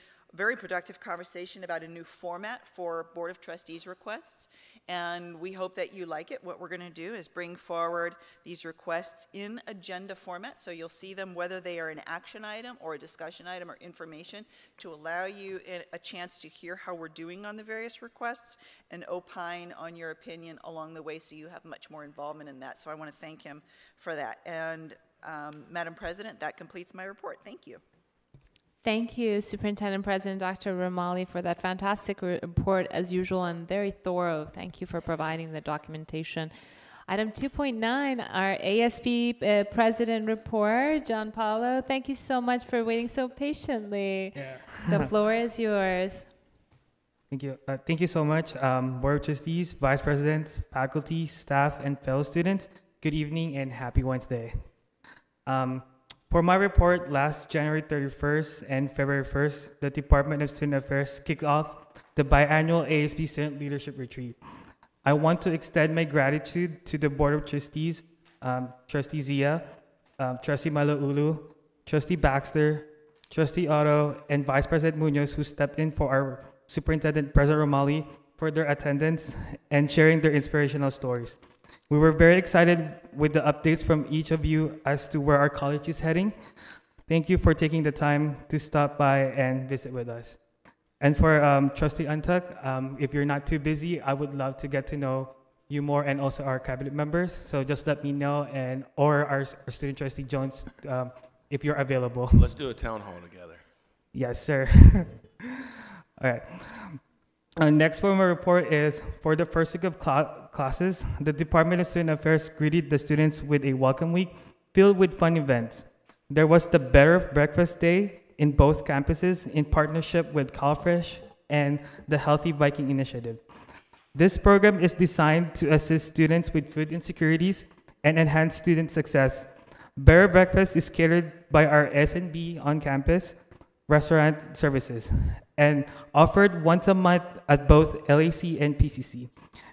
productive conversation about a new format for Board of Trustees requests, and we hope that you like it. What we're going to do is bring forward these requests in agenda format, so you'll see them whether they are an action item or a discussion item or information, to allow you a chance to hear how we're doing on the various requests and opine on your opinion along the way, so you have much more involvement in that. So I want to thank him for that. And Madam President, that completes my report. Thank you. Thank you, Superintendent President Dr. Romali, for that fantastic report, as usual, and very thorough. Thank you for providing the documentation. Item 2.9, our ASB President report. John Paulo, thank you so much for waiting so patiently. Yeah. The floor is yours. Thank you. Thank you so much, Board of Trustees, Vice Presidents, faculty, staff, and fellow students. Good evening and happy Wednesday. For my report, last January 31st and February 1st, the Department of Student Affairs kicked off the biannual ASB Student Leadership Retreat. I want to extend my gratitude to the Board of Trustees, Trustee Zia, Trustee Malaulu, Trustee Baxter, Trustee Otto, and Vice President Munoz, who stepped in for our Superintendent, President Romali, for their attendance and sharing their inspirational stories. We were very excited with the updates from each of you as to where our college is heading. Thank you for taking the time to stop by and visit with us. And for Trustee Untuck, if you're not too busy, I would love to get to know you more and also our cabinet members. So just let me know, and or our student trustee Jones, if you're available. Let's do a town hall together. Yes, sir. All right. Next for my report is for the first week of classes, the Department of Student Affairs greeted the students with a welcome week filled with fun events. There was the Better Breakfast Day in both campuses in partnership with CalFresh and the Healthy Viking Initiative. This program is designed to assist students with food insecurities and enhance student success. Better Breakfast is catered by our S&B on campus restaurant services and offered once a month at both LAC and PCC.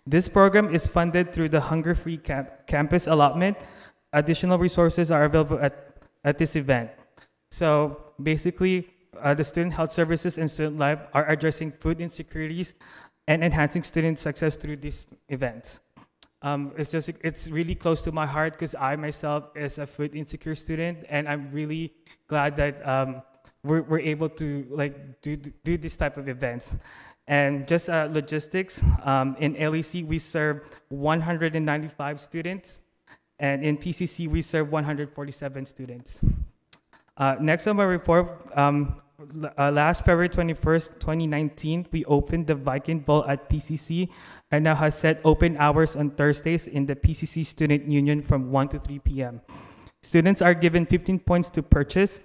This program is funded through the Hunger-Free Campus Allotment. Additional resources are available at this event. So basically, the Student Health Services and Student Life are addressing food insecurities and enhancing student success through these events. It's really close to my heart because I myself is a food insecure student, and I'm really glad that we're able to do this type of events. And just logistics, in LEC we serve 195 students, and in PCC we serve 147 students. Next on my report, last February 21st, 2019, we opened the Viking Vault at PCC and now has set open hours on Thursdays in the PCC Student Union from 1 to 3 p.m. Students are given 15 points to purchase,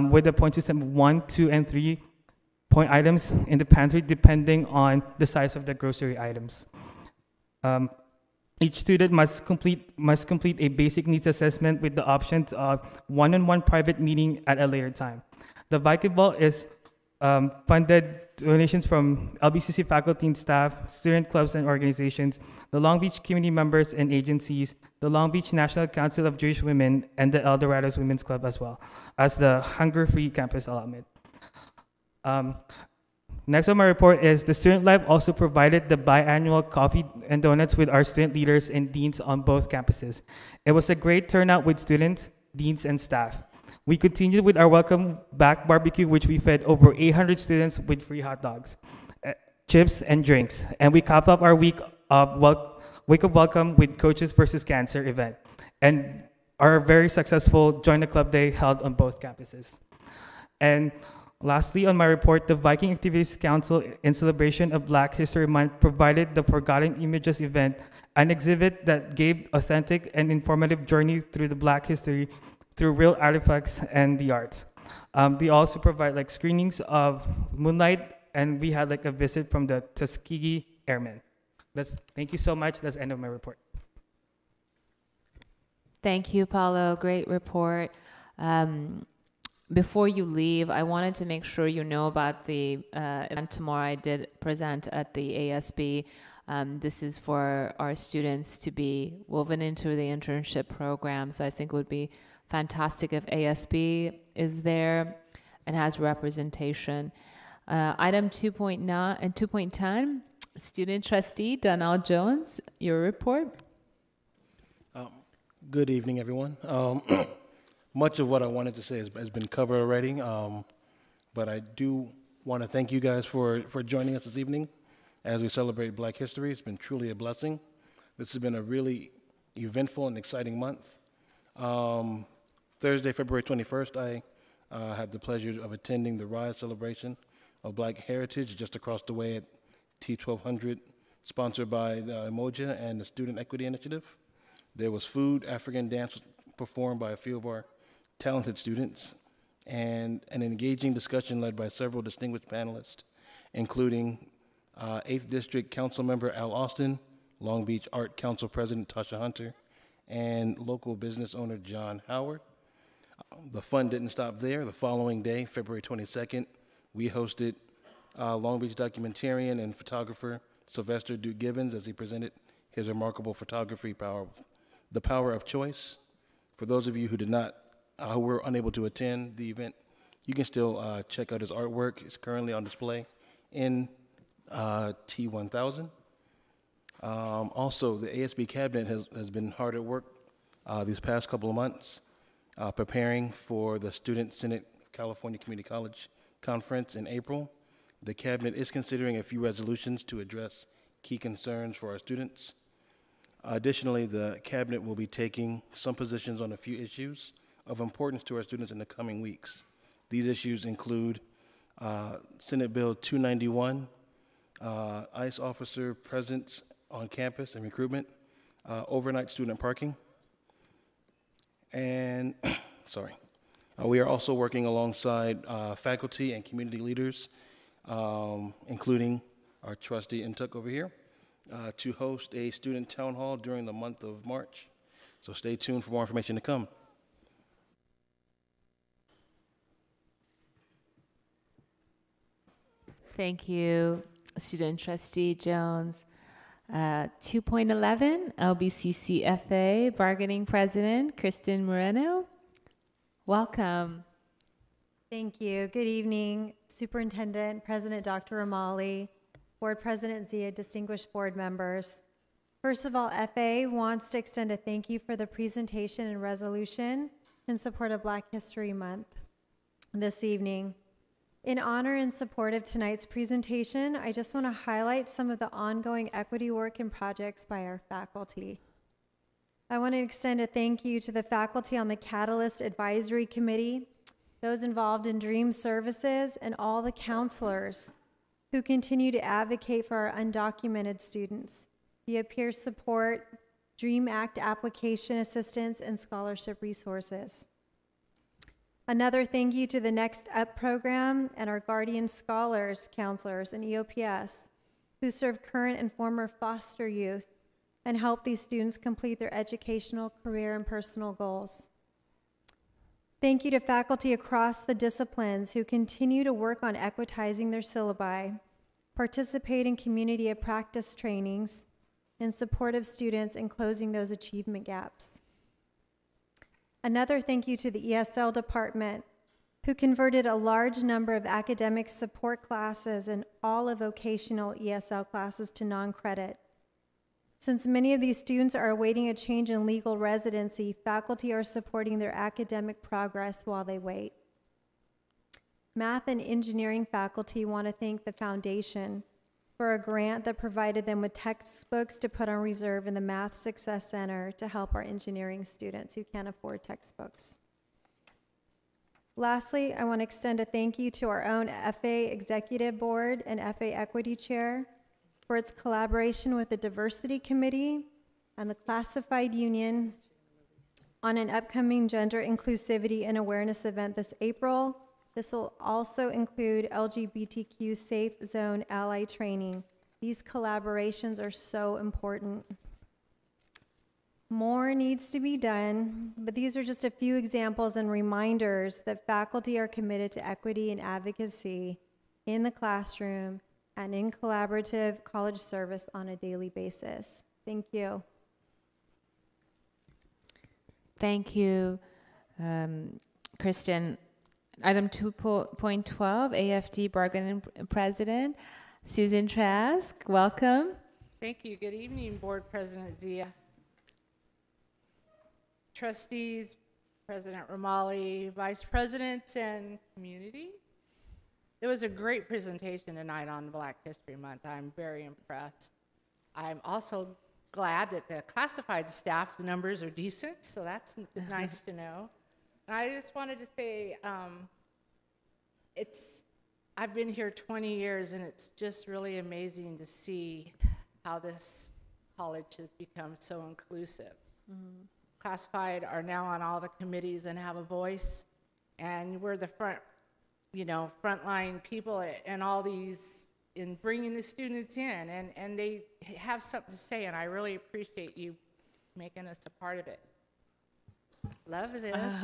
with the point system of 1, 2, and 3 point items in the pantry depending on the size of the grocery items. Each student must complete a basic needs assessment with the options of one-on-one private meeting at a later time. The Viking Vault is funded donations from LBCC faculty and staff, student clubs and organizations, the Long Beach community members and agencies, the Long Beach National Council of Jewish Women, and the Eldorados Women's Club, as well as the Hunger-Free Campus Allotment. Next on my report is the Student Life also provided the biannual coffee and donuts with our student leaders and deans on both campuses. It was a great turnout with students, deans, and staff. We continued with our welcome back barbecue, which we fed over 800 students with free hot dogs, chips, and drinks. And we capped off our week of welcome with Coaches versus Cancer event, and our very successful Join the Club Day held on both campuses. And lastly, on my report, the Viking Activities Council, in celebration of Black History Month, provided the Forgotten Images event, an exhibit that gave authentic and informative journey through the Black history through real artifacts and the arts. They also provide screenings of Moonlight, and we had a visit from the Tuskegee Airmen. Thank you so much. That's the end of my report. Thank you, Paulo. Great report. Before you leave, I wanted to make sure you know about the event tomorrow. I did present at the ASB. This is for our students to be woven into the internship program. So I think it would be fantastic if ASB is there and has representation. Item 2.9 and 2.10, Student Trustee Donnell Jones, your report. Good evening, everyone. Much of what I wanted to say has been covered already, but I do want to thank you guys for joining us this evening as we celebrate Black History. It's been truly a blessing. This has been a really eventful and exciting month. Thursday, February 21st, I had the pleasure of attending the Rise celebration of Black Heritage just across the way at T1200, sponsored by the Umoja and the Student Equity Initiative. There was food, African dance performed by a few of our talented students, and an engaging discussion led by several distinguished panelists, including 8th District Council Member Al Austin, Long Beach Art Council President Tasha Hunter, and local business owner John Howard. The fun didn't stop there. The following day, February 22nd, we hosted Long Beach documentarian and photographer Sylvester Duke Gibbons as he presented his remarkable photography power, The Power of Choice. For those of you who who were unable to attend the event, you can still check out his artwork. It's currently on display in T1000. Also, the ASB cabinet has been hard at work these past couple of months, preparing for the Student Senate California Community College Conference in April. The cabinet is considering a few resolutions to address key concerns for our students. Additionally, the cabinet will be taking some positions on a few issues of importance to our students in the coming weeks. These issues include Senate Bill 291, ICE officer presence on campus and recruitment, overnight student parking, and we are also working alongside faculty and community leaders, including our trustee Intuk over here, to host a student town hall during the month of March. So stay tuned for more information to come. Thank you, Student Trustee Jones. 2.11, LBCCFA Bargaining President, Kristen Moreno. Welcome. Thank you. Good evening, Superintendent, President Dr. Ramali, Board President Zia, distinguished board members. First of all, FA wants to extend a thank you for the presentation and resolution in support of Black History Month this evening. In honor and support of tonight's presentation, I just want to highlight some of the ongoing equity work and projects by our faculty. I want to extend a thank you to the faculty on the Catalyst Advisory Committee, those involved in DREAM services, and all the counselors who continue to advocate for our undocumented students via peer support, DREAM Act application assistance, and scholarship resources. Another thank you to the Next Up program and our Guardian Scholars, counselors, and EOPS, who serve current and former foster youth and help these students complete their educational, career, and personal goals. Thank you to faculty across the disciplines who continue to work on equitizing their syllabi, participate in community of practice trainings in support of students and closing those achievement gaps. Another thank you to the ESL department, who converted a large number of academic support classes and all of vocational ESL classes to non-credit. Since many of these students are awaiting a change in legal residency, faculty are supporting their academic progress while they wait. Math and engineering faculty want to thank the foundation for a grant that provided them with textbooks to put on reserve in the Math Success Center to help our engineering students who can't afford textbooks. Lastly, I want to extend a thank you to our own FA Executive Board and FA Equity Chair for its collaboration with the Diversity Committee and the Classified Union on an upcoming gender inclusivity and awareness event this April. This will also include LGBTQ Safe Zone Ally Training. These collaborations are so important. More needs to be done, but these are just a few examples and reminders that faculty are committed to equity and advocacy in the classroom and in collaborative college service on a daily basis. Thank you. Thank you, Kristen. Item 2.12, AFD Bargaining President, Susan Trask, welcome. Thank you. Good evening, Board President Zia. Trustees, President Ramali, Vice Presidents, and community. It was a great presentation tonight on Black History Month. I'm very impressed. I'm also glad that the classified staff numbers are decent, so that's nice to know. I just wanted to say, I've been here 20 years, and it's just really amazing to see how this college has become so inclusive. Mm-hmm. Classified are now on all the committees and have a voice, and we're the frontline people and all these in bringing the students in, and they have something to say, and I really appreciate you making us a part of it. Love this.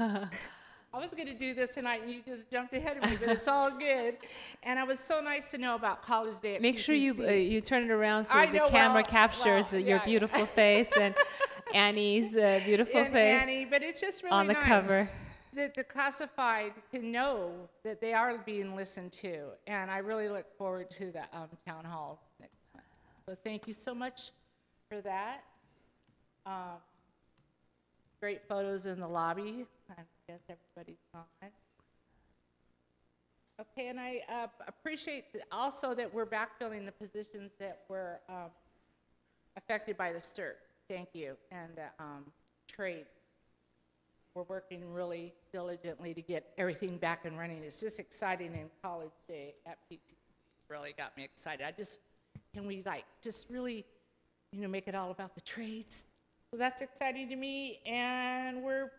I was going to do this tonight, and you just jumped ahead of me, but it's all good. And it was so nice to know about College Day at Make sure you PCC. you turn it around so I the know, camera well, captures your yeah. beautiful face and Annie's beautiful And face Annie, but it's just really on the nice cover. that the classified can know that they are being listened to, and I really look forward to the town hall next time. So thank you so much for that. Great photos in the lobby. I guess everybody's on. Okay, and I appreciate also that we're backfilling the positions that were affected by the STIR. Thank you. And trades. We're working really diligently to get everything back and running. It's just exciting, in College Day at PCC really got me excited. Can we just really, make it all about the trades? So that's exciting to me, and we're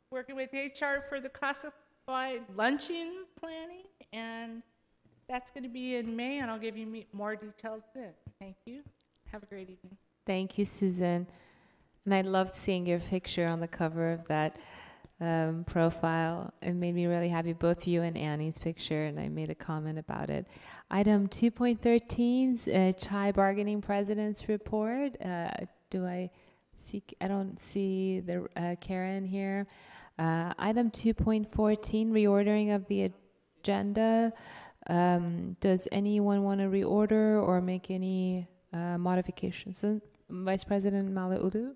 working with HR for the classified luncheon planning, and that's going to be in May, and I'll give you more details then. Thank you. Have a great evening. Thank you, Susan. And I loved seeing your picture on the cover of that profile. It made me really happy, both you and Annie's picture, and I made a comment about it. Item 2.13, CHI Bargaining President's Report. I don't see the Karen here. Item 2.14, reordering of the agenda. Does anyone want to reorder or make any modifications? Vice President Malauulu?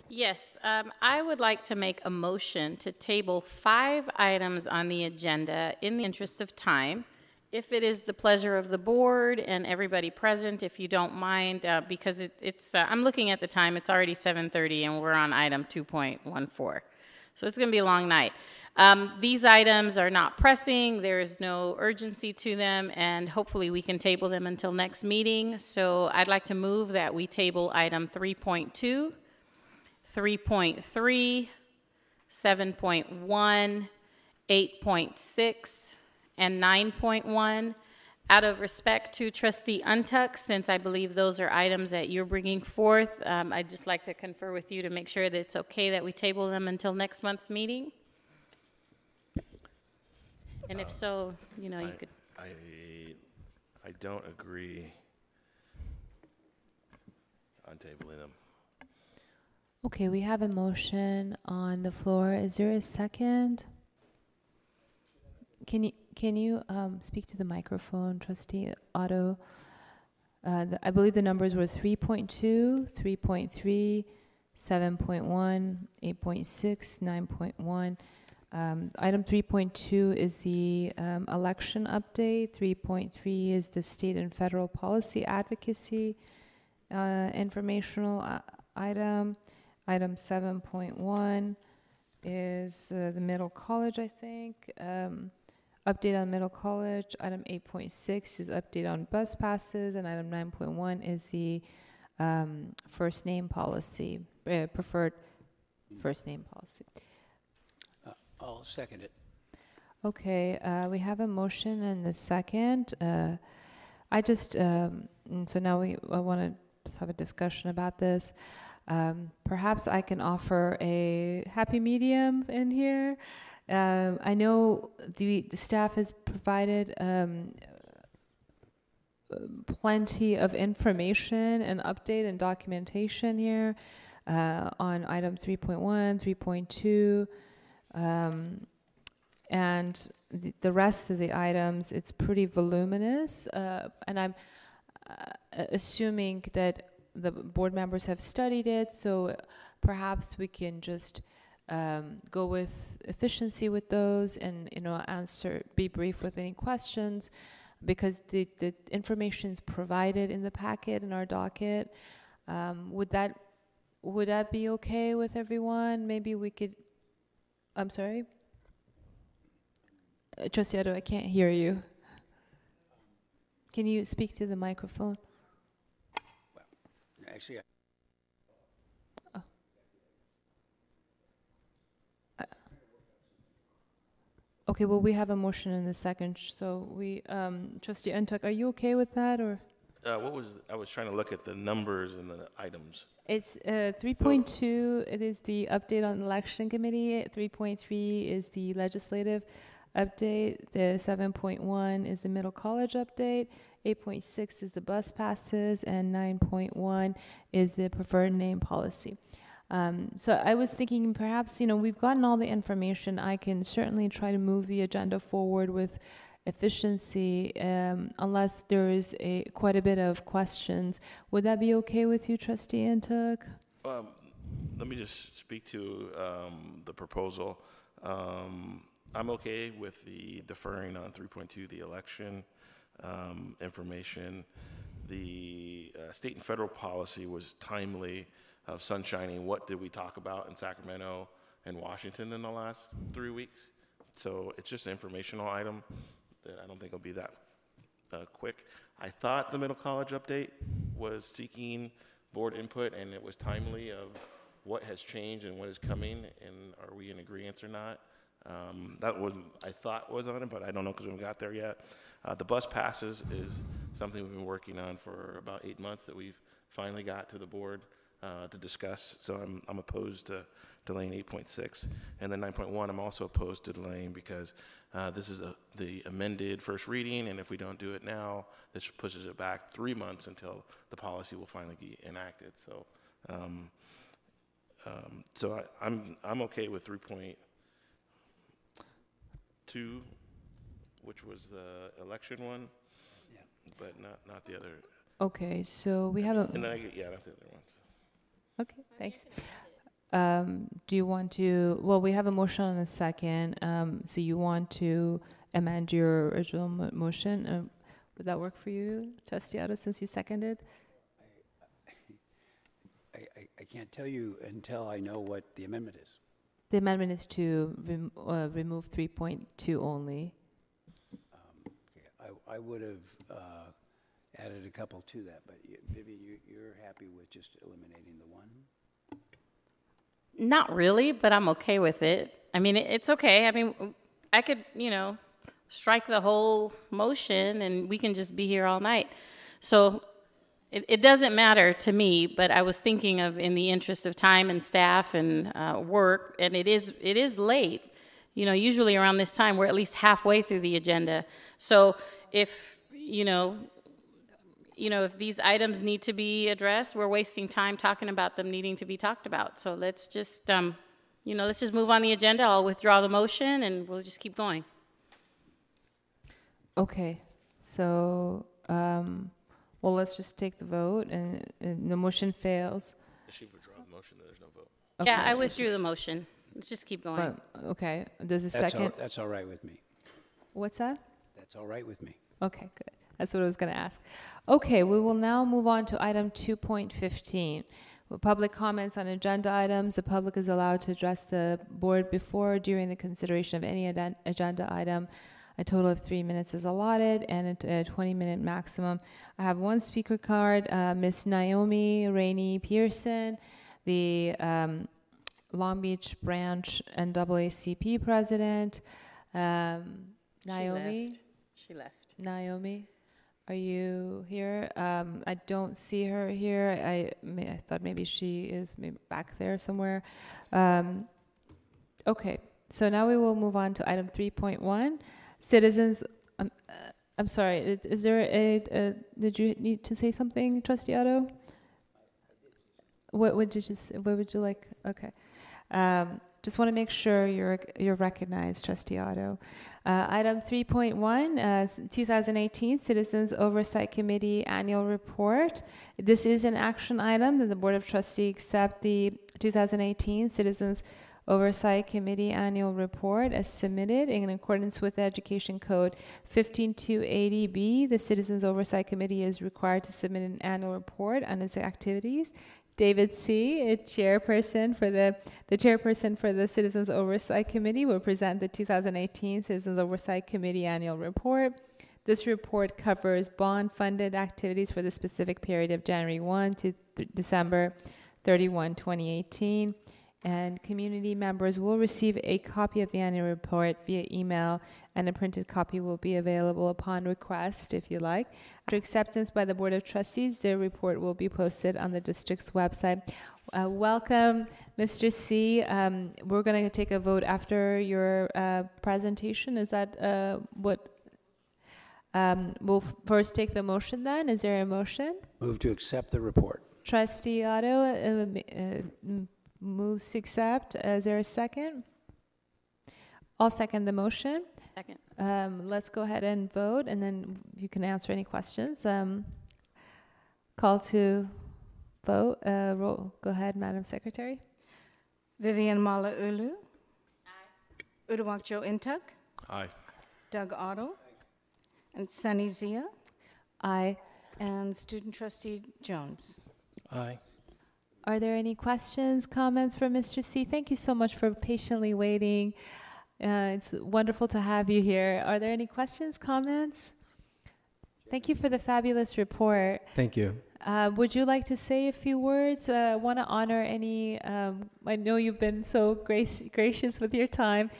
Yes, I would like to make a motion to table 5 items on the agenda in the interest of time. If it is the pleasure of the board and everybody present, if you don't mind, because it's I'm looking at the time, it's already 7:30 and we're on item 2.14. So it's going to be a long night. These items are not pressing, there is no urgency to them, and hopefully we can table them until next meeting. So I'd like to move that we table item 3.2, 3.3, 7.1, 8.6, and 9.1. Out of respect to Trustee Untuck, since I believe those are items that you're bringing forth, I'd just like to confer with you to make sure that it's okay that we table them until next month's meeting. And if so, you could. I don't agree on tabling them. Okay, we have a motion on the floor. Is there a second? Can you speak to the microphone, Trustee Otto? I believe the numbers were 3.2, 3.3, 7.1, 8.6, 9.1. Item 3.2 is the election update. 3.3 is the state and federal policy advocacy informational item. Item 7.1 is the middle college, I think. Update on middle college. Item 8.6 is update on bus passes, and item 9.1 is the first name policy, preferred first name policy. I'll second it. Okay, we have a motion and a second. I just, so now I want to have a discussion about this. Perhaps I can offer a happy medium in here. I know the staff has provided plenty of information and update and documentation here on item 3.1, 3.2, and the rest of the items. It's pretty voluminous, and I'm assuming that the board members have studied it, so perhaps we can just go with efficiency with those and be brief with any questions, because the information is provided in the packet in our docket. Would that be okay with everyone? Maybe we could. I'm sorry, Trustee Otto, I can't hear you. Can you speak to the microphone? Actually, Okay, well, we have a motion in the second, so we, Trustee Untuck, are you okay with that, or? I was trying to look at the numbers and the items. It's 3.2, it is the update on election committee. 3.3 is the legislative update. The 7.1 is the middle college update. 8.6 is the bus passes, and 9.1 is the preferred name policy. So I was thinking perhaps, we've gotten all the information. I can certainly try to move the agenda forward with efficiency, unless there is quite a bit of questions. Would that be okay with you, Trustee Ntuk? Let me just speak to the proposal. I'm okay with the deferring on 3.2, the election information. The state and federal policy was timely of sunshining. What did we talk about in Sacramento and Washington in the last 3 weeks? So it's just an informational item that I don't think will be that quick. I thought the middle college update was seeking board input, and it was timely of what has changed and what is coming, and are we in agreement or not? That one I thought was on it, but I don't know because we haven't got there yet. The bus passes is something we've been working on for about 8 months that we've finally got to the board to discuss. So I'm opposed to delaying 8.6. And then 9.1, I'm also opposed to delaying because this is the amended first reading, and if we don't do it now, this pushes it back 3 months until the policy will finally be enacted. So, I'm okay with 3.2, which was the election one, but not the other. Okay, so we have a... And then not the other ones. Okay, thanks. Do you want to, well, we have a motion and a second, so you want to amend your original motion? Would that work for you, Trustee Otto, since you seconded? I can't tell you until I know what the amendment is. The amendment is to remove 3.2 only. I would have added a couple to that, but Vivian, you're happy with just eliminating the one? Not really, but I'm okay with it. I mean, it's okay. I mean, I could, strike the whole motion and we can just be here all night. So it doesn't matter to me, but I was thinking of in the interest of time and staff and work, and it is late. Usually around this time, we're at least halfway through the agenda. So if, if these items need to be addressed, we're wasting time talking about them needing to be talked about. So let's just, let's just move on the agenda. I'll withdraw the motion and we'll just keep going. Okay, so, well, let's just take the vote, and the motion fails. If she withdraws the motion, then there's no vote. Okay. Yeah, I withdrew the motion. Let's just keep going. Okay, there's a second. That's all right with me. What's that? That's all right with me. Okay, good. That's what I was going to ask. Okay, we will now move on to item 2.15. With public comments on agenda items, the public is allowed to address the board before or during the consideration of any agenda item. A total of 3 minutes is allotted, and a 20-minute maximum. I have one speaker card, Miss Naomi Rainey Pearson, the Long Beach branch NAACP president. Naomi? She left. Naomi, are you here? I don't see her here. I thought maybe she is back there somewhere. Okay, so now we will move on to item 3.1. Citizens, I'm sorry, is there did you need to say something, Trustee Otto? What would you like? Okay. Just want to make sure you're recognized, Trustee Otto. Item 3.1, 2018 Citizens Oversight Committee Annual Report. This is an action item that the Board of Trustees accept the 2018 Citizens Oversight Committee Annual Report as submitted in accordance with the Education Code 15280B. The Citizens Oversight Committee is required to submit an annual report on its activities. David C., the chairperson for the Citizens Oversight Committee, will present the 2018 Citizens Oversight Committee Annual Report. This report covers bond-funded activities for the specific period of January 1 to December 31, 2018. And community members will receive a copy of the annual report via email, and a printed copy will be available upon request if you like. After acceptance by the Board of Trustees, the report will be posted on the district's website. Welcome, Mr. C. We're going to take a vote after your presentation. Is that what? We'll first take the motion then. Is there a motion? Move to accept the report. Trustee Otto moves to accept. Is there a second? I'll second the motion. Second. Let's go ahead and vote, and then you can answer any questions. Call to vote. Roll. Go ahead, Madam Secretary. Vivian Malauulu. Aye. Uduak Joe Intuk. Aye. Doug Otto. And Sunny Zia. Aye. And Student Trustee Jones. Aye. Are there any questions, comments for Mr. C? Thank you so much for patiently waiting. It's wonderful to have you here. Are there any questions, comments? Thank you for the fabulous report. Thank you. Would you like to say a few words? I want to honor any, I know you've been so gracious with your time.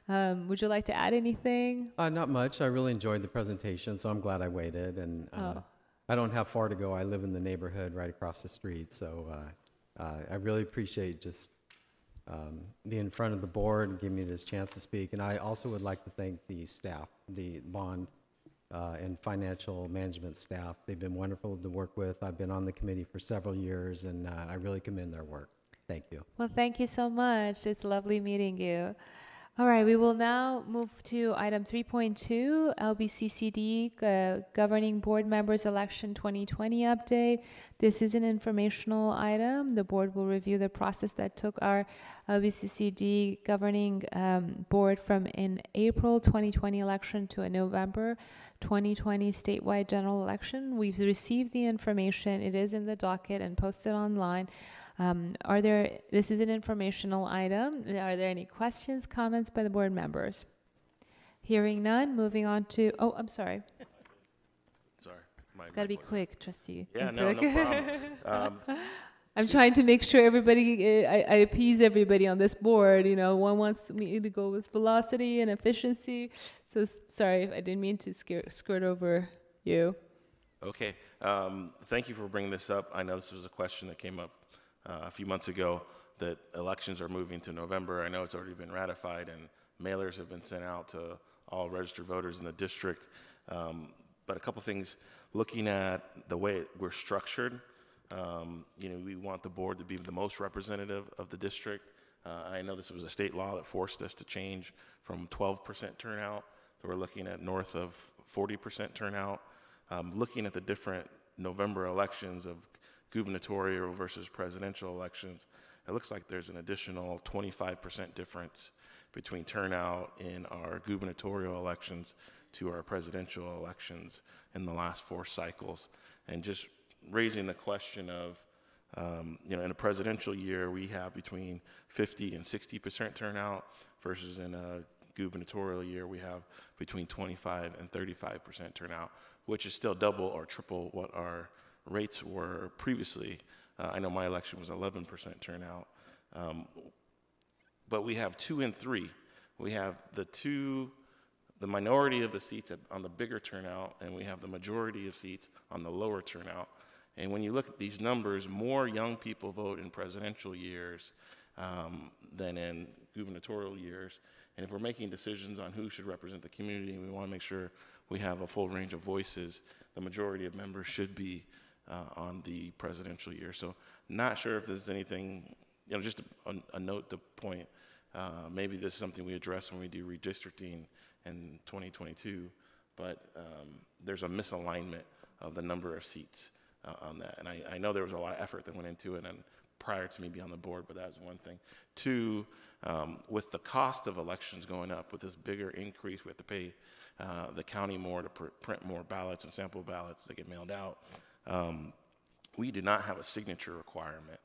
Would you like to add anything? Not much. I really enjoyed the presentation, so I'm glad I waited. And I don't have far to go. I live in the neighborhood right across the street, so I really appreciate just being in front of the board and giving me this chance to speak. And I also would like to thank the staff, the bond and financial management staff. They've been wonderful to work with. I've been on the committee for several years, and I really commend their work. Thank you. Well, thank you so much. It's lovely meeting you. All right, we will now move to item 3.2, LBCCD Governing Board Members Election 2020 update. This is an informational item. The board will review the process that took our LBCCD Governing Board from an April 2020 election to a November 2020 statewide general election. We've received the information. It is in the docket and posted online. This is an informational item. Are there any questions, comments by the board members? Hearing none, moving on to, oh, I'm sorry. Sorry. Gotta be quick, Trustee. Yeah, no problem. I'm trying to make sure everybody, I appease everybody on this board. You know, one wants me to go with velocity and efficiency. So sorry, I didn't mean to skirt over you. Okay. Thank you for bringing this up. I know this was a question that came up a few months ago, that elections are moving to November. I know it's already been ratified and mailers have been sent out to all registered voters in the district. But a couple things, looking at the way we're structured, you know, we want the board to be the most representative of the district. I know this was a state law that forced us to change from 12% turnout, so we're looking at north of 40% turnout. Looking at the different November elections of gubernatorial versus presidential elections, it looks like there's an additional 25% difference between turnout in our gubernatorial elections to our presidential elections in the last 4 cycles. And just raising the question of, you know, in a presidential year, we have between 50 and 60% turnout versus in a gubernatorial year, we have between 25 and 35% turnout, which is still double or triple what our rates were previously. I know my election was 11% turnout. But we have 2 and 3. We have the minority of the seats on the bigger turnout, and we have the majority of seats on the lower turnout. And when you look at these numbers, more young people vote in presidential years than in gubernatorial years. And if we're making decisions on who should represent the community, and we want to make sure we have a full range of voices, the majority of members should be on the presidential year. So not sure if there's anything, you know, just a note to point, maybe this is something we address when we do redistricting in 2022, but there's a misalignment of the number of seats on that. And I know there was a lot of effort that went into it and prior to me being on the board, but that was one thing. 2, with the cost of elections going up, with this bigger increase, we have to pay the county more to print more ballots and sample ballots that get mailed out. We do not have a signature requirement.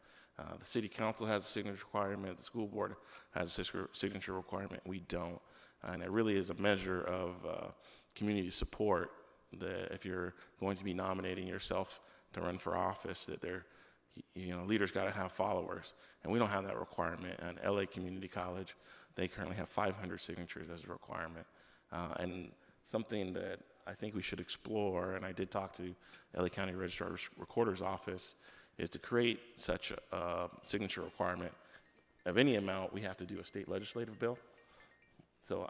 The city council has a signature requirement. The school board has a signature requirement. We don't. And it really is a measure of community support that if you're going to be nominating yourself to run for office, that leaders got to have followers, and we don't have that requirement. And LA Community College, they currently have 500 signatures as a requirement. And something that I think we should explore, and I did talk to LA County Registrar's Recorder's Office, is to create such a signature requirement of any amount. We have to do a state legislative bill. So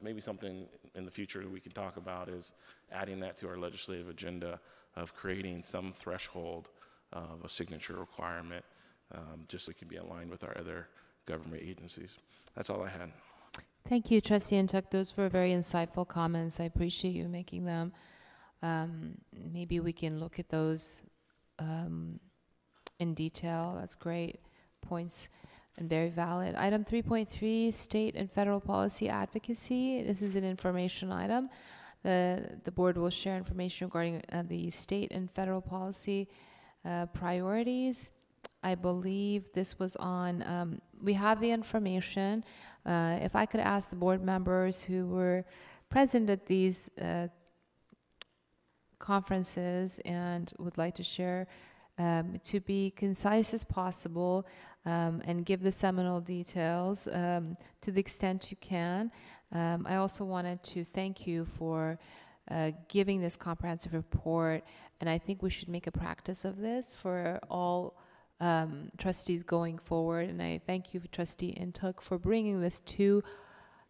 maybe something in the future we can talk about is adding that to our legislative agenda of creating some threshold of a signature requirement, just so it can be aligned with our other government agencies. That's all I had. Thank you, Trustee Ntuk. Those were very insightful comments. I appreciate you making them. Maybe we can look at those in detail. That's great points and very valid. Item 3.3, state and federal policy advocacy. This is an information item. The board will share information regarding the state and federal policy priorities. I believe this was on, we have the information. If I could ask the board members who were present at these conferences and would like to share, to be concise as possible and give the seminal details to the extent you can. I also wanted to thank you for giving this comprehensive report, and I think we should make a practice of this for all trustees going forward. And I thank you, Trustee Ntuk, for bringing this to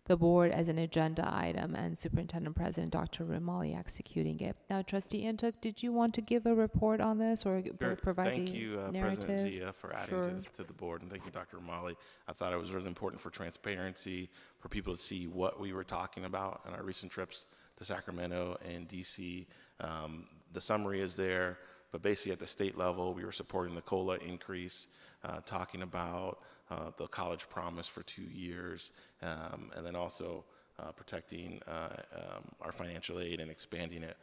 the board as an agenda item, and Superintendent President Dr. Romali executing it. Now, Trustee Ntuk, did you want to give a report on this or provide Thank the you, narrative? President Zia, for adding to the board, and thank you, Dr. Romali. I thought it was really important for transparency, for people to see what we were talking about in our recent trips to Sacramento and DC. The summary is there, but basically at the state level, we were supporting the COLA increase, talking about the college promise for 2 years, and then also protecting our financial aid and expanding it,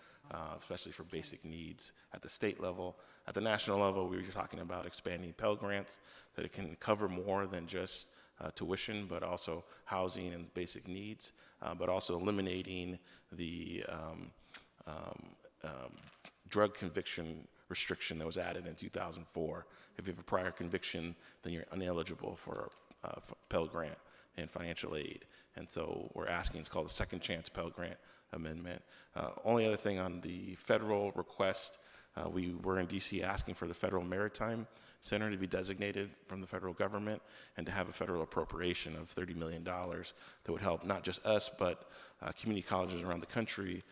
especially for basic needs at the state level. At the national level, we were talking about expanding Pell Grants, that it can cover more than just tuition, but also housing and basic needs, but also eliminating the drug conviction restriction that was added in 2004. If you have a prior conviction, then you're ineligible for Pell Grant and financial aid. And so we're asking, it's called a Second Chance Pell Grant Amendment. Only other thing on the federal request, we were in DC asking for the Federal Maritime Center to be designated from the federal government and to have a federal appropriation of $30 million that would help not just us, but community colleges around the country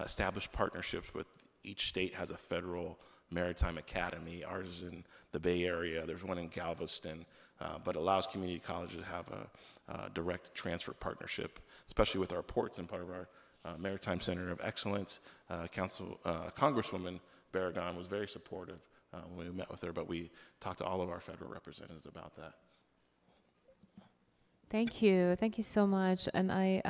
establish partnerships with each state has a federal maritime academy. Ours is in the Bay Area. There's one in Galveston, but allows community colleges to have a direct transfer partnership, especially with our ports and part of our Maritime Center of Excellence. Congresswoman Barragan was very supportive when we met with her, but we talked to all of our federal representatives about that. Thank you. Thank you so much. And I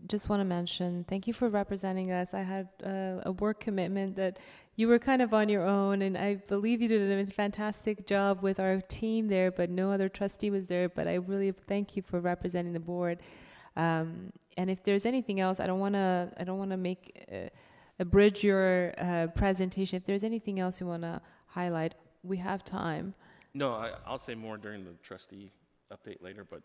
just want to mention, thank you for representing us. I had a work commitment that you were kind of on your own, and I believe you did a fantastic job with our team there, but no other trustee was there. But I really thank you for representing the board. And if there's anything else, I don't want to make abridge your presentation. If there's anything else you want to highlight, we have time. No, I'll say more during the trustee update later, but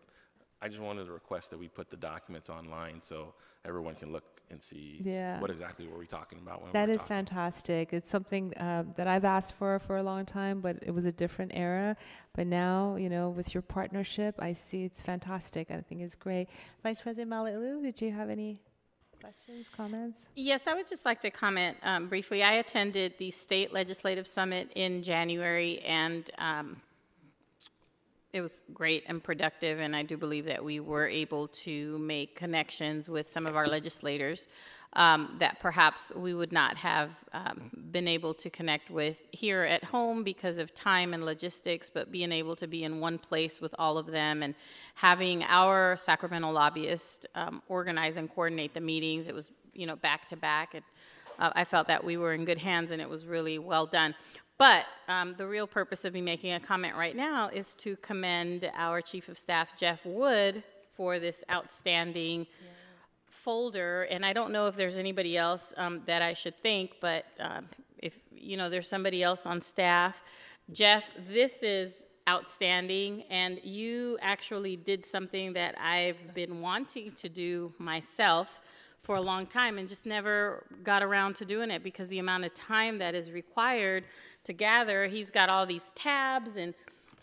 I just wanted to request that we put the documents online so everyone can look and see what exactly were we talking about when that we were is fantastic. It's something that I've asked for a long time, but it was a different era. But now, you know, with your partnership, I see it's fantastic. I think it's great. Vice President Malauulu, did you have any questions, comments? Yes, I would just like to comment briefly. I attended the State Legislative Summit in January, and it was great and productive, and I do believe that we were able to make connections with some of our legislators that perhaps we would not have been able to connect with here at home because of time and logistics, but being able to be in one place with all of them and having our Sacramento lobbyists organize and coordinate the meetings. It was, you know, back to back, and I felt that we were in good hands and it was really well done. But the real purpose of me making a comment right now is to commend our Chief of Staff, Jeff Wood, for this outstanding folder. And I don't know if there's anybody else that I should thank, but if, you know, there's somebody else on staff Jeff, this is outstanding, and you actually did something that I've been wanting to do myself for a long time and just never got around to doing it because the amount of time that is required to gather. He's got all these tabs, and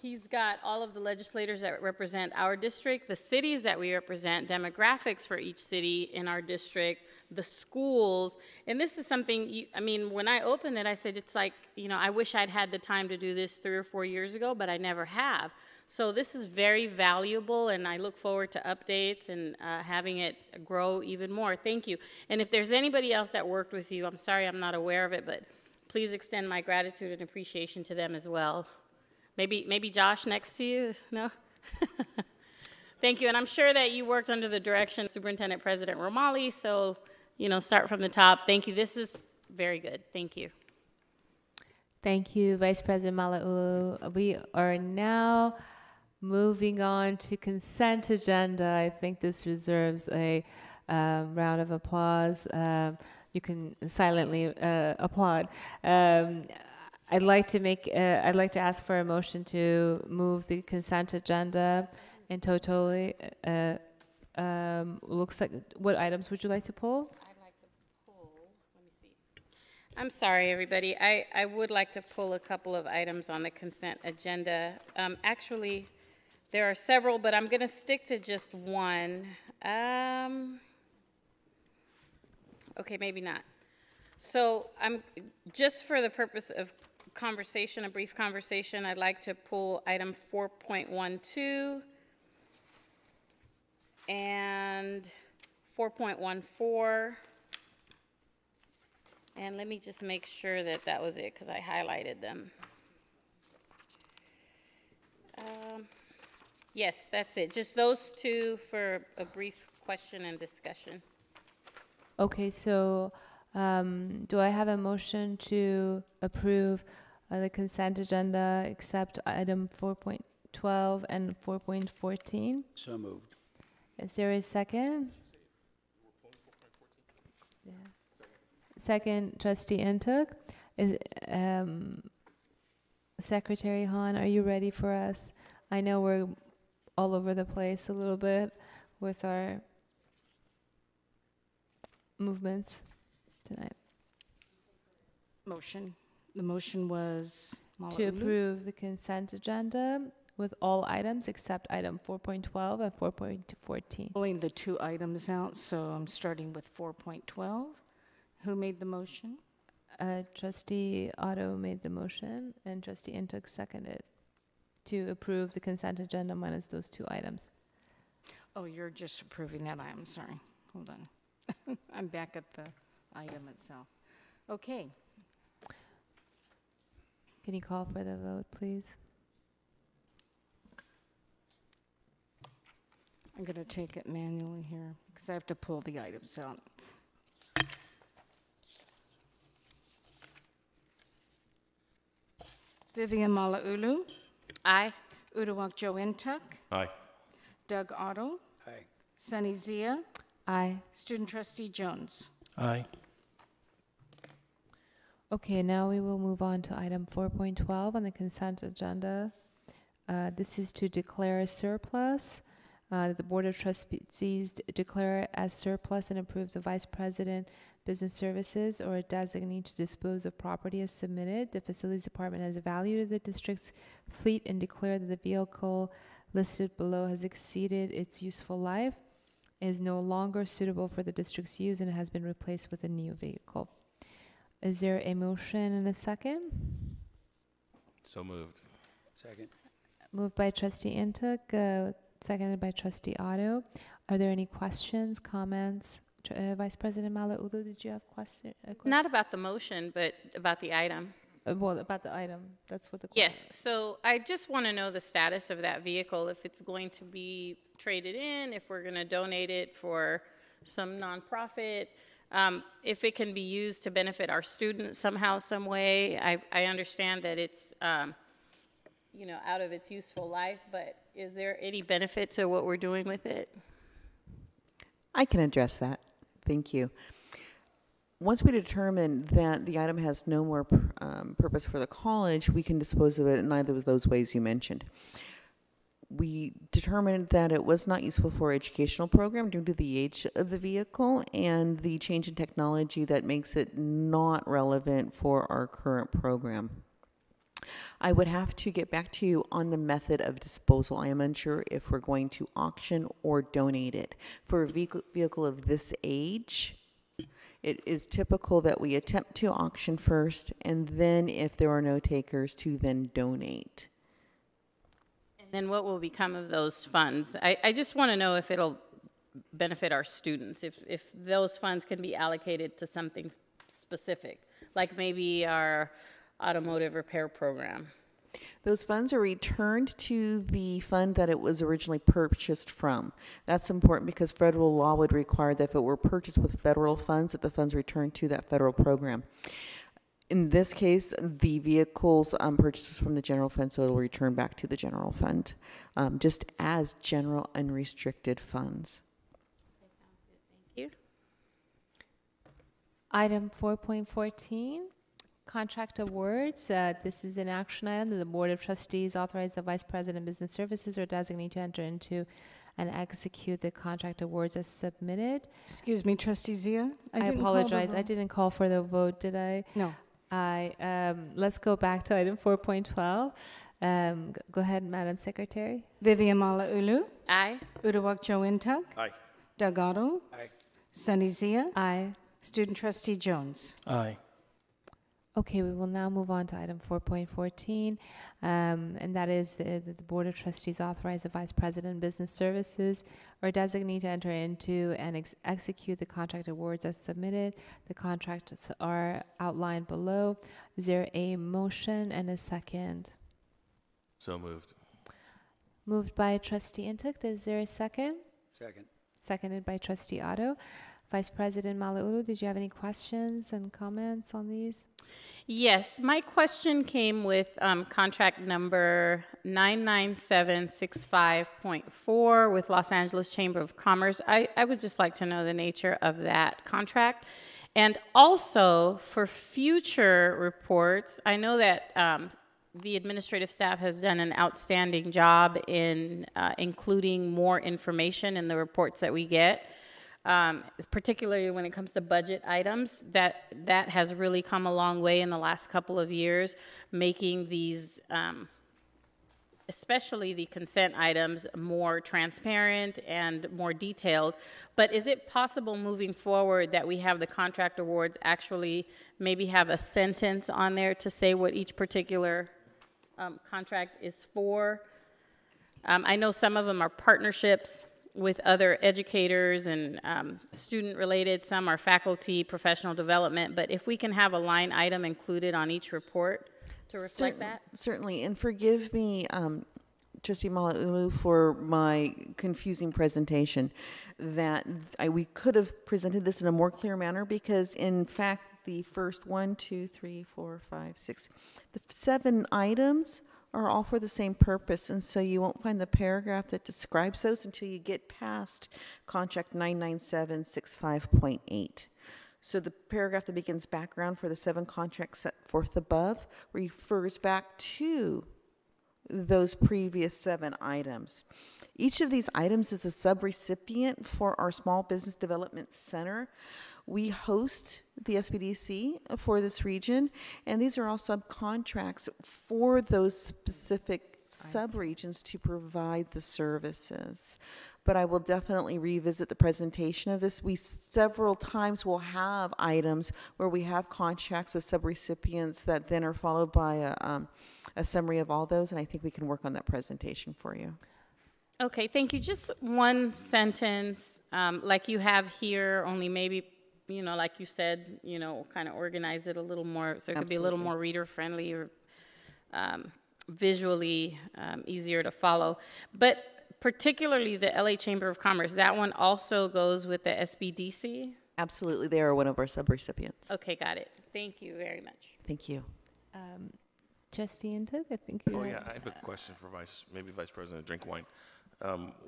he's got all of the legislators that represent our district, the cities that we represent, demographics for each city in our district, the schools. And this is something, I mean, when I opened it, I said, it's like, you know, I wish I'd had the time to do this 3 or 4 years ago, but I never have. So this is very valuable, and I look forward to updates and having it grow even more. Thank you. And if there's anybody else that worked with you, I'm sorry I'm not aware of it, but please extend my gratitude and appreciation to them as well. Maybe Josh next to you? No? Thank you. And I'm sure that you worked under the direction of Superintendent President Romali, so, you know, start from the top. Thank you. This is very good. Thank you. Thank you, Vice President Malauulu. We are now moving on to consent agenda. I think this deserves a round of applause. You can silently applaud. I'd like to ask for a motion to move the consent agenda in totally. Looks like, what items would you like to pull? I'd like to pull, let me see. I'm sorry, everybody. I would like to pull a couple of items on the consent agenda. Actually, there are several, but I'm going to stick to just one. Okay, maybe not. So I'm just for the purpose of conversation, a brief conversation, I'd like to pull item 4.12 and 4.14. And let me just make sure that that was it because I highlighted them. Yes, that's it. Just those two for a brief question and discussion. Okay, so do I have a motion to approve the consent agenda except item 4.12 and 4.14? So moved. Is there a second? Yeah. Second, Trustee Intuk. Secretary Han, are you ready for us? I know we're all over the place a little bit with our movements tonight. Motion. The motion was To approve the consent agenda with all items except item 4.12 and 4.14. pulling the two items out, so I'm starting with 4.12. Who made the motion? Trustee Otto made the motion and Trustee Intuk seconded to approve the consent agenda minus those two items. Oh, you're just approving that item, sorry. Hold on. I'm back at the item itself. Okay. Can you call for the vote, please? I'm going to take it manually here because I have to pull the items out. Vivian Malauulu. Aye. Uduak Joe Intuk. Aye. Doug Otto. Aye. Sunny Zia. Aye. Student Trustee Jones. Aye. Okay, now we will move on to item 4.12 on the consent agenda. This is to declare a surplus. The Board of Trustees declare as surplus and approves the Vice President, Business Services, or a designee to dispose of property as submitted. The Facilities Department has evaluated the district's fleet and declared that the vehicle listed below has exceeded its useful life, is no longer suitable for the district's use, and has been replaced with a new vehicle. Is there a motion and a second? So moved. Second. Moved by Trustee Intuk, seconded by Trustee Otto. Are there any questions, comments? Vice President Malauulu, did you have a question? Not about the motion, but about the item. Well, about the item. That's what the Yes, so I just want to know the status of that vehicle, if it's going to be traded in, if we're going to donate it for some nonprofit, if it can be used to benefit our students somehow, some way. I understand that it's, you know, out of its useful life, but is there any benefit to what we're doing with it? I can address that. Thank you. once we determine that the item has no more purpose for the college, we can dispose of it in either of those ways you mentioned. We determined that it was not useful for our educational program due to the age of the vehicle and the change in technology that makes it not relevant for our current program. I would have to get back to you on the method of disposal. I am unsure if we're going to auction or donate it. For a vehicle of this age, it is typical that we attempt to auction first, and then if there are no takers, to then donate. And then what will become of those funds? I just want to know if it'll benefit our students, if those funds can be allocated to something specific, like maybe our automotive repair program. Those funds are returned to the fund that it was originally purchased from. That's important because federal law would require that if it were purchased with federal funds, that the funds return to that federal program. In this case, the vehicles purchased from the general fund, so it'll return back to the general fund, just as general unrestricted funds. Thank you. Item 4.14. Contract awards. This is an action item that the Board of Trustees authorize the Vice President of Business Services or designee to enter into and execute the contract awards as submitted. Excuse me, Trustee Zia. I apologize. I didn't call for the vote, did I? No. Let's go back to item 4.12. Go ahead, Madam Secretary. Vivian Malauulu. Aye. Uduak Joe Intug. Aye. Doug Otto. Aye. Sunny Zia. Aye. Student Trustee Jones. Aye. Okay, we will now move on to item 4.14, and that is the Board of Trustees authorize the Vice President of Business Services or designee to enter into and execute the contract awards as submitted. The contracts are outlined below. Is there a motion and a second? So moved. Moved by Trustee Intuk. Is there a second? Second. Seconded by Trustee Otto. Vice President Malauulu, did you have any questions and comments on these? Yes, my question came with contract number 99765.4 with Los Angeles Chamber of Commerce. I would just like to know the nature of that contract. And also, for future reports, I know that the administrative staff has done an outstanding job in including more information in the reports that we get. Particularly when it comes to budget items, that has really come a long way in the last couple of years, making these, especially the consent items, more transparent and more detailed. But is it possible moving forward that we have the contract awards actually maybe have a sentence on there to say what each particular contract is for? I know some of them are partnerships with other educators and student-related. Some are faculty, professional development. But if we can have a line item included on each report to reflect that? Certainly. And forgive me, Trustee Malauulu, for my confusing presentation, that we could have presented this in a more clear manner because, in fact, the first 7 items are all for the same purpose, and so you won't find the paragraph that describes those until you get past contract 99765.8. So the paragraph that begins background for the 7 contracts set forth above refers back to those previous 7 items. Each of these items is a subrecipient for our Small Business Development Center. We host the SBDC for this region, and these are all subcontracts for those specific subregions to provide the services. But I will definitely revisit the presentation of this. We several times will have items where we have contracts with subrecipients that then are followed by a summary of all those, and I think we can work on that presentation for you. Okay, thank you. Just one sentence, like you have here, only maybe, you know, like you said, you know, kind of organize it a little more so it could be a little more reader-friendly or visually easier to follow. But particularly the LA Chamber of Commerce, that one also goes with the SBDC? Absolutely, they are one of our subrecipients. Okay, got it. Thank you very much. Thank you. Trustee Intug, I think you yeah, I have a question for Vice President Drinkwine.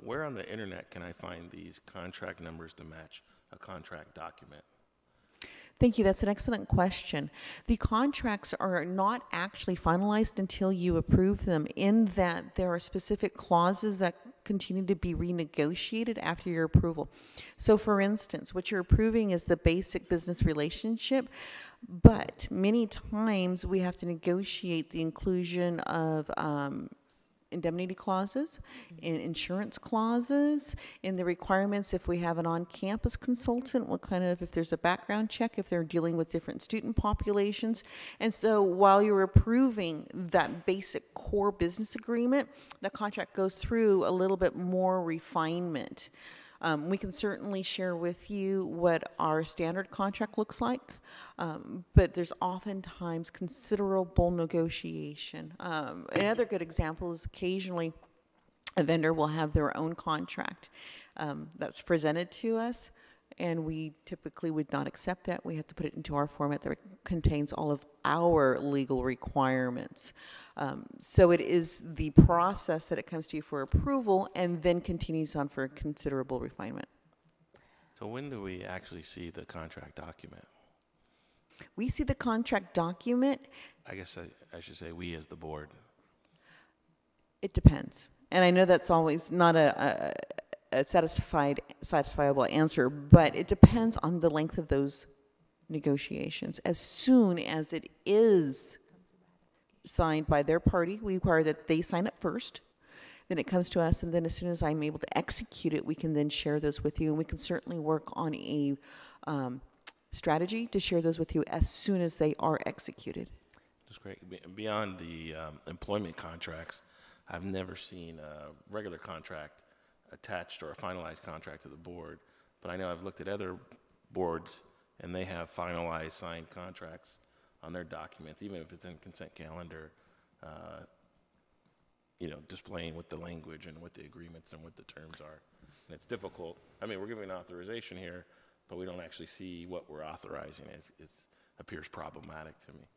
Where on the internet can I find these contract numbers to match a contract document? Thank you. That's an excellent question. The contracts are not actually finalized until you approve them, in that there are specific clauses that continue to be renegotiated after your approval. So for instance, what you're approving is the basic business relationship, but many times we have to negotiate the inclusion of indemnity clauses, in insurance clauses, in the requirements if we have an on-campus consultant, what kind of, if there's a background check, if they're dealing with different student populations. And so while you're approving that basic core business agreement, the contract goes through a little bit more refinement. We can certainly share with you what our standard contract looks like, but there's oftentimes considerable negotiation. Another good example is occasionally a vendor will have their own contract that's presented to us, and we typically would not accept that. We have to put it into our format that contains all of our legal requirements. So it is the process that it comes to you for approval and then continues on for considerable refinement. So when do we actually see the contract document? We see the contract document. I guess I should say we as the board. It depends. And I know that's always not a satisfiable answer, but it depends on the length of those negotiations. As soon as it is signed by their party, we require that they sign it first, then it comes to us, and then as soon as I'm able to execute it, we can then share those with you, and we can certainly work on a strategy to share those with you as soon as they are executed. That's great. Beyond the employment contracts, I've never seen a regular contract attached or a finalized contract to the board, but I know I've looked at other boards and they have finalized signed contracts on their documents, even if it's in consent calendar, displaying what the language and what the agreements and what the terms are. And it's difficult. I mean, we're giving authorization here, but we don't actually see what we're authorizing. It appears problematic to me.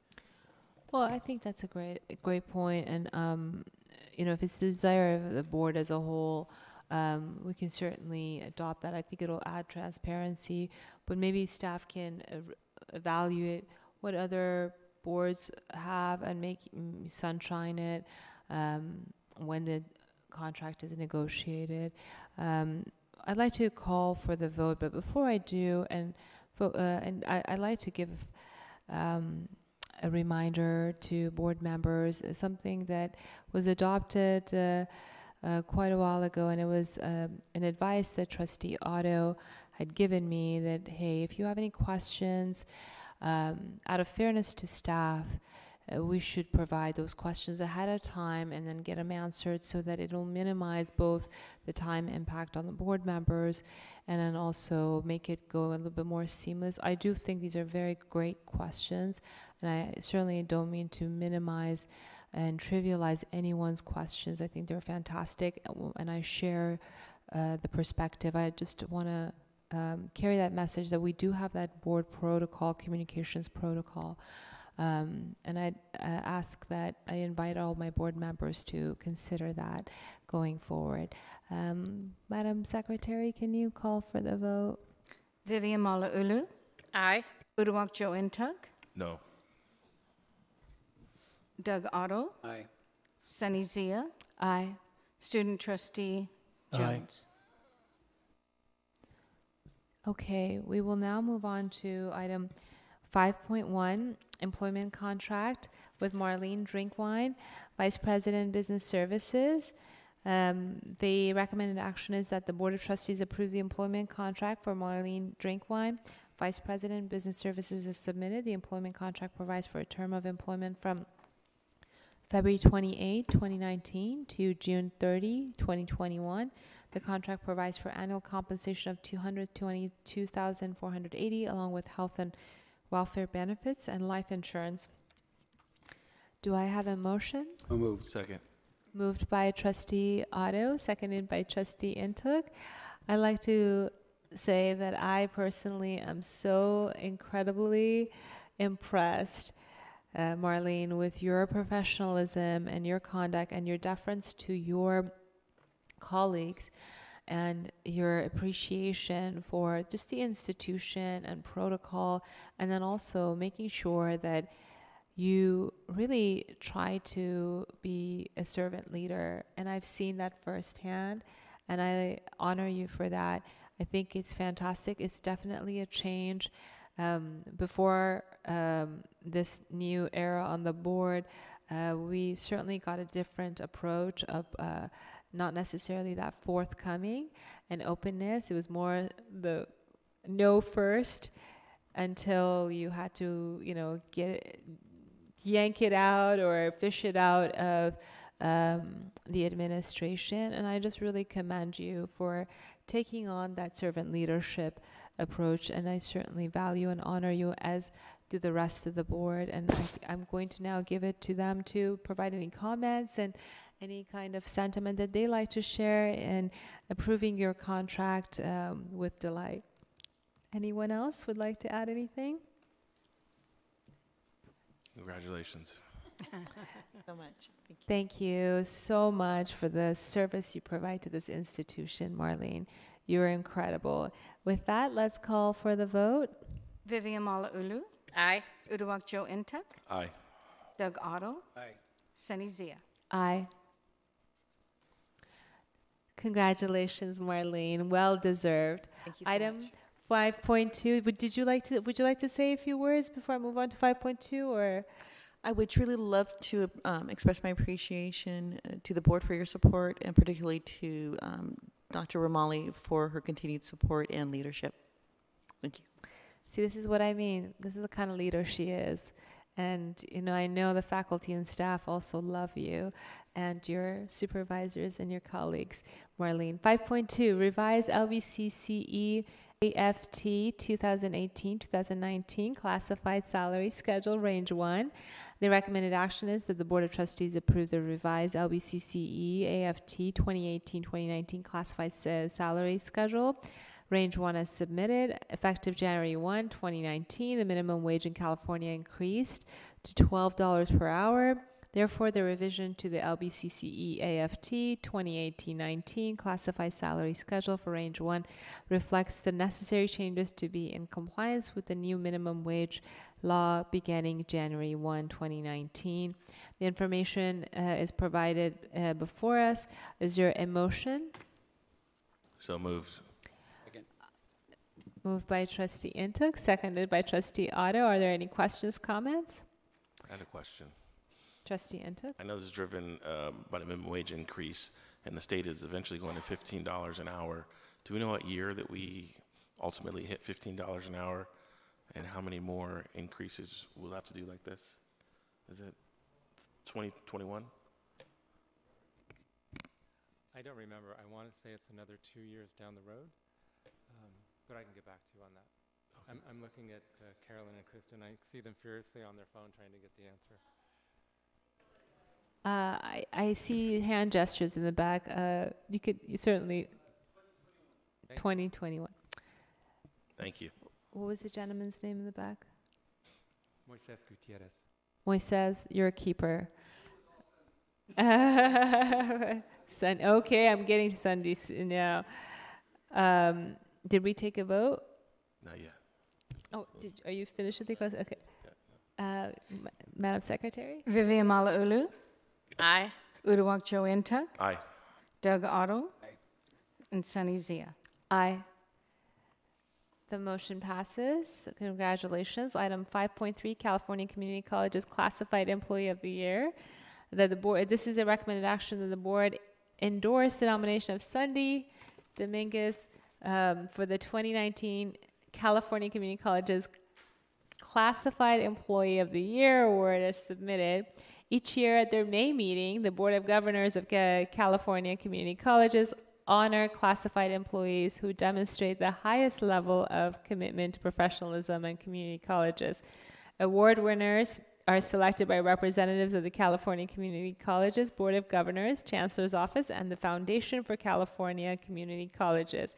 Well, I think that's a great point. And, if it's the desire of the board as a whole, we can certainly adopt that. I think it'll add transparency, but maybe staff can evaluate what other boards have and make sunshine it when the contract is negotiated. I'd like to call for the vote, but before I do, I'd like to give a reminder to board members, something that was adopted quite a while ago, and it was an advice that Trustee Otto had given me that, hey, if you have any questions, out of fairness to staff, we should provide those questions ahead of time and then get them answered so that it will minimize both the time impact on the board members and then also make it go a little bit more seamless. I do think these are very great questions, and I certainly don't mean to minimize and trivialize anyone's questions. I think they're fantastic, and I share the perspective. I just want to carry that message that we do have that board protocol, communications protocol. And I ask that I invite all my board members to consider that going forward. Madam Secretary, can you call for the vote? Vivian Malauulu? Aye. Uduak Joe Intug? No. Doug Otto? Aye. Sunny Zia? Aye. Student Trustee Jones? Okay, we will now move on to item 5.1, employment contract with Marlene Drinkwine, Vice President, Business Services. The recommended action is that the Board of Trustees approve the employment contract for Marlene Drinkwine, Vice President, Business Services is submitted. The employment contract provides for a term of employment from February 28, 2019 to June 30, 2021. The contract provides for annual compensation of $222,480 along with health and welfare benefits and life insurance. Do I have a motion? I'll move. Second. Moved by Trustee Otto, seconded by Trustee Intug. I'd like to say that I personally am so incredibly impressed, Marlene, with your professionalism and your conduct and your deference to your colleagues and your appreciation for just the institution and protocol, and then also making sure that you really try to be a servant leader. And I've seen that firsthand, and I honor you for that. I think it's fantastic. It's definitely a change. Before this new era on the board, we certainly got a different approach of not necessarily that forthcoming and openness. It was more the no first until you had to, yank it out or fish it out of the administration. And I just really commend you for taking on that servant leadership approach. And I certainly value and honor you, as do the rest of the board. And I'm going to now give it to them to provide any comments and any kind of sentiment that they like to share in approving your contract with delight. Anyone else would like to add anything? Congratulations. So much. Thank you so much for the service you provide to this institution, Marlene. You're incredible. With that, let's call for the vote. Vivian Malauulu. Aye. Uduak Joe Intek. Aye. Doug Otto. Aye. Sunny Zia. Aye. Congratulations, Marlene. Well deserved. Thank you so Item much. 5.2. Would you like to say a few words before I move on to 5.2, or? I would truly love to express my appreciation to the board for your support, and particularly to Dr. Ramali for her continued support and leadership. Thank you. See, this is what I mean. This is the kind of leader she is. And, I know the faculty and staff also love you, and your supervisors and your colleagues. Marlene. 5.2, revise LBCCE AFT 2018-2019 classified salary schedule range 1. The recommended action is that the Board of Trustees approves the revised LBCCE AFT 2018-2019 classified salary schedule range 1 as submitted. Effective January 1, 2019, the minimum wage in California increased to $12 per hour. Therefore, the revision to the LBCCE AFT 2018-19 classified salary schedule for range 1 reflects the necessary changes to be in compliance with the new minimum wage law beginning January 1, 2019. The information is provided before us. Is there a motion? So moved. Moved by Trustee Intuk, seconded by Trustee Otto. Are there any questions, comments? I had a question. Trustee Intuk? I know this is driven by the minimum wage increase, and the state is eventually going to $15 an hour. Do we know what year that we ultimately hit $15 an hour, and how many more increases we'll have to do like this? Is it 2021? I don't remember. I want to say it's another 2 years down the road, but I can get back to you on that. Okay. I'm looking at Carolyn and Kristen. I see them furiously on their phone trying to get the answer. I see hand gestures in the back. You certainly, 2021. Thank you. What was the gentleman's name in the back? Moises Gutierrez. Moises, you're a keeper. Okay, I'm getting to Sunday now. Did we take a vote? Not yet. Oh, are you finished with the question? Okay. Madam Secretary? Vivian Malauulu. Aye. Uduak Joe Intek. Aye. Doug Otto. Aye. And Sunny Zia. Aye. The motion passes. Congratulations. Item 5.3, California Community Colleges Classified Employee of the Year. That the board. This is a recommended action that the board endorse the nomination of Sunday Dominguez for the 2019 California Community Colleges Classified Employee of the Year award as submitted. Each year at their May meeting, the Board of Governors of California Community Colleges honor classified employees who demonstrate the highest level of commitment to professionalism in community colleges. Award winners are selected by representatives of the California Community Colleges Board of Governors, Chancellor's Office, and the Foundation for California Community Colleges.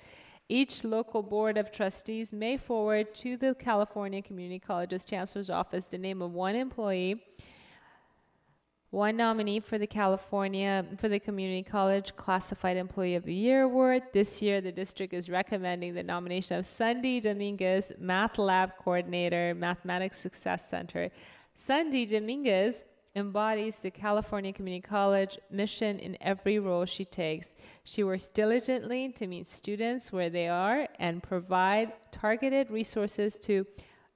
Each local board of trustees may forward to the California Community Colleges Chancellor's Office the name of one employee one nominee for the Community College Classified Employee of the Year Award. This year, the district is recommending the nomination of Sunday Dominguez, Math Lab Coordinator, Mathematics Success Center. Sunday Dominguez embodies the California Community College mission in every role she takes. She works diligently to meet students where they are and provide targeted resources to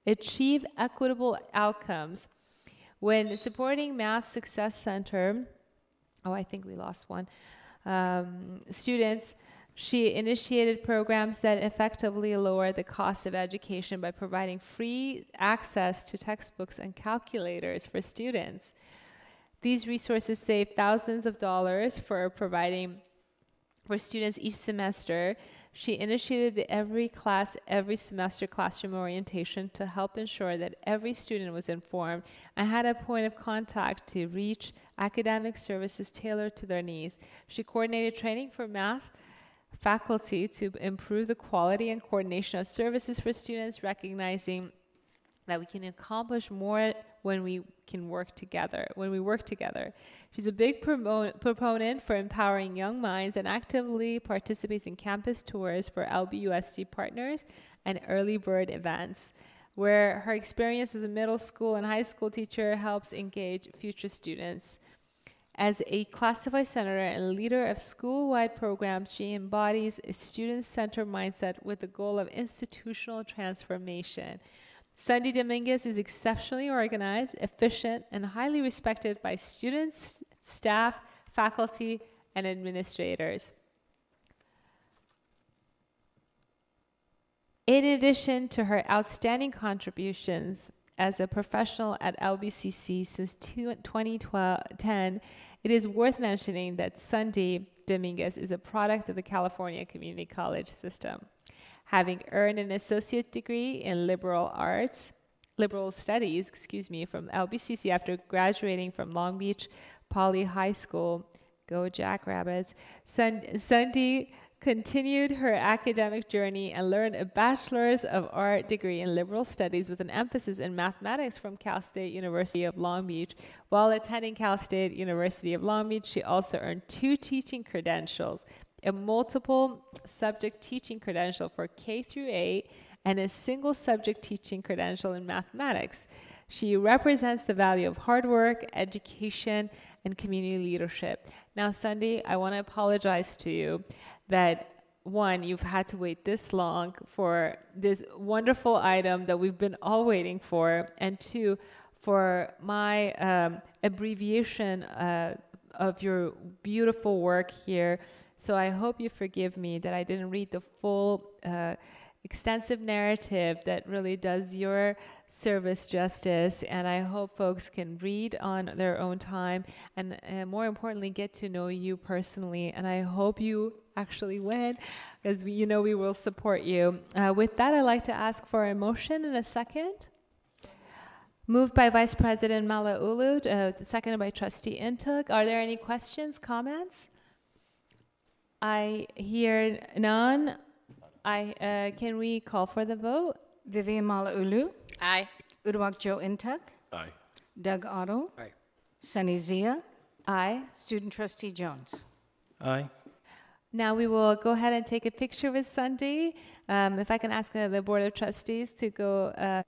achieve equitable outcomes. When supporting Math Success Center, I think we lost one, students, she initiated programs that effectively lower the cost of education by providing free access to textbooks and calculators for students. These resources save thousands of dollars for providing for students each semester. She initiated the every semester classroom orientation to help ensure that every student was informed and had a point of contact to reach academic services tailored to their needs. She coordinated training for math faculty to improve the quality and coordination of services for students, recognizing that we can accomplish more when we work together. She's a big proponent for empowering young minds and actively participates in campus tours for LBUSD partners and early bird events, where her experience as a middle school and high school teacher helps engage future students. As a classified senator and leader of school-wide programs, she embodies a student-centered mindset with the goal of institutional transformation. Sunday Dominguez is exceptionally organized, efficient, and highly respected by students, staff, faculty, and administrators. In addition to her outstanding contributions as a professional at LBCC since 2010, it is worth mentioning that Sunday Dominguez is a product of the California Community College system. Having earned an associate degree in liberal studies, from LBCC after graduating from Long Beach Poly High School, go Jackrabbits, Sunday continued her academic journey and learned a Bachelor's of Art degree in liberal studies with an emphasis in mathematics from Cal State University of Long Beach. While attending Cal State University of Long Beach, she also earned 2 teaching credentials, a multiple subject teaching credential for K through 8 and a single subject teaching credential in mathematics. She represents the value of hard work, education, and community leadership. Now, Sunday, I want to apologize to you that, one, you've had to wait this long for this wonderful item that we've been all waiting for, and 2, for my abbreviation of your beautiful work here. So I hope you forgive me that I didn't read the full extensive narrative that really does your service justice, and I hope folks can read on their own time and more importantly get to know you personally, and I hope you actually win, because we will support you. With that, I'd like to ask for a motion in a second. Moved by Vice President Malauulu, seconded by Trustee Intug. Are there any questions, comments? I hear none. Can we call for the vote? Vivian Malauulu. Aye. Uduak Joe Intug. Aye. Doug Otto. Aye. Sunny Zia. Aye. Student Trustee Jones. Aye. Now we will go ahead and take a picture with Sunday. If I can ask the Board of Trustees to go.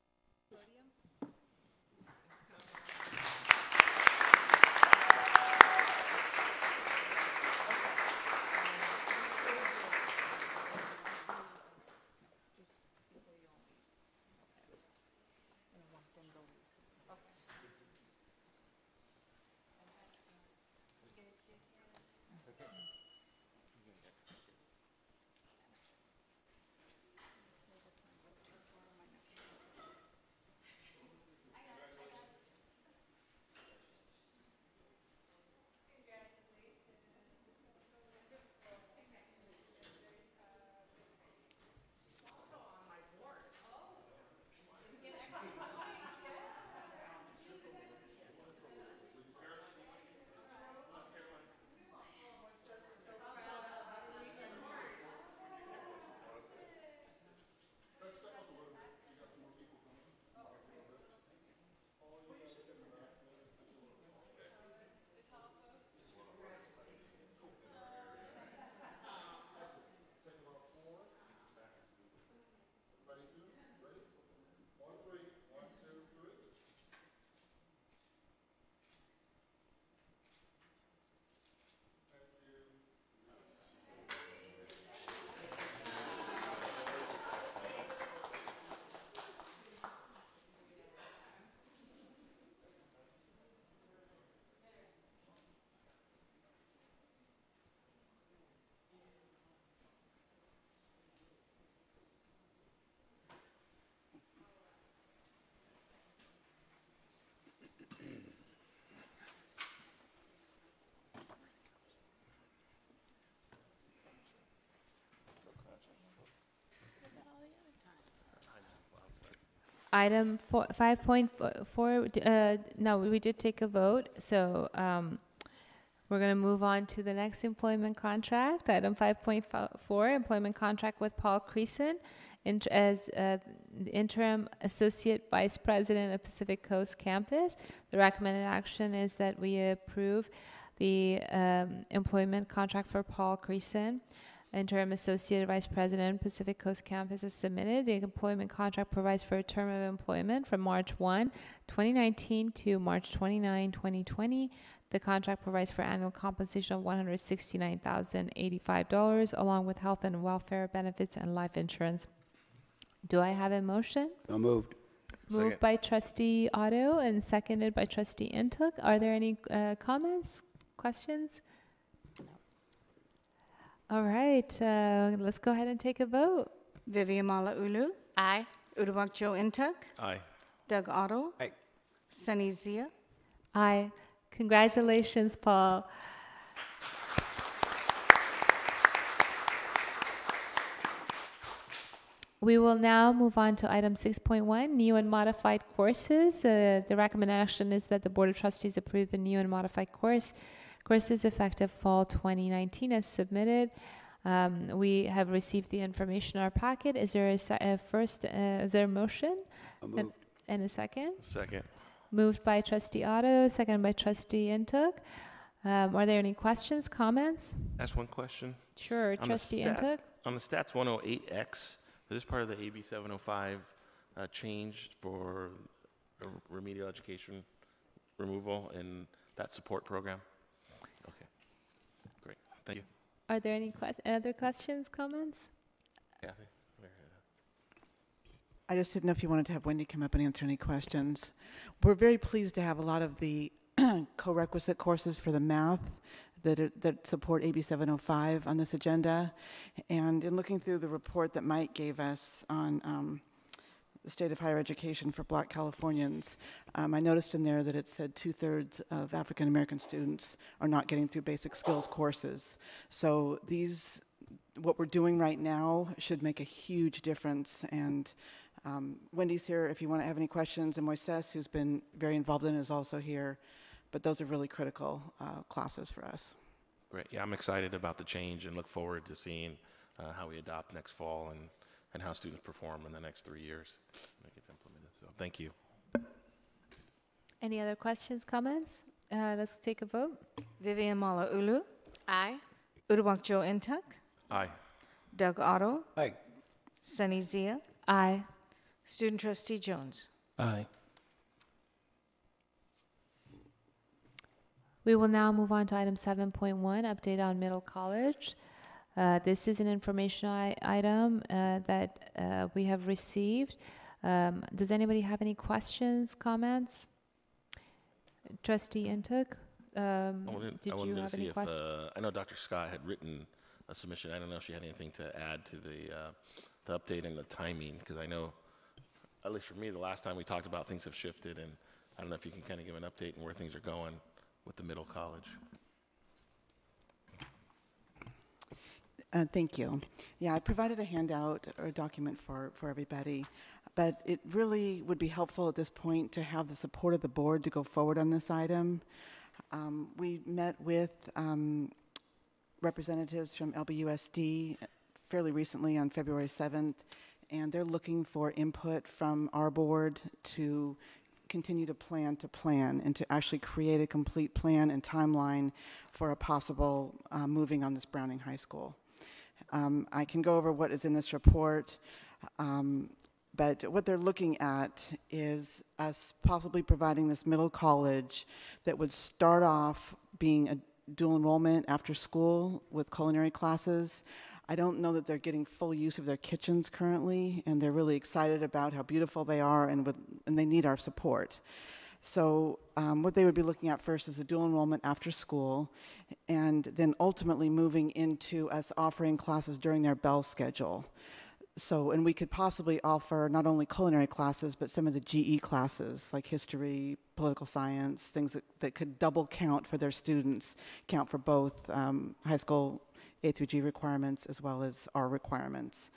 Item 5.4, no, we did take a vote, so we're going to move on to the next employment contract. Item 5.4, employment contract with Paul Creason as the interim associate vice president of Pacific Coast Campus. The recommended action is that we approve the employment contract for Paul Creason, interim associate vice president, Pacific Coast Campus, is submitted. The employment contract provides for a term of employment from March 1, 2019 to March 29, 2020. The contract provides for annual compensation of $169,085, along with health and welfare benefits and life insurance. Do I have a motion? So moved. Moved by Trustee Otto and seconded by Trustee Intuk. Are there any comments, questions? All right, let's go ahead and take a vote. Vivian Malauulu. Aye. Uduak Joe Intuk. Aye. Doug Otto. Aye. Sunny Zia. Aye. Congratulations, Paul. We will now move on to item 6.1, new and modified courses. The recommended action is that the Board of Trustees approve the new and modified courses effective fall 2019 as submitted. We have received the information in our packet. Is there is there a motion? And a second? Second. Moved by Trustee Otto, seconded by Trustee Intuk. Are there any questions, comments? Ask one question. Sure, Trustee Intuk. On the Stats 108X, is this part of the AB 705 change for remedial education removal in that support program? Okay, great, thank you. Are there any other questions, comments? Kathy? I just didn't know if you wanted to have Wendy come up and answer any questions. We're very pleased to have a lot of the co-requisite courses for the math that support AB 705 on this agenda. And in looking through the report that Mike gave us on the state of higher education for Black Californians, I noticed in there that it said 2/3 of African American students are not getting through basic skills courses. So what we're doing right now should make a huge difference. And Wendy's here if you want to have any questions, and Moises, who's been very involved in it, is also here. But those are really critical classes for us. Great, yeah, I'm excited about the change and look forward to seeing how we adopt next fall and how students perform in the next 3 years when it gets implemented. So thank you. Any other questions, comments? Let's take a vote. Vivian Malauulu. Aye. Uduak Joe Intuk. Aye. Doug Otto. Aye. Sunny Zia. Aye. Student Trustee Jones. Aye. We will now move on to item 7.1, update on Middle College. This is an information item that we have received. Does anybody have any questions, comments? Trustee Intuk, did you have any questions? I know Dr. Scott had written a submission. I don't know if she had anything to add to the update and the timing, because I know, at least for me, the last time we talked about things have shifted, and I don't know if you can kind of give an update on where things are going with the middle college. Thank you. Yeah, I provided a handout or a document for everybody, but it really would be helpful at this point to have the support of the board to go forward on this item. We met with representatives from LBUSD fairly recently on February 7th, and they're looking for input from our board to continue to plan and to actually create a complete plan and timeline for a possible moving on this Browning High School. I can go over what is in this report, but what they're looking at is us possibly providing this middle college that would start off being a dual enrollment after school with culinary classes. I don't know that they're getting full use of their kitchens currently, and they're really excited about how beautiful they are, and they need our support. So what they would be looking at first is the dual enrollment after school, and then ultimately moving into us offering classes during their bell schedule. So, and we could possibly offer not only culinary classes, but some of the GE classes, like history, political science, things that could double count for their students, count for both high school A through G requirements as well as our requirements.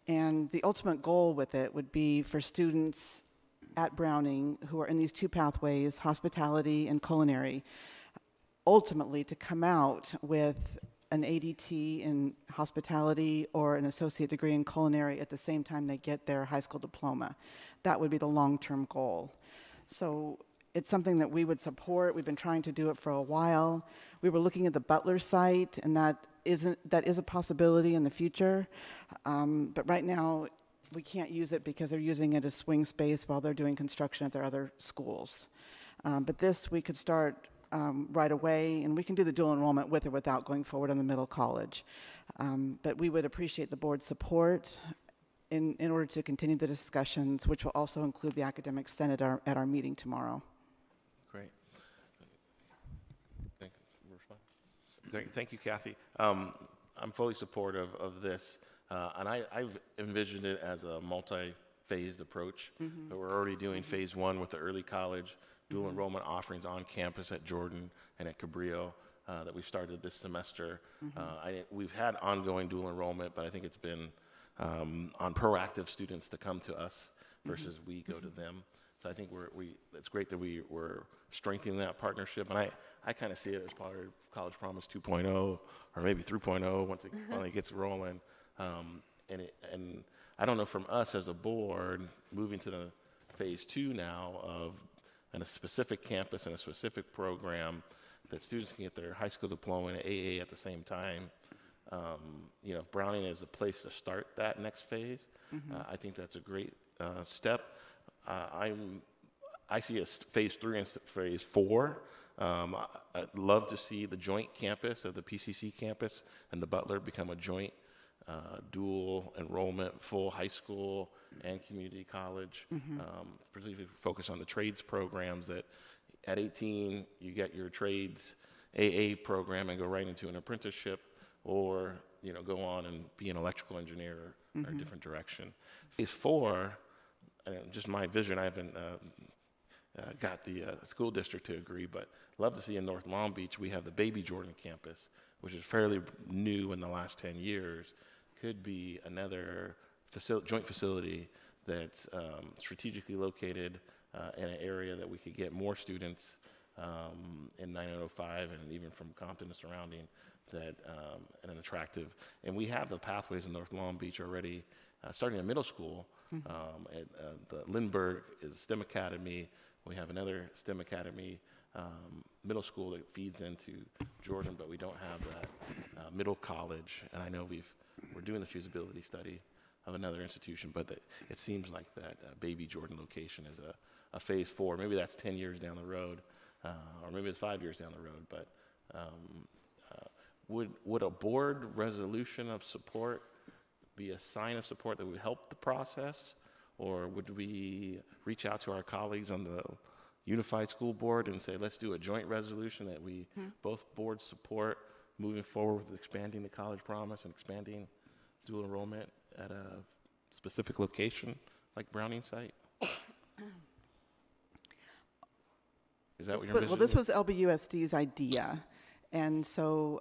And the ultimate goal with it would be for students at Browning who are in these two pathways, hospitality and culinary, ultimately to come out with an ADT in hospitality or an associate degree in culinary at the same time they get their high school diploma. That would be the long-term goal. So it's something that we would support. We've been trying to do it for a while. We were looking at the Butler site, and that is a possibility in the future. But right now, we can't use it because they're using it as swing space while they're doing construction at their other schools. But this, we could start right away, and we can do the dual enrollment with or without going forward on the middle college. But we would appreciate the board's support in order to continue the discussions, which will also include the academic senate at our meeting tomorrow. Great. Thank you, Kathy. I'm fully supportive of this, and I've envisioned it as a multi-phased approach. But we're already doing phase one with the early college dual enrollment offerings on campus at Jordan and at Cabrillo that we started this semester. We've had ongoing dual enrollment, but I think it's been on proactive students to come to us versus we go to them. So I think it's great that we're strengthening that partnership, and I kind of see it as part of College Promise 2.0 or maybe 3.0 once it finally gets rolling. And I don't know, from us as a board, moving to the phase two now of a specific campus and a specific program that students can get their high school diploma and AA at the same time. You know, if Browning is a place to start that next phase, I think that's a great step. I see a phase three and phase four. I'd love to see the joint campus of the PCC campus and the Butler become a joint dual enrollment, full high school and community college, particularly focus on the trades programs that at 18 you get your trades AA program and go right into an apprenticeship, or go on and be an electrical engineer or a different direction. Phase four, just my vision, I haven't got the school district to agree, but love to see in North Long Beach we have the Baby Jordan campus, which is fairly new in the last 10 years. Could be another joint facility that's strategically located in an area that we could get more students in 905 and even from Compton and surrounding, that and an attractive. And we have the pathways in North Long Beach already, starting in middle school. At the Lindbergh is STEM Academy. We have another STEM Academy middle school that feeds into Jordan, but we don't have that middle college. And I know we're doing the feasibility study of another institution, but it seems like that Baby Jordan location is a phase four. Maybe that's 10 years down the road, or maybe it's 5 years down the road. But would a board resolution of support be a sign of support that would help the process, or would we reach out to our colleagues on the Unified School Board and say, let's do a joint resolution that we both boards support moving forward with expanding the College Promise and expanding dual enrollment at a specific location like Browning site? Is that what you're envisioning? Well, this was LBUSD's idea. And so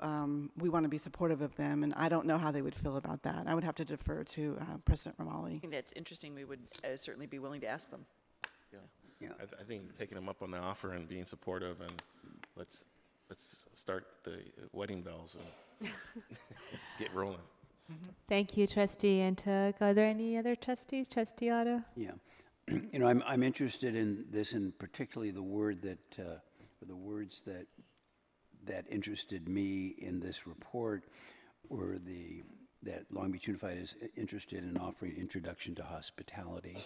we want to be supportive of them, and I don't know how they would feel about that. I would have to defer to President Romali. I think that's interesting. We would certainly be willing to ask them. Yeah. I think taking them up on the offer and being supportive, and let's start the wedding bells and get rolling. Thank you, Trustee Antug. Are there any other trustees? Trustee Otto? Yeah. I'm interested in this, and particularly the word that, or the words that interested me in this report were that Long Beach Unified is interested in offering introduction to hospitality.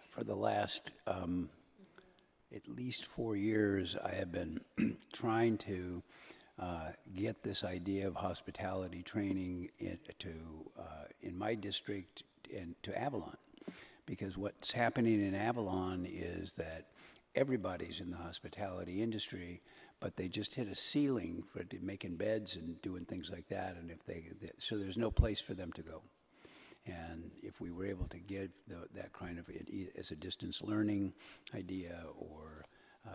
For the last at least 4 years, I have been trying to get this idea of hospitality training in my district and to Avalon, because what's happening in Avalon is that everybody's in the hospitality industry, but they just hit a ceiling for making beds and doing things like that, and so there's no place for them to go. And if we were able to give that kind of as a distance learning idea or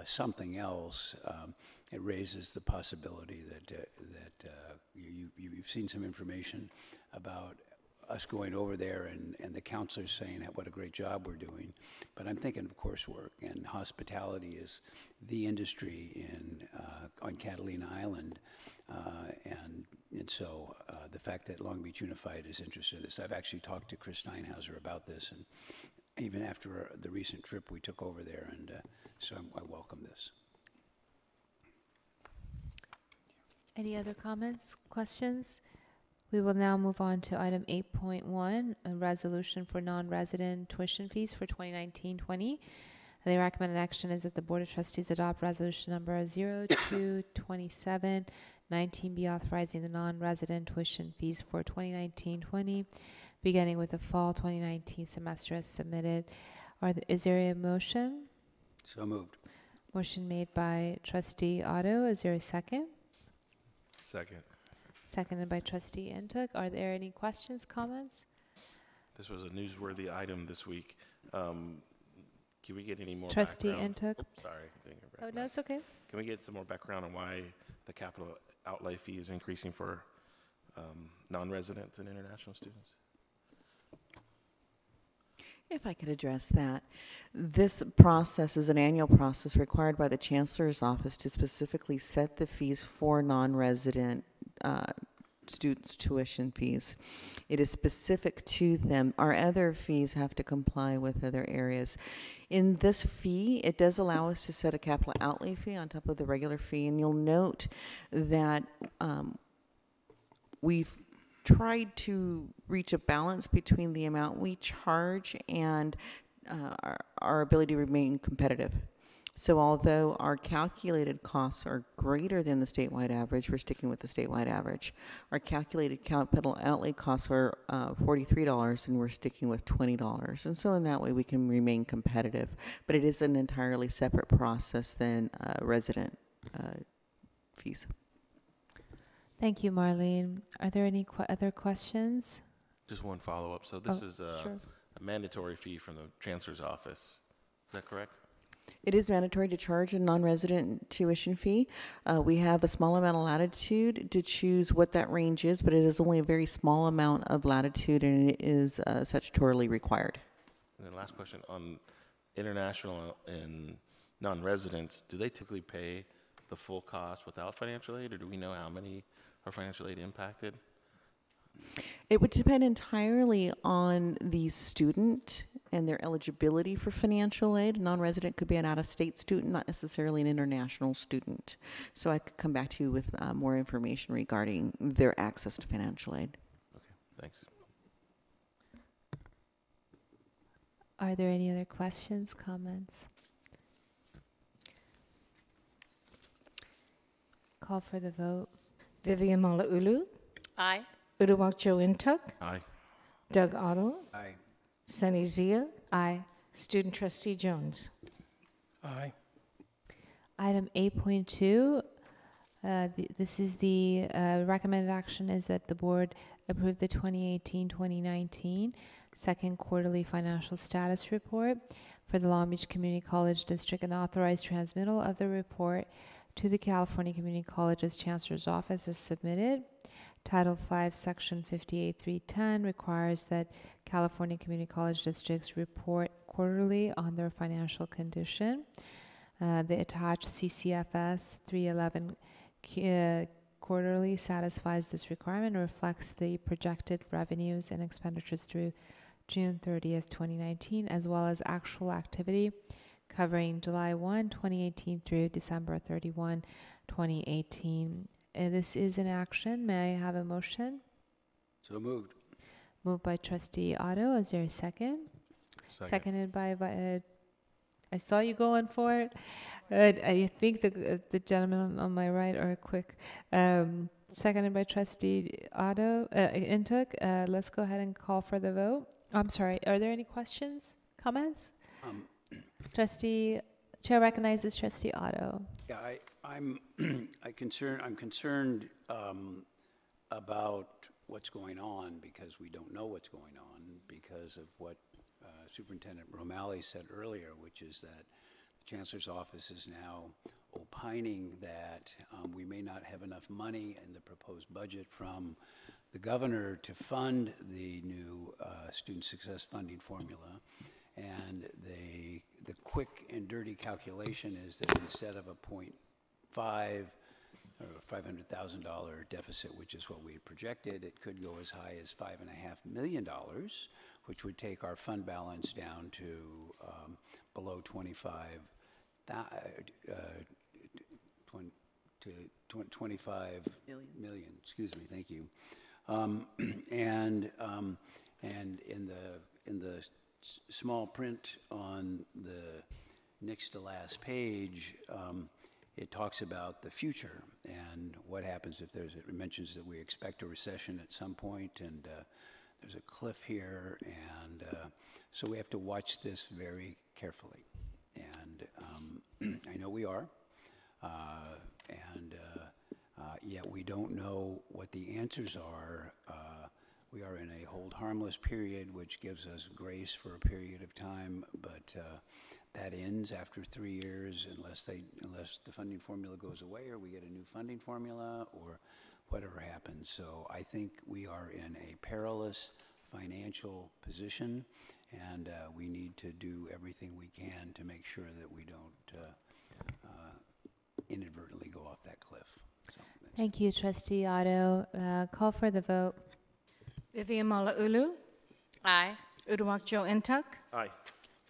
something else, it raises the possibility that you've seen some information about us going over there and the counselors saying what a great job we're doing. But I'm thinking of coursework, and hospitality is the industry on Catalina Island. And so the fact that Long Beach Unified is interested in this, I've actually talked to Chris Steinhauser about this, and even after the recent trip we took over there, and so I welcome this. Any other comments, questions? We will now move on to item 8.1, a resolution for non-resident tuition fees for 2019-20. The recommended action is that the Board of Trustees adopt resolution number 022719B, authorizing the non-resident tuition fees for 2019-20, beginning with the fall 2019 semester as submitted. Is there a motion? So moved. Motion made by Trustee Otto. Is there a second? Second. Seconded by Trustee Intuk. Are there any questions, comments? This was a newsworthy item this week. Can we get any more Trustee background? Intuk. Oops, sorry. Oh, no, it's okay. Can we get some more background on why the capital outlay fee is increasing for non-residents and international students? If I could address that. This process is an annual process required by the Chancellor's Office to specifically set the fees for non-resident students' tuition fees. It is specific to them. Our other fees have to comply with other areas. In this fee, it does allow us to set a capital outlay fee on top of the regular fee, and you'll note that we've tried to reach a balance between the amount we charge and our ability to remain competitive. So although our calculated costs are greater than the statewide average, we're sticking with the statewide average. Our calculated capital outlay costs are $43, and we're sticking with $20. And so in that way, we can remain competitive. But it is an entirely separate process than resident fees. Thank you, Marlene. Are there any other questions? Just one follow-up. So this is sure. a mandatory fee from the Chancellor's Office. Is that correct? It is mandatory to charge a non-resident tuition fee. We have a small amount of latitude to choose what that range is, but it is only a very small amount of latitude, and it is statutorily required. And then last question on international and non-residents, do they typically pay the full cost without financial aid, or do we know how many are financial aid impacted? It would depend entirely on the student and their eligibility for financial aid. A non-resident could be an out-of-state student, not necessarily an international student. So I could come back to you with more information regarding their access to financial aid. Okay, thanks. Are there any other questions, comments? Call for the vote. Vivian Malauulu. Aye. Uduak Joe Intuk. Aye. Doug Otto. Aye. Sunny Zia. Aye. Student Trustee Jones. Aye. Item 8.2, this is the recommended action is that the board approve the 2018-2019 second quarterly financial status report for the Long Beach Community College District and authorize transmittal of the report to the California Community College's Chancellor's Office as submitted. Title 5, Section 58.310 requires that California Community College districts report quarterly on their financial condition. The attached CCFS 311 quarterly satisfies this requirement and reflects the projected revenues and expenditures through June 30th, 2019, as well as actual activity covering July 1, 2018 through December 31, 2018. This is an action. May I have a motion? So moved. Moved by Trustee Otto. Is there a second? Seconded by I saw you going for it. I think the gentleman on my right are quick. Seconded by Trustee Otto. Intuk. Let's go ahead and call for the vote. I'm sorry. Are there any questions, comments? Trustee Chair recognizes Trustee Otto. Yeah, I'm concerned about what's going on because we don't know what's going on because of what Superintendent Romali said earlier, which is that the Chancellor's Office is now opining that we may not have enough money in the proposed budget from the governor to fund the new student success funding formula. And the quick and dirty calculation is that instead of a 0.5 or $500,000 deficit, which is what we had projected, it could go as high as $5.5 million, which would take our fund balance down to below 25 million. Excuse me. Thank you. And in the small print on the next to last page, it talks about the future and what happens if it mentions that we expect a recession at some point, and there's a cliff here, and so we have to watch this very carefully. And I know we are, yet we don't know what the answers are. We are in a hold harmless period, which gives us grace for a period of time, but that ends after 3 years unless the funding formula goes away or we get a new funding formula or whatever happens. So I think we are in a perilous financial position, and we need to do everything we can to make sure that we don't inadvertently go off that cliff. So Thank you, Trustee Otto. Call for the vote. Vivian Malauulu. Aye. Uduak-Joe Ntuk. Aye.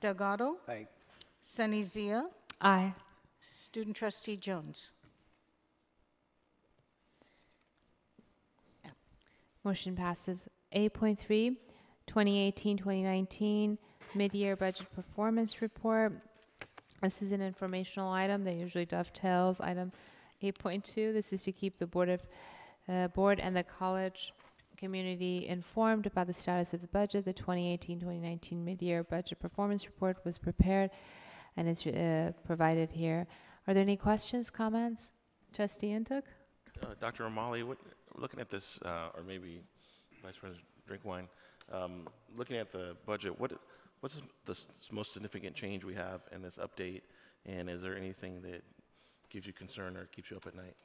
Delgado. Aye. Sunny Zia. Aye. Student Trustee Jones. Motion passes. 8.3, 2018-2019 mid-year budget performance report. This is an informational item that usually dovetails item 8.2. This is to keep the board and the college community informed about the status of the budget. The 2018-2019 mid-year budget performance report was prepared and is provided here. Are there any questions, comments? Trustee Ntuk? Dr. O'Malley, looking at this, or maybe Vice President Drinkwine, looking at the budget, what's the most significant change we have in this update, and is there anything that gives you concern or keeps you up at night?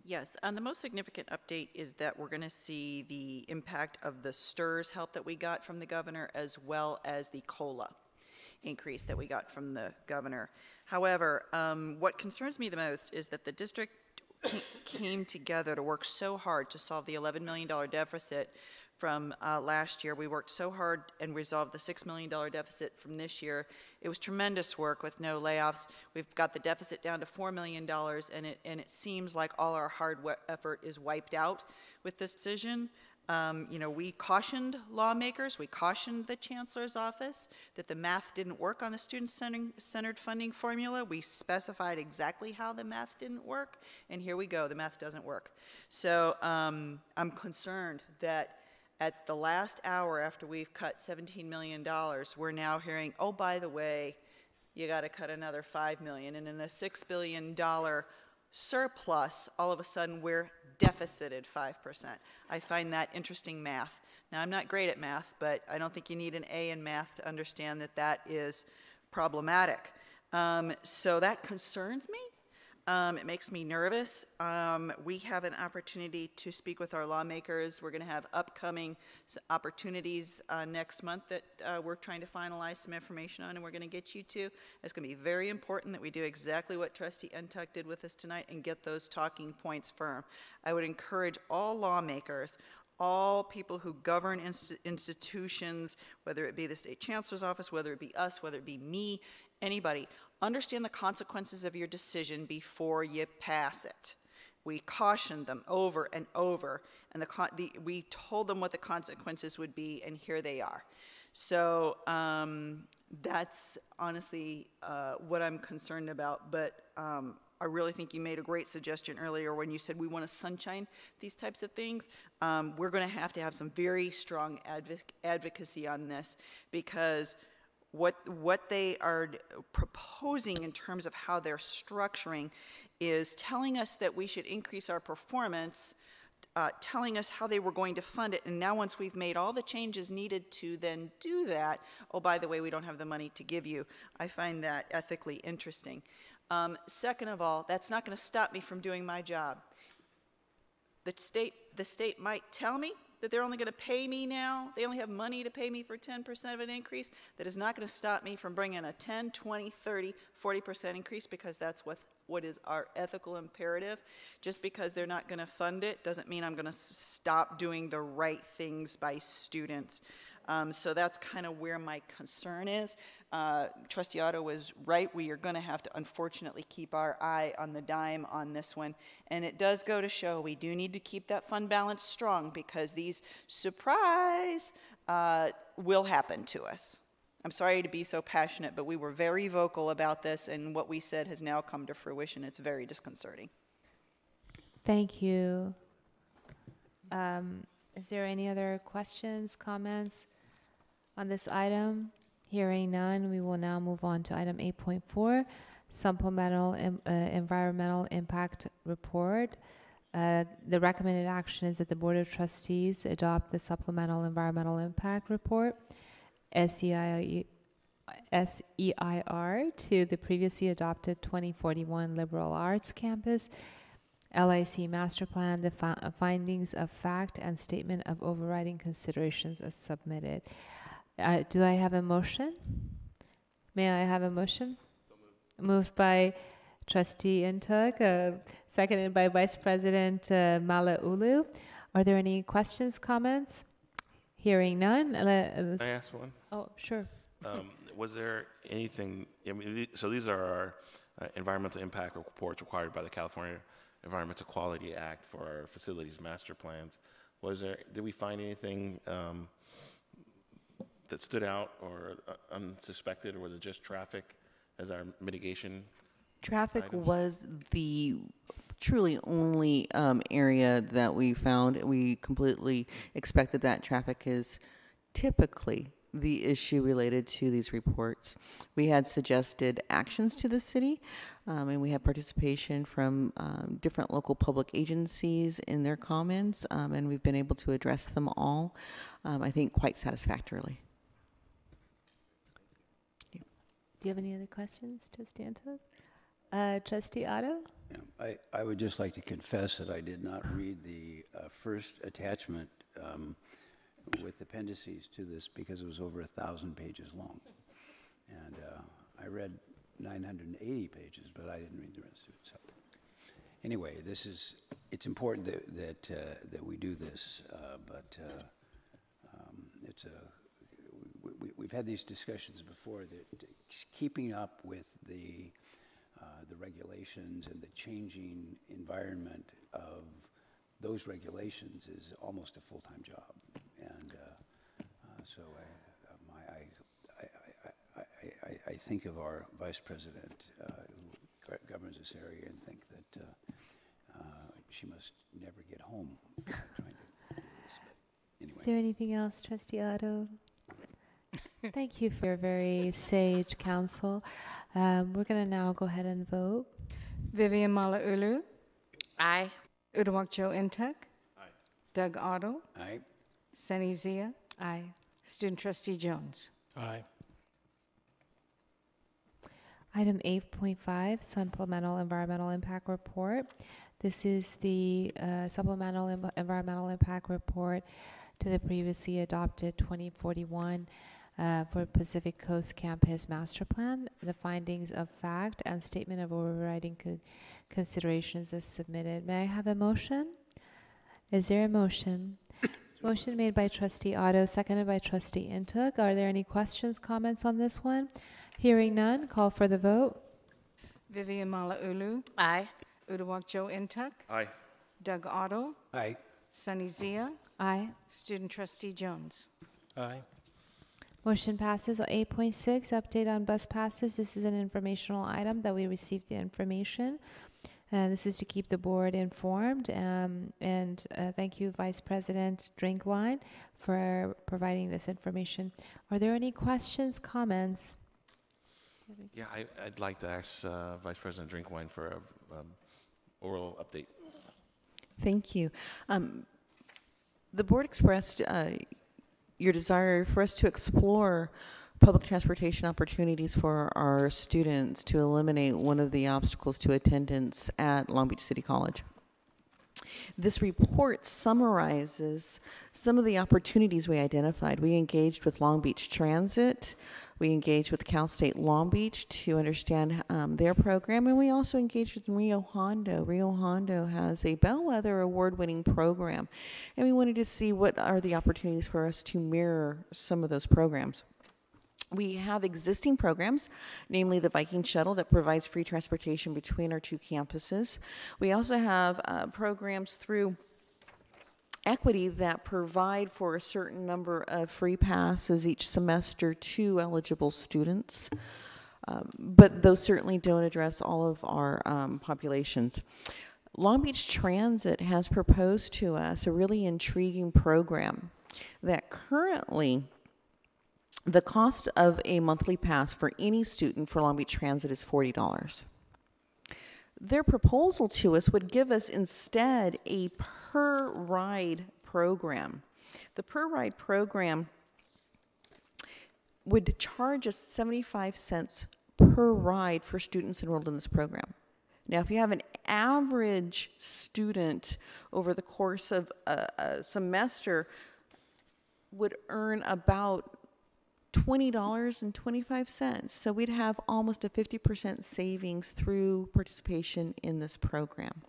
Yes, and the most significant update is that we're going to see the impact of the STRS help that we got from the governor, as well as the COLA increase that we got from the governor. However, what concerns me the most is that the district came together to work so hard to solve the $11 million deficit from last year. We worked so hard and resolved the $6 million deficit from this year. It was tremendous work with no layoffs. We've got the deficit down to $4 million, and it seems like all our hard effort is wiped out with this decision. We cautioned lawmakers, we cautioned the chancellor's office that the math didn't work on the student-centered funding formula. We specified exactly how the math didn't work, and here we go, the math doesn't work. So I'm concerned that at the last hour after we've cut $17 million, we're now hearing, oh, by the way, you got to cut another $5 million, and in a $6 billion surplus, all of a sudden we're deficited 5%. I find that interesting math. Now, I'm not great at math, but I don't think you need an A in math to understand that that is problematic. So that concerns me. It makes me nervous. We have an opportunity to speak with our lawmakers. We're going to have upcoming opportunities next month that we're trying to finalize some information on, and we're going to get you to. It's going to be very important that we do exactly what Trustee Ntuk did with us tonight and get those talking points firm. I would encourage all lawmakers, all people who govern institutions, whether it be the state chancellor's office, whether it be us, whether it be me, anybody, understand the consequences of your decision before you pass it. We cautioned them over and over, and we told them what the consequences would be, and here they are. So that's honestly what I'm concerned about, but I really think you made a great suggestion earlier when you said we want to sunshine these types of things. We're going to have some very strong advocacy on this, because what they are proposing in terms of how they're structuring is telling us that we should increase our performance, telling us how they were going to fund it, and now once we've made all the changes needed to then do that, oh, by the way, we don't have the money to give you. I find that ethically interesting. Second of all, that's not going to stop me from doing my job. The state the state might tell me that they're only going to pay me now, they only have money to pay me for 10% of an increase. That is not going to stop me from bringing a 10, 20, 30, 40% increase, because that's what is our ethical imperative. Just because they're not going to fund it doesn't mean I'm going to stop doing the right things by students. So that's kind of where my concern is. Trustee Otto was right. We are going to have to, unfortunately, keep our eye on the dime on this one. And it does go to show we do need to keep that fund balance strong, because these surprise will happen to us. I'm sorry to be so passionate, but we were very vocal about this, and what we said has now come to fruition. It's very disconcerting. Thank you. Is there any other questions, comments on this item? Hearing none, we will now move on to item 8.4, Supplemental Environmental Impact Report. The recommended action is that the Board of Trustees adopt the Supplemental Environmental Impact Report, SEIR, to the previously adopted 2041 Liberal Arts Campus LIC Master Plan, the findings of fact and statement of overriding considerations as submitted. Do I have a motion? May I have a motion? Moved by Trustee Ntuk, seconded by Vice President Malauulu. Are there any questions, comments? Hearing none. Can I ask one? Oh, sure. Was there anything, I mean, so these are our environmental impact reports required by the California Environmental Quality Act for our facilities master plans. Did we find anything that stood out or unsuspected, or was it just traffic as our mitigation? Traffic items? was the truly only area that we found. We completely expected that. Traffic is typically the issue related to these reports. We had suggested actions to the city, and we had participation from different local public agencies in their comments, and we've been able to address them all, I think, quite satisfactorily. Do you have any other questions, Trustee Ntuk? Trustee Otto? Yeah, I would just like to confess that I did not read the first attachment with appendices to this, because it was over 1,000 pages long. And I read 980 pages, but I didn't read the rest of it. So anyway, it's important that we do this, but we've had these discussions before, that keeping up with the regulations and the changing environment of those regulations is almost a full-time job. And so I think of our vice president who governs this area, and think that she must never get home trying to do this. But anyway. Is there anything else, Trustee Otto? Thank you for your very sage counsel. We're going to now go ahead and vote. Vivian Malauulu. Aye. Uduak-Joe Ntuk. Aye. Doug Otto. Aye. Sunny Zia. Aye. Student Trustee Jones. Aye. Item 8.5, Supplemental Environmental Impact Report. This is the Supplemental Environmental Impact Report to the previously adopted 2041 for Pacific Coast Campus Master Plan, the findings of fact and statement of overriding considerations as submitted. May I have a motion? Is there a motion? Motion made by Trustee Otto, seconded by Trustee Ntuk. Are there any questions, comments on this one? Hearing none, call for the vote. Vivian Malauulu. Aye. Uduak-Joe Ntuk. Aye. Doug Otto. Aye. Sunny Zia. Aye. Student Trustee Jones. Aye. Motion passes. 8.6, update on bus passes. This is an informational item that we received the information. This is to keep the board informed. Thank you, Vice President Drinkwine, for providing this information. Are there any questions, comments? Yeah, I'd like to ask Vice President Drinkwine for an oral update. Thank you. The board expressed your desire for us to explore public transportation opportunities for our students to eliminate one of the obstacles to attendance at Long Beach City College. This report summarizes some of the opportunities we identified. We engaged with Long Beach Transit. We engaged with Cal State Long Beach to understand their program, and we also engaged with Rio Hondo. Rio Hondo has a Bellwether award-winning program, and we wanted to see what are the opportunities for us to mirror some of those programs. We have existing programs, namely the Viking Shuttle that provides free transportation between our two campuses. We also have programs through Equity that provide for a certain number of free passes each semester to eligible students, but those certainly don't address all of our populations. Long Beach Transit has proposed to us a really intriguing program that currently the cost of a monthly pass for any student for Long Beach Transit is $40. Their proposal to us would give us instead a per ride program. The per ride program would charge us 75 cents per ride for students enrolled in this program. Now, if you have an average student over the course of a semester would earn about $20.25. So we'd have almost a 50% savings through participation in this program.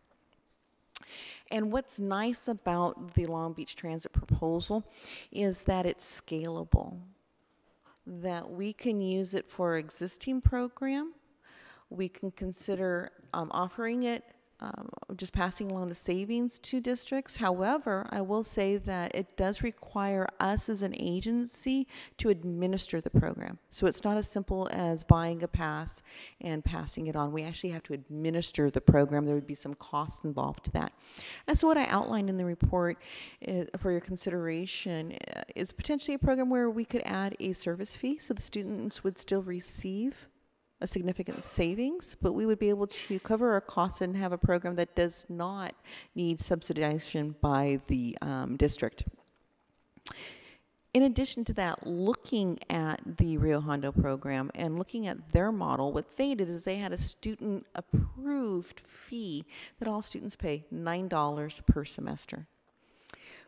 And what's nice about the Long Beach Transit proposal is that it's scalable, that we can use it for our existing program. We can consider offering it, just passing along the savings to districts. However, I will say that it does require us as an agency to administer the program. So it's not as simple as buying a pass and passing it on. We actually have to administer the program. There would be some costs involved to that. And so what I outlined in the report for your consideration is potentially a program where we could add a service fee so the students would still receive a significant savings, but we would be able to cover our costs and have a program that does not need subsidization by the district. In addition to that, looking at the Rio Hondo program and looking at their model, what they did is they had a student-approved fee that all students pay, $9 per semester.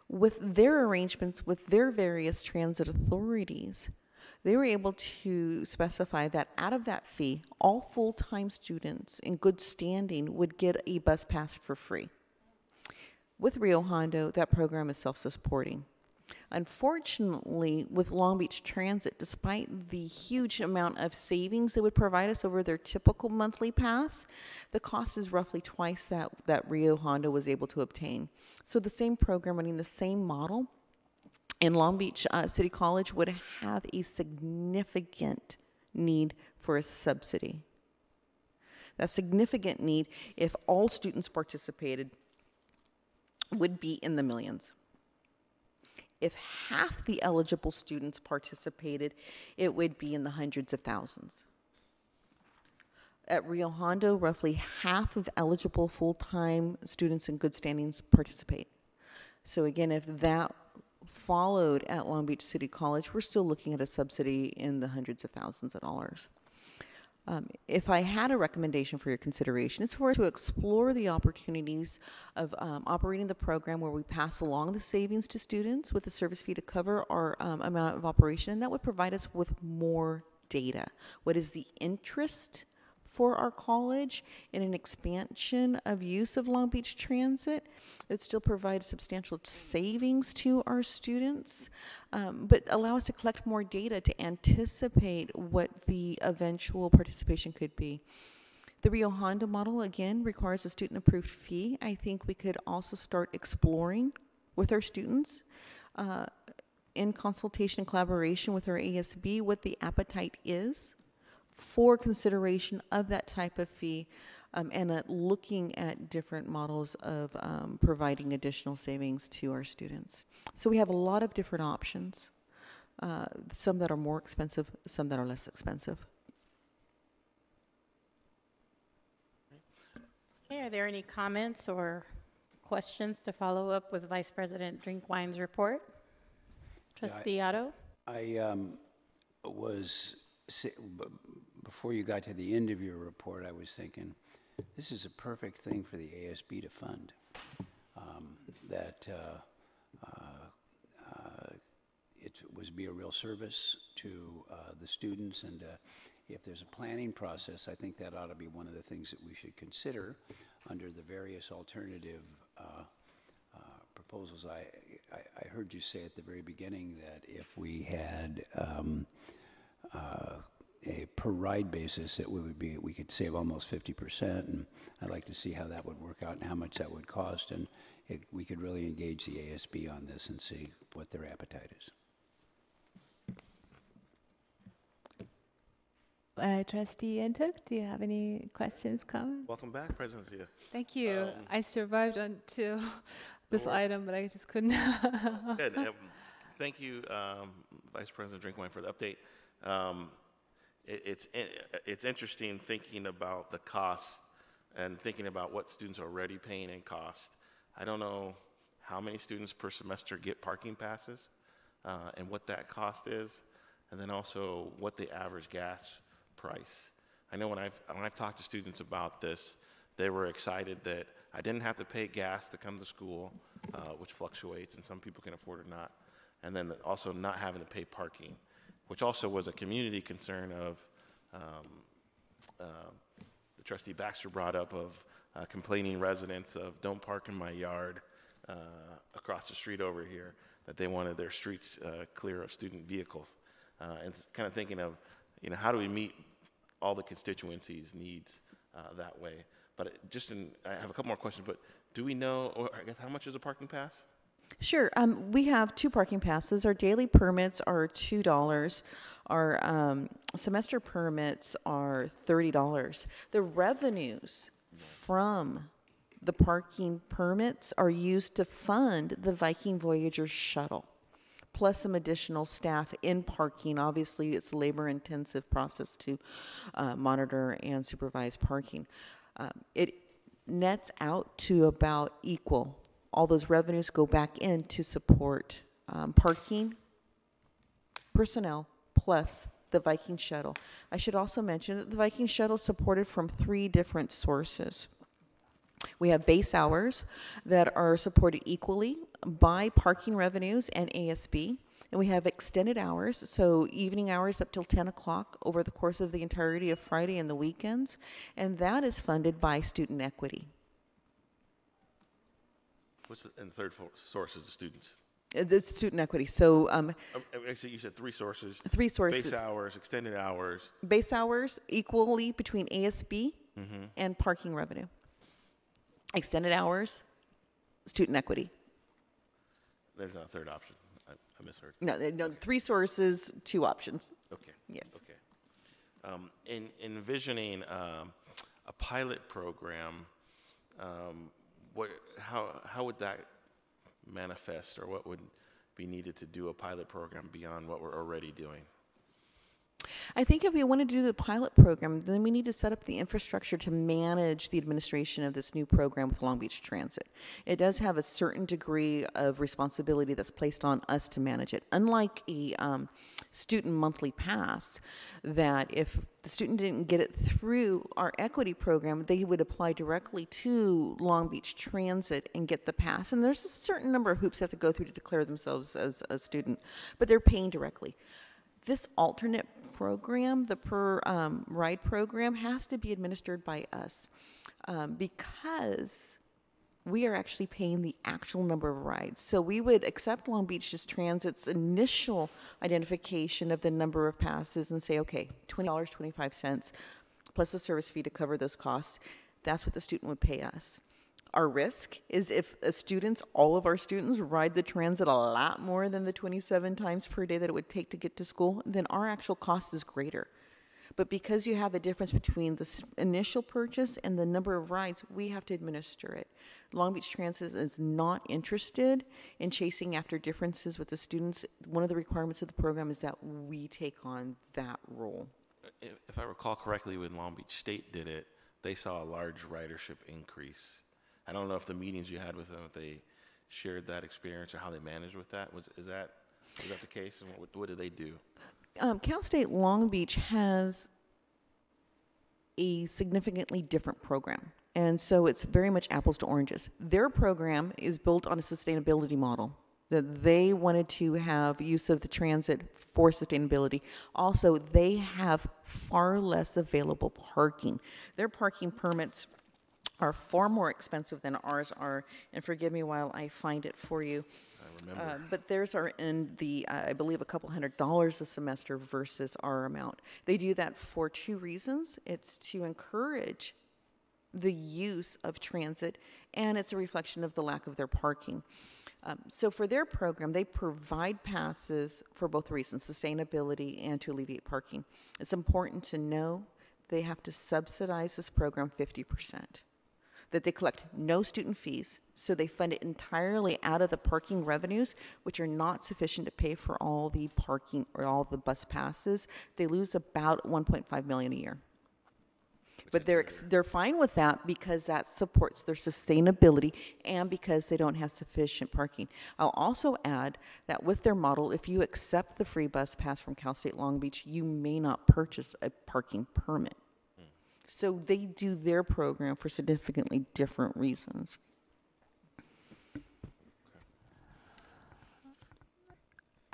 With their arrangements with their various transit authorities, they were able to specify that out of that fee, all full-time students in good standing would get a bus pass for free. With Rio Hondo, that program is self-supporting. Unfortunately, with Long Beach Transit, despite the huge amount of savings it would provide us over their typical monthly pass, the cost is roughly twice that Rio Hondo was able to obtain. So the same program running the same model in Long Beach City College would have a significant need for a subsidy. That significant need, if all students participated, would be in the millions. If half the eligible students participated, it would be in the hundreds of thousands. At Rio Hondo, roughly half of eligible full-time students in good standings participate. So again, if that followed at Long Beach City College, we're still looking at a subsidy in the hundreds of thousands of dollars. If I had a recommendation for your consideration, it's for us to explore the opportunities of operating the program where we pass along the savings to students with the service fee to cover our amount of operation, and that would provide us with more data. What is the interest for our college in an expansion of use of Long Beach Transit? It still provides substantial savings to our students, but allow us to collect more data to anticipate what the eventual participation could be. The Rio Hondo model, again, requires a student-approved fee. I think we could also start exploring with our students in consultation and collaboration with our ASB what the appetite is for consideration of that type of fee, and at looking at different models of providing additional savings to our students. So we have a lot of different options, some that are more expensive, some that are less expensive. Okay, are there any comments or questions to follow up with Vice President Drinkwine's report? Trustee Otto? I before you got to the end of your report, I was thinking, this is a perfect thing for the ASB to fund. that it was be a real service to the students, and if there's a planning process, I think that ought to be one of the things that we should consider under the various alternative proposals. I heard you say at the very beginning that if we had a per ride basis, we could save almost 50%, and I'd like to see how that would work out and how much that would cost, and we could really engage the ASB on this and see what their appetite is. Trustee Ntuk, do you have any questions, comments? Welcome back, President Zia. Thank you. I survived until this item, but I just couldn't. Good. Thank you, Vice President Drinkwine, for the update. It's interesting thinking about the cost and thinking about what students are already paying in cost. I don't know how many students per semester get parking passes and what that cost is, and then also what the average gas price. I know when I've talked to students about this, they were excited that I didn't have to pay gas to come to school, which fluctuates, and some people can afford it or not, and then also not having to pay parking, which also was a community concern of the Trustee Baxter brought up of complaining residents of don't park in my yard across the street over here, that they wanted their streets clear of student vehicles. And kind of thinking of, how do we meet all the constituencies' needs that way? But I have a couple more questions, but do we know, or I guess, how much is a parking pass? Sure. We have 2 parking passes. Our daily permits are $2. Our semester permits are $30. The revenues from the parking permits are used to fund the Viking Voyager shuttle, plus some additional staff in parking. Obviously, it's a labor-intensive process to monitor and supervise parking. It nets out to about equal. All those revenues go back in to support parking, personnel, plus the Viking shuttle. I should also mention that the Viking shuttle is supported from 3 different sources. We have base hours that are supported equally by parking revenues and ASB. And we have extended hours, so evening hours up till 10 o'clock over the course of the entirety of Friday and the weekends. And that is funded by student equity. And the third source is the students. The student equity. So actually, you said 3 sources. 3 sources. Base hours, extended hours. Base hours equally between ASB and parking revenue. Extended hours, student equity. There's not a third option. I misheard. No, 3 sources, 2 options. Okay. Yes. Okay. In envisioning a pilot program, how would that manifest, or what would be needed to do a pilot program beyond what we're already doing? I think if we want to do the pilot program, then we need to set up the infrastructure to manage the administration of this new program with Long Beach Transit. It does have a certain degree of responsibility that's placed on us to manage it. Unlike a student monthly pass, that if the student didn't get it through our equity program, they would apply directly to Long Beach Transit and get the pass. And there's a certain number of hoops they have to go through to declare themselves as a student, but they're paying directly. This alternate program, the per ride program, has to be administered by us because we are actually paying the actual number of rides. So we would accept Long Beach Transit's initial identification of the number of passes and say, okay, $20.25 plus a service fee to cover those costs. That's what the student would pay us. Our risk is if all of our students ride the transit a lot more than the 27 times per day that it would take to get to school, then our actual cost is greater. But because you have a difference between the initial purchase and the number of rides, we have to administer it. Long Beach Transit is not interested in chasing after differences with the students. One of the requirements of the program is that we take on that role. If I recall correctly, when Long Beach State did it, they saw a large ridership increase. I don't know if the meetings you had with them, if they shared that experience or how they managed with that. Is that the case? And what did they do? Cal State Long Beach has a significantly different program. And so it's very much apples to oranges. Their program is built on a sustainability model, that they wanted to have use of the transit for sustainability. Also, they have far less available parking. Their parking permits are far more expensive than ours are, and forgive me while I find it for you. I remember. But theirs are in the, I believe, a couple $100 a semester versus our amount. They do that for two reasons. It's to encourage the use of transit, and it's a reflection of the lack of their parking. So for their program, they provide passes for both reasons, sustainability and to alleviate parking. It's important to know they have to subsidize this program 50%, that they collect no student fees, so they fund it entirely out of the parking revenues, which are not sufficient to pay for all the parking or all the bus passes. They lose about $1.5 million a year. But they're fine with that because that supports their sustainability and because they don't have sufficient parking. I'll also add that with their model, if you accept the free bus pass from Cal State Long Beach, you may not purchase a parking permit. So they do their program for significantly different reasons.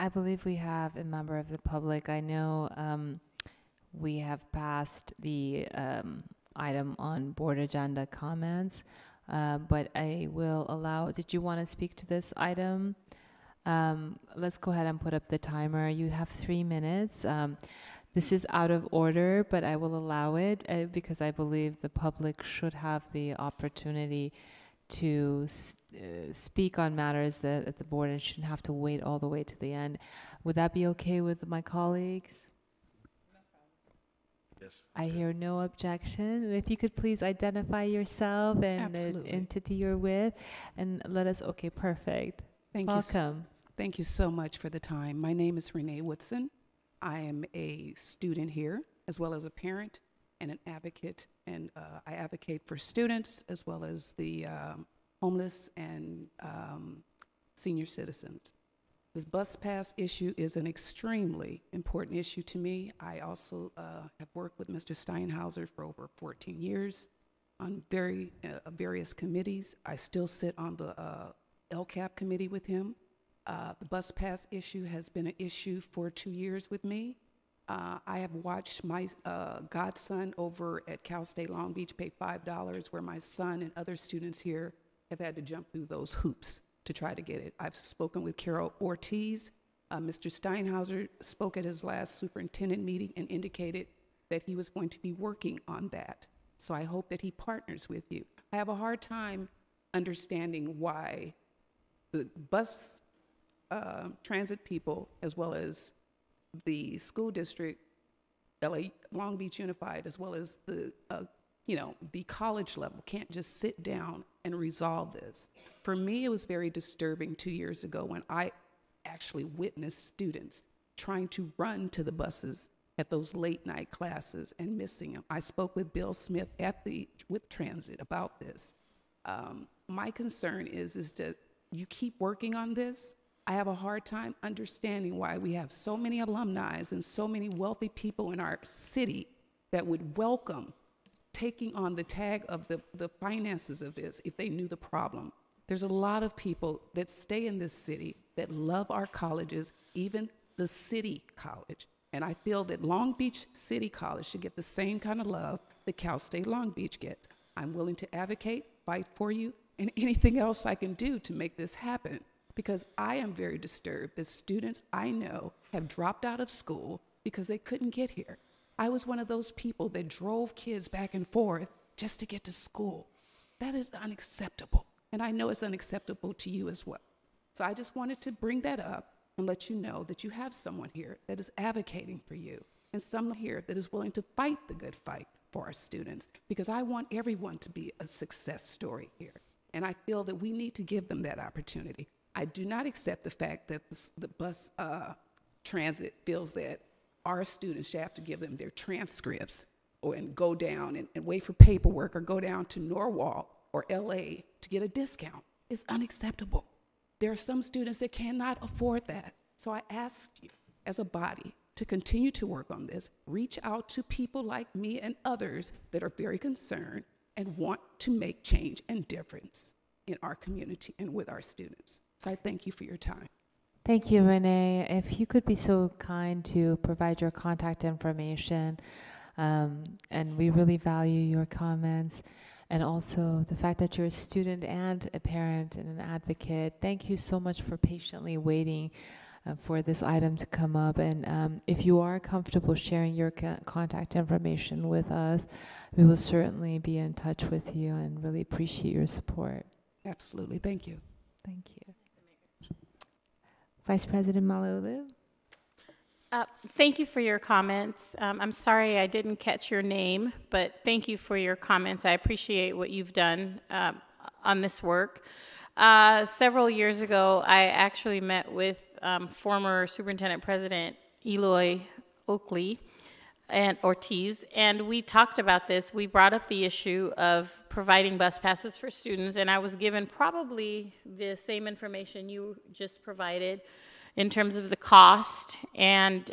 I believe we have a member of the public. I know we have passed the item on board agenda comments, but I will allow, did you want to speak to this item? Let's go ahead and put up the timer. You have 3 minutes. This is out of order, but I will allow it because I believe the public should have the opportunity to speak on matters that at the board and shouldn't have to wait all the way to the end. Would that be okay with my colleagues? Yes. I hear no objection. If you could please identify yourself and the Absolutely. entity you're with, and let us, okay, perfect. Thank Welcome. Thank you so much for the time. My name is Renee Woodson. I am a student here, as well as a parent and an advocate, and I advocate for students as well as the homeless and senior citizens. This bus pass issue is an extremely important issue to me. I also have worked with Mr. Steinhauser for over 14 years on various committees. I still sit on the LCAP committee with him. The bus pass issue has been an issue for 2 years with me. I have watched my godson over at Cal State Long Beach pay $5, where my son and other students here have had to jump through those hoops to try to get it. I've spoken with Carol Ortiz. Mr. Steinhauser spoke at his last superintendent meeting and indicated that he was going to be working on that. So I hope that he partners with you. I have a hard time understanding why the bus transit people, as well as the school district, LA Long Beach Unified, as well as the the college level, can't just sit down and resolve this. For me, it was very disturbing 2 years ago when I actually witnessed students trying to run to the buses at those late night classes and missing them. I spoke with Bill Smith with Transit about this. My concern is that you keep working on this. I have a hard time understanding why we have so many alumni and so many wealthy people in our city that would welcome taking on the tag of the finances of this if they knew the problem. There's a lot of people that stay in this city that love our colleges, even the city college. And I feel that Long Beach City College should get the same kind of love that Cal State Long Beach gets. I'm willing to advocate, fight for you, and anything else I can do to make this happen, because I am very disturbed that students I know have dropped out of school because they couldn't get here. I was one of those people that drove kids back and forth just to get to school. That is unacceptable, and I know it's unacceptable to you as well. So I just wanted to bring that up and let you know that you have someone here that is advocating for you, and someone here that is willing to fight the good fight for our students, because I want everyone to be a success story here, and I feel that we need to give them that opportunity. I do not accept the fact that the bus transit feels that our students should have to give them their transcripts and go down and wait for paperwork or go down to Norwalk or LA to get a discount. It's unacceptable. There are some students that cannot afford that. So I asked you as a body to continue to work on this, reach out to people like me and others that are very concerned, and want to make change and difference in our community and with our students. So I thank you for your time. Thank you, Renee. If you could be so kind to provide your contact information, and we really value your comments, and also the fact that you're a student and a parent and an advocate. Thank you so much for patiently waiting for this item to come up. And if you are comfortable sharing your contact information with us, we will certainly be in touch with you and really appreciate your support. Absolutely. Thank you. Thank you. Vice President Malauulu? Thank you for your comments. I'm sorry I didn't catch your name, but thank you for your comments. I appreciate what you've done on this work. Several years ago, I actually met with former Superintendent President Eloy Oakley and Ortiz, and we talked about this. We brought up the issue of providing bus passes for students, and I was given probably the same information you just provided in terms of the cost and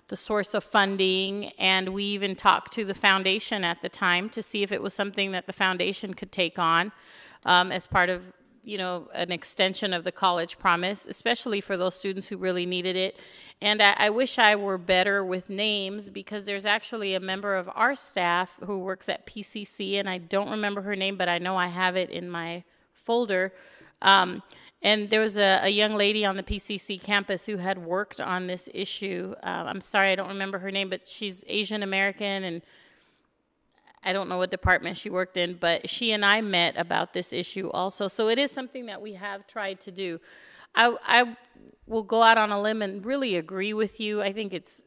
the source of funding, and we even talked to the foundation at the time to see if it was something that the foundation could take on as part of, you know, an extension of the college promise, especially for those students who really needed it. And I wish I were better with names, because there's actually a member of our staff who works at PCC, and I don't remember her name, but I know I have it in my folder. And there was a young lady on the PCC campus who had worked on this issue. I'm sorry, I don't remember her name, but she's Asian American, and I don't know what department she worked in, but she and I met about this issue also. So it is something that we have tried to do. I will go out on a limb and really agree with you. I think it's,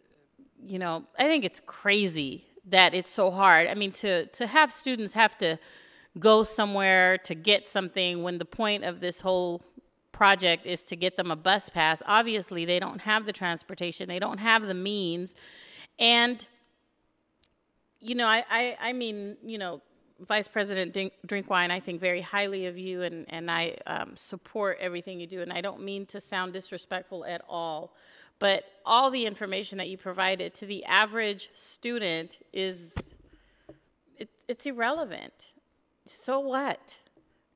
you know, I think it's crazy that it's so hard. I mean, to have students have to go somewhere to get something when the point of this whole project is to get them a bus pass. Obviously, they don't have the transportation. They don't have the means. And, you know, I mean, you know, Vice President Drinkwine, I think very highly of you, and I support everything you do. And I don't mean to sound disrespectful at all, but all the information that you provided to the average student is, it's irrelevant. So what?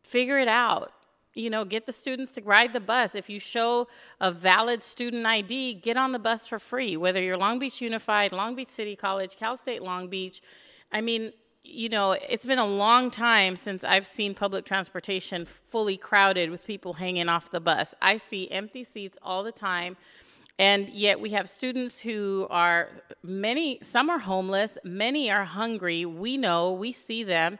Figure it out. You know, get the students to ride the bus. If you show a valid student ID, get on the bus for free, whether you're Long Beach Unified, Long Beach City College, Cal State Long Beach. I mean, you know, it's been a long time since I've seen public transportation fully crowded with people hanging off the bus. I see empty seats all the time, and yet we have students who are, some are homeless, many are hungry. We know, we see them.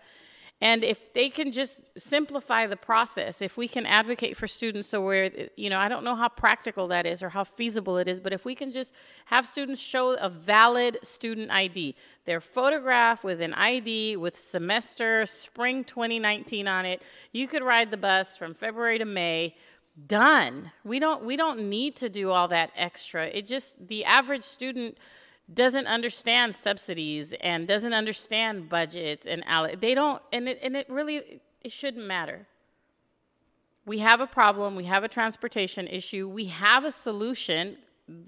And if they can just simplify the process, if we can advocate for students so we're, you know, I don't know how practical that is or how feasible it is, but if we can just have students show a valid student ID, their photograph with an ID with semester, spring 2019 on it, you could ride the bus from February to May, done. We don't need to do all that extra. It just, the average student doesn't understand subsidies and doesn't understand budgets and they don't, and it really, it shouldn't matter. We have a problem, we have a transportation issue, we have a solution.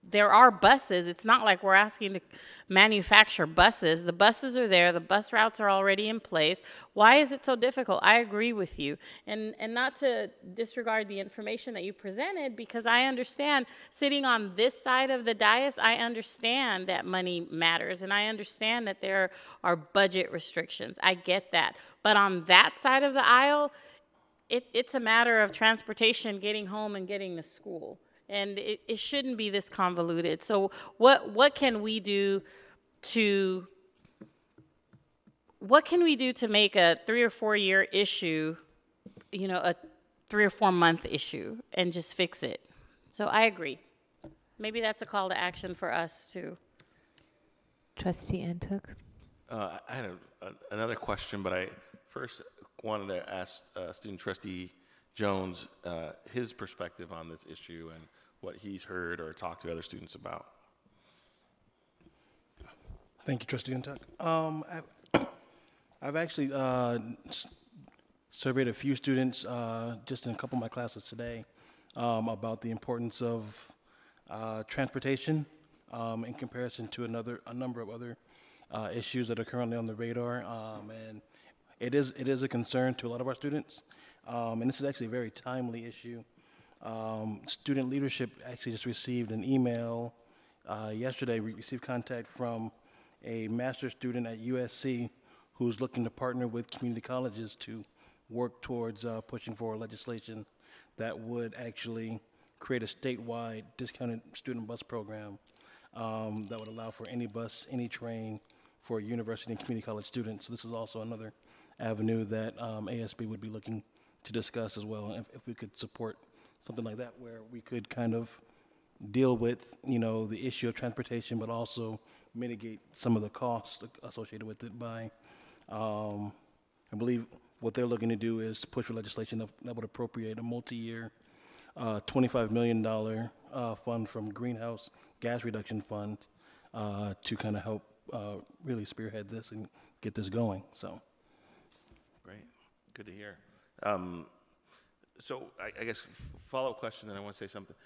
There are buses. It's not like we're asking to manufacture buses. The buses are there, the bus routes are already in place. Why is it so difficult? I agree with you. And not to disregard the information that you presented, because I understand, sitting on this side of the dais, I understand that money matters, and I understand that there are budget restrictions. I get that. But on that side of the aisle, it's a matter of transportation, getting home and getting to school. And it shouldn't be this convoluted. So what can we do to make a 3 or 4 year issue, you know, a 3 or 4 month issue, and just fix it? So I agree. Maybe that's a call to action for us too. Trustee Ntuk? I had another question, but I first wanted to ask Student Trustee Jones his perspective on this issue and what he's heard or talked to other students about. Thank you, Trustee Ntuk. I've actually surveyed a few students just in a couple of my classes today about the importance of transportation in comparison to a number of other issues that are currently on the radar. And it is a concern to a lot of our students, and this is actually a very timely issue. Student leadership actually just received an email yesterday. We received contact from a master's student at USC who's looking to partner with community colleges to work towards pushing for legislation that would actually create a statewide discounted student bus program that would allow for any bus, any train for university and community college students. So this is also another avenue that ASB would be looking to discuss as well, if we could support something like that, where we could kind of deal with, you know, the issue of transportation, but also mitigate some of the costs associated with it by, I believe what they're looking to do is push for legislation that would appropriate a multi-year $25 million fund from Greenhouse Gas Reduction Fund to kind of help really spearhead this and get this going. So, great, good to hear. So I guess follow-up question, and I want to say something.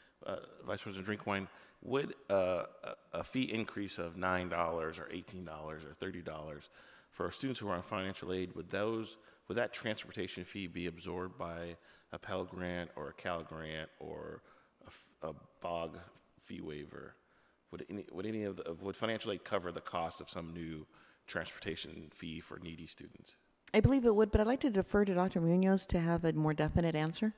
Vice President Drinkwine, would a fee increase of $9 or $18 or $30 for students who are on financial aid, would that transportation fee be absorbed by a Pell Grant or a Cal Grant or a BOG fee waiver? Would financial aid cover the cost of some new transportation fee for needy students? I believe it would, but I'd like to defer to Dr. Munoz to have a more definite answer.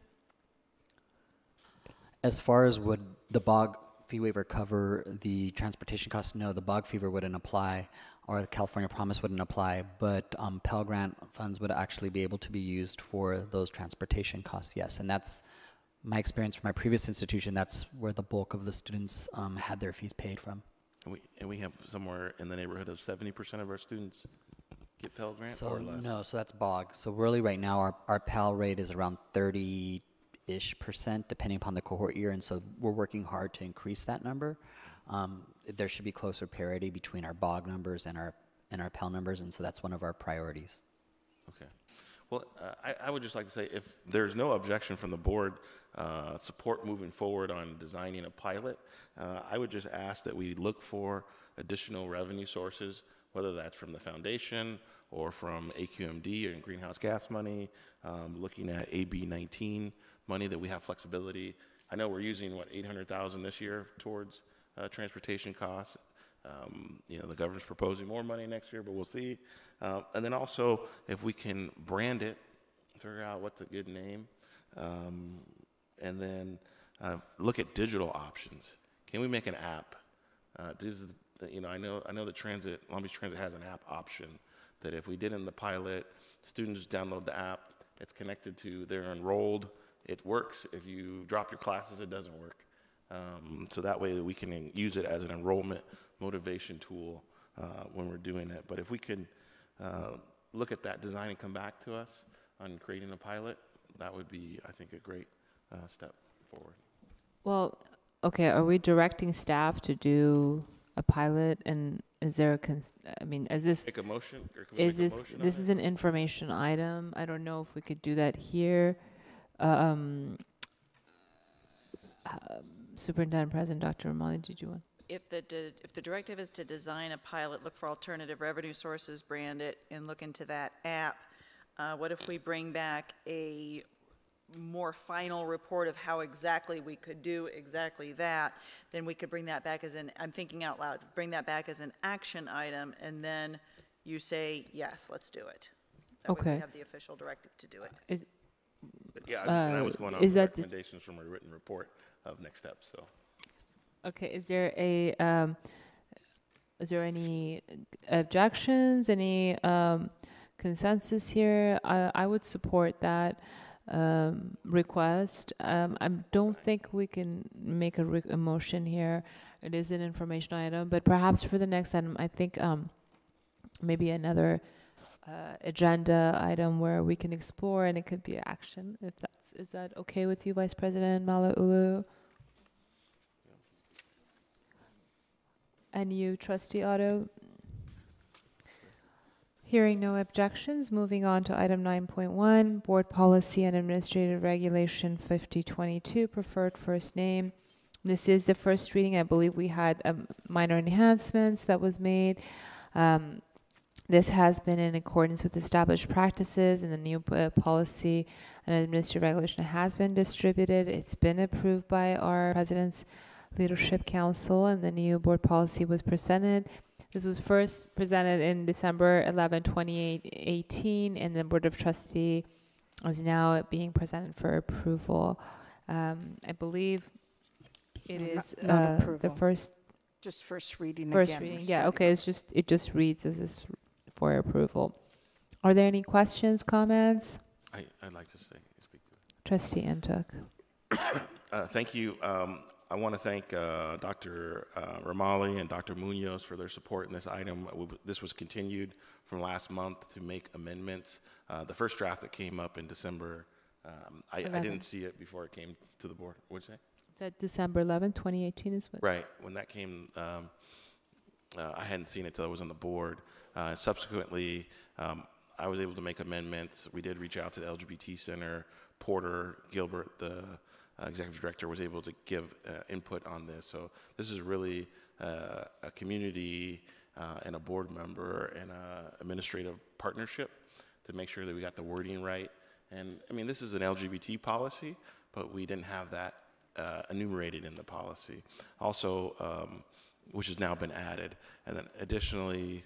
As far as would the BOG fee waiver cover the transportation costs, no, the BOG fee waiver wouldn't apply, or the California Promise wouldn't apply, but Pell Grant funds would actually be able to be used for those transportation costs, yes. And that's my experience from my previous institution. That's where the bulk of the students had their fees paid from. And we have somewhere in the neighborhood of 70% of our students get Pell Grant or less? No, so that's BOG. So really right now our Pell rate is around 30-ish% depending upon the cohort year, and so we're working hard to increase that number. There should be closer parity between our BOG numbers and our Pell numbers, and so that's one of our priorities. Okay. Well, I would just like to say, if there's no objection from the board, support moving forward on designing a pilot, I would just ask that we look for additional revenue sources, whether that's from the foundation or from AQMD or greenhouse gas money, looking at AB 19 money that we have flexibility. I know we're using, what, $800,000 this year towards transportation costs. You know, the governor's proposing more money next year, but we'll see. And then also, if we can brand it, figure out what's a good name, and then look at digital options. Can we make an app? You know, I know the Long Beach Transit has an app option that if we did in the pilot, students download the app, it's connected to, they're enrolled, it works. If you drop your classes, it doesn't work. So that way we can use it as an enrollment motivation tool when we're doing it. But if we can look at that design and come back to us on creating a pilot, that would be, I think, a great step forward. Well, okay, are we directing staff to do a pilot, and is there I mean, is this... Make a motion? Or can we is make a this... motion on This it? is an information item. I don't know if we could do that here. Superintendent President Dr. Romali, did you want? If the directive is to design a pilot, look for alternative revenue sources, brand it, and look into that app, what if we bring back a more final report of how exactly we could do exactly that? Then we could bring that back as I'm thinking out loud, bring that back as an action item, and then you say, yes, let's do it. That way Okay. we have the official directive to do it. But yeah, I was going on is the that the- recommendations from a written report of next steps. So. Okay, is there any objections, any consensus here? I would support that request. I don't think we can make a motion here. It is an information item, but perhaps for the next item, I think maybe another agenda item where we can explore, and it could be action. Is that okay with you, Vice President Malauulu? And you, Trustee Otto? Hearing no objections, moving on to item 9.1, Board Policy and Administrative Regulation 5022, Preferred First Name. This is the first reading. I believe we had minor enhancements that was made. This has been in accordance with established practices, and the new policy and administrative regulation has been distributed. It's been approved by our President's Leadership Council, and the new board policy was presented. This was first presented in December 11, 2018, and the Board of Trustees is now being presented for approval. I believe it is the first. Just first reading First again. reading, yeah, okay, it just reads as this for approval. Are there any questions, comments? I'd like to speak to it. Trustee Ntuk. Thank you. I want to thank Dr. Romali and Dr. Munoz for their support in this item. This was continued from last month to make amendments. The first draft that came up in December, I didn't see it before it came to the board. What'd you say? That December 11, 2018 is what? Right. When that came, I hadn't seen it till I was on the board. Subsequently, I was able to make amendments. We did reach out to the LGBT Center. Porter Gilbert, the executive director, was able to give input on this. So this is really a community and a board member and a administrative partnership to make sure that we got the wording right. And I mean, this is an LGBT policy, but we didn't have that enumerated in the policy. Also, which has now been added. And then additionally,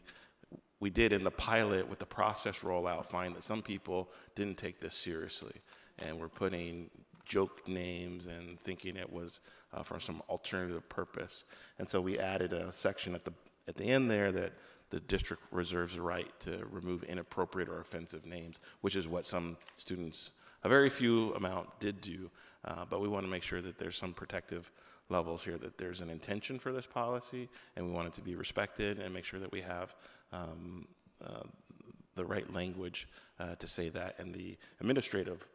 we did in the pilot with the process rollout find that some people didn't take this seriously and were putting joke names and thinking it was for some alternative purpose. And so we added a section at the end there that the district reserves the right to remove inappropriate or offensive names, which is what some students, a very few amount, did do. But we want to make sure that there's some protective levels here, that there's an intention for this policy, and we want it to be respected and make sure that we have the right language to say that. And the administrative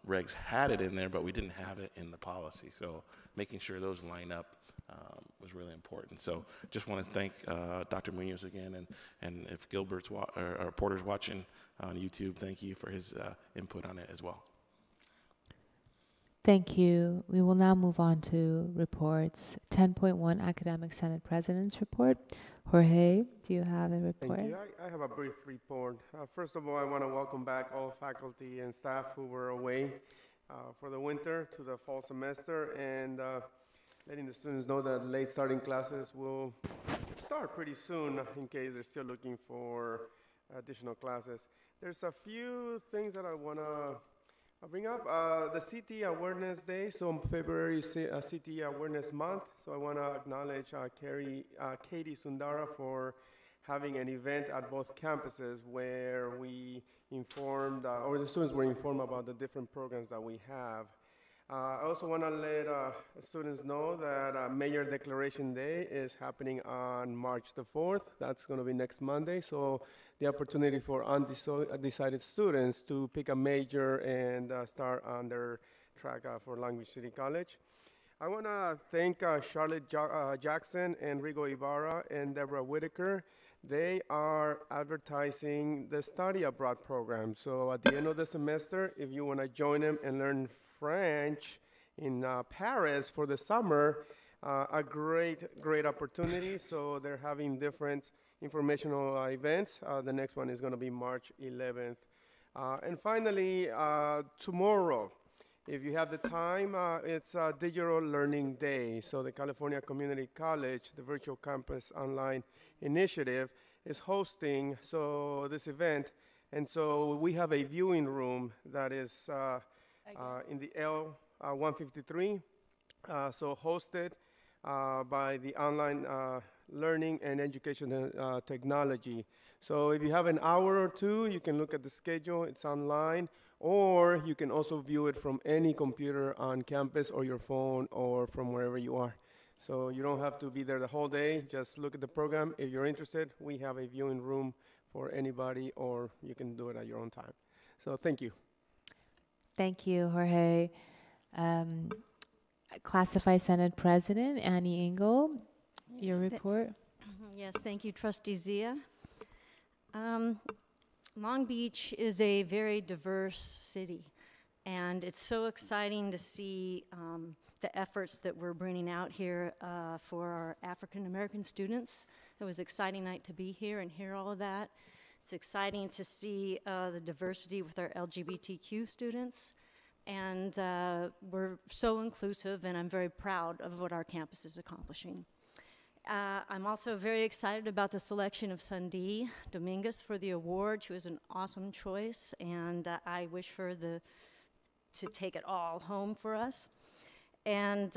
regs had it in there, but we didn't have it in the policy. So making sure those line up was really important. So just want to thank Dr. Munoz again, and if Gilbert's or Porter's watching on YouTube, thank you for his input on it as well. Thank you. We will now move on to reports. 10.1 Academic Senate President's Report. Jorge, do you have a report? Thank you. I have a brief report. First of all, I want to welcome back all faculty and staff who were away for the winter to the fall semester, and letting the students know that late starting classes will start pretty soon in case they're still looking for additional classes. There's a few things that I want to bring up. The CTE Awareness Day, so February is CTE Awareness Month, so I want to acknowledge Katie Sundara for having an event at both campuses where we informed, or the students were informed about the different programs that we have. I also want to let students know that Mayor Declaration Day is happening on March the 4th. That's going to be next Monday. So the opportunity for undecided students to pick a major and start on their track for Long Beach City College. I want to thank Charlotte Jackson and Rigo Ibarra and Deborah Whitaker. They are advertising the study abroad program. So at the end of the semester, if you want to join them and learn French in Paris for the summer, a great opportunity. So they're having different informational events. The next one is going to be March 11th. And finally, tomorrow, if you have the time, it's Digital Learning Day. So the California Community College, the Virtual Campus Online Initiative, is hosting this event. And so we have a viewing room that is in the L153, so hosted by the Online Learning and Education Technology. So if you have an hour or two, you can look at the schedule. It's online, or you can also view it from any computer on campus or your phone or from wherever you are. So you don't have to be there the whole day. Just look at the program. If you're interested, we have a viewing room for anybody, or you can do it at your own time. So thank you. Thank you, Jorge. Classified Senate President Annie Engel, your report. Yes, thank you, Trustee Zia. Long Beach is a very diverse city, and it's so exciting to see the efforts that we're bringing out here for our African American students It was an exciting night to be here and hear all of that. It's exciting to see the diversity with our LGBTQ students. And we're so inclusive, and I'm very proud of what our campus is accomplishing. I'm also very excited about the selection of Sundee Dominguez for the award. She was an awesome choice, and I wish her to take it all home for us. And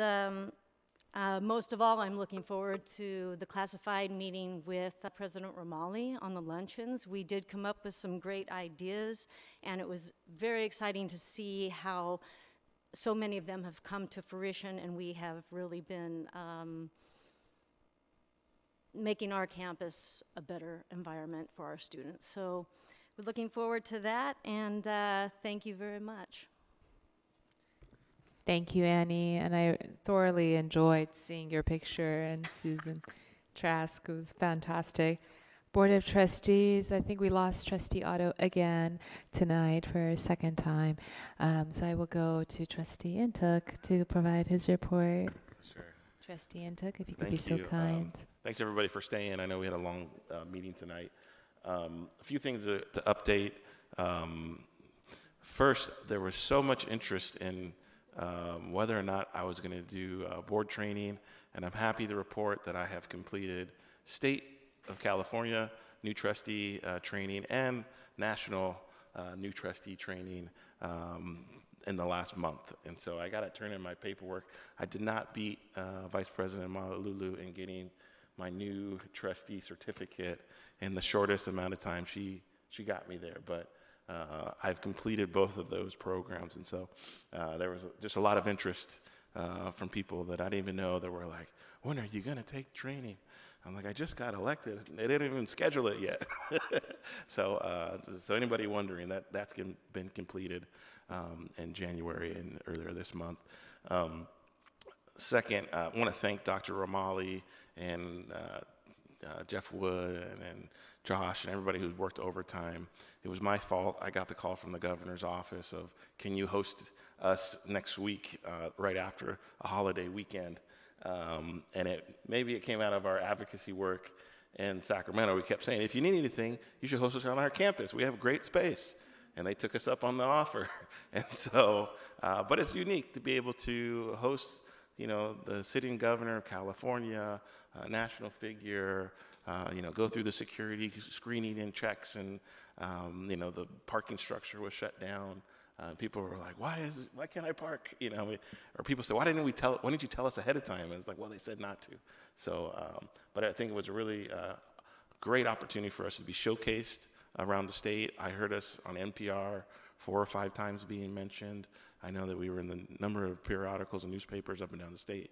most of all, I'm looking forward to the classified meeting with President Romali on the luncheons. We did come up with some great ideas, and it was very exciting to see how so many of them have come to fruition, and we have really been making our campus a better environment for our students. So we're looking forward to that, and thank you very much. Thank you, Annie, and I thoroughly enjoyed seeing your picture and Susan Trask. It was fantastic. Board of Trustees, I think we lost Trustee Otto again tonight for a second time. So I will go to Trustee Intuk to provide his report. Sure. Trustee Intuk, if you could be Thank so you. kind. Thanks everybody for staying. I know we had a long meeting tonight. A few things to update. First, there was so much interest in whether or not I was going to do board training, and I'm happy to report that I have completed State of California new trustee training and national new trustee training in the last month. And so I got to turn in my paperwork. I did not beat Vice President Malulu in getting my new trustee certificate in the shortest amount of time. She got me there, but I've completed both of those programs, and so there was just a lot of interest from people that I didn't even know that were like, when are you going to take training? I'm like, I just got elected. They didn't even schedule it yet. So anybody wondering, that's been completed in January and earlier this month. Second, I want to thank Dr. Romali and Jeff Wood and Josh and everybody who's worked overtime. It was my fault. I got the call from the governor's office of, can you host us next week right after a holiday weekend? And maybe it came out of our advocacy work in Sacramento. We kept saying, if you need anything, you should host us on our campus. We have great space. And they took us up on the offer. And so, but it's unique to be able to host, the sitting governor of California, a national figure, go through the security screening and checks, and the parking structure was shut down. People were like, why can't I park? Or people say, why didn't you tell us ahead of time? And it's like, well, they said not to. So, but I think it was a really great opportunity for us to be showcased around the state. I heard us on NPR 4 or 5 times being mentioned. I know that we were in the number of periodicals and newspapers up and down the state.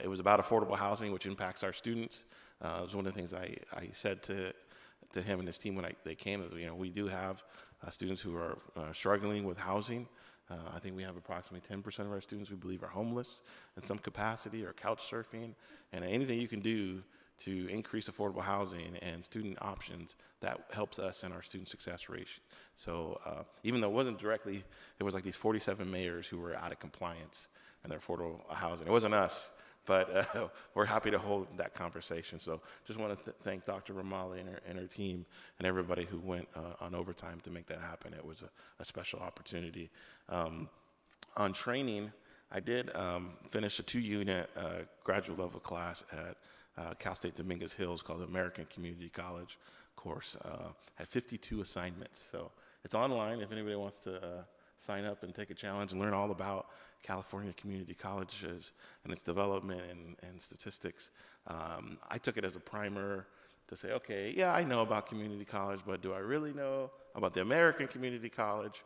It was about affordable housing, which impacts our students. It was one of the things I said to him and his team when they came. Is, we do have students who are struggling with housing. I think we have approximately 10% of our students we believe are homeless in some capacity or couch surfing. And anything you can do to increase affordable housing and student options, that helps us in our student success rate. So even though it wasn't directly, it was like these 47 mayors who were out of compliance in their affordable housing. It wasn't us, but we're happy to hold that conversation. So just want to thank Dr. Romali and her team and everybody who went on overtime to make that happen. It was a special opportunity. On training, I did finish a 2-unit graduate level class at Cal State Dominguez Hills called the American Community College course. Had 52 assignments. So it's online if anybody wants to sign up and take a challenge and learn all about California community colleges and its development and statistics. I took it as a primer to say, okay, yeah, I know about community college, but do I really know about the American Community College?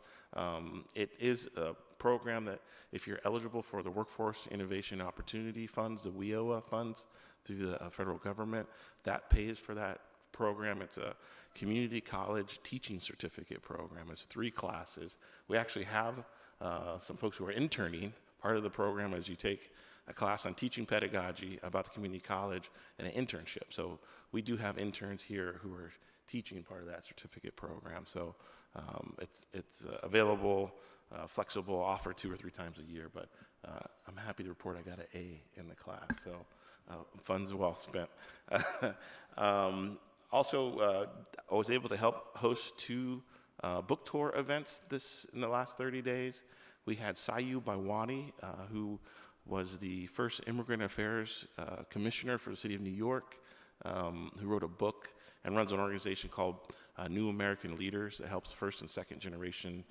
It is a program that if you're eligible for the Workforce Innovation Opportunity Funds, the WIOA funds through the federal government, that pays for that program. It's a community college teaching certificate program. It's 3 classes. We actually have some folks who are interning. Part of the program is you take a class on teaching pedagogy about the community college and an internship. So we do have interns here who are teaching part of that certificate program. So it's available, flexible, offered 2 or 3 times a year. But I'm happy to report I got an A in the class. So funds well spent. Also, I was able to help host 2 book tour events in the last 30 days. We had Sayu Baiwani, who was the first Immigrant Affairs Commissioner for the City of New York, who wrote a book and runs an organization called New American Leaders that helps first and second generation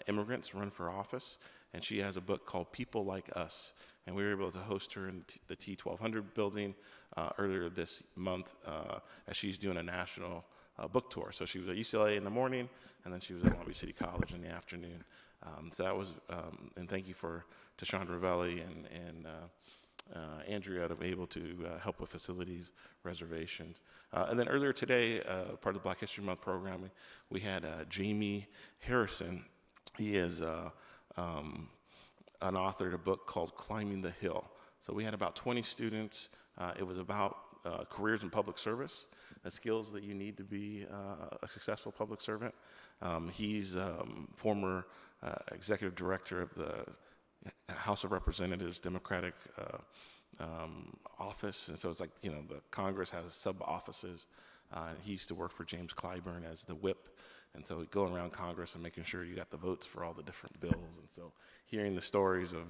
immigrants run for office. And she has a book called People Like Us. And we were able to host her in the T1200 building earlier this month as she's doing a national book tour. So she was at UCLA in the morning, and then she was at Long Beach City College in the afternoon. So that was, and thank you to Sean Ravelli and Andrea to be able to help with facilities reservations. And then earlier today, part of the Black History Month programming, we had Jamie Harrison. He is an author of a book called Climbing the Hill. So we had about 20 students. It was about careers in public service, the skills that you need to be a successful public servant. He's former executive director of the House of Representatives Democratic office, and so it's like, you know, the Congress has sub-offices. He used to work for James Clyburn as the whip, and so going around Congress and making sure you got the votes for all the different bills. And so hearing the stories of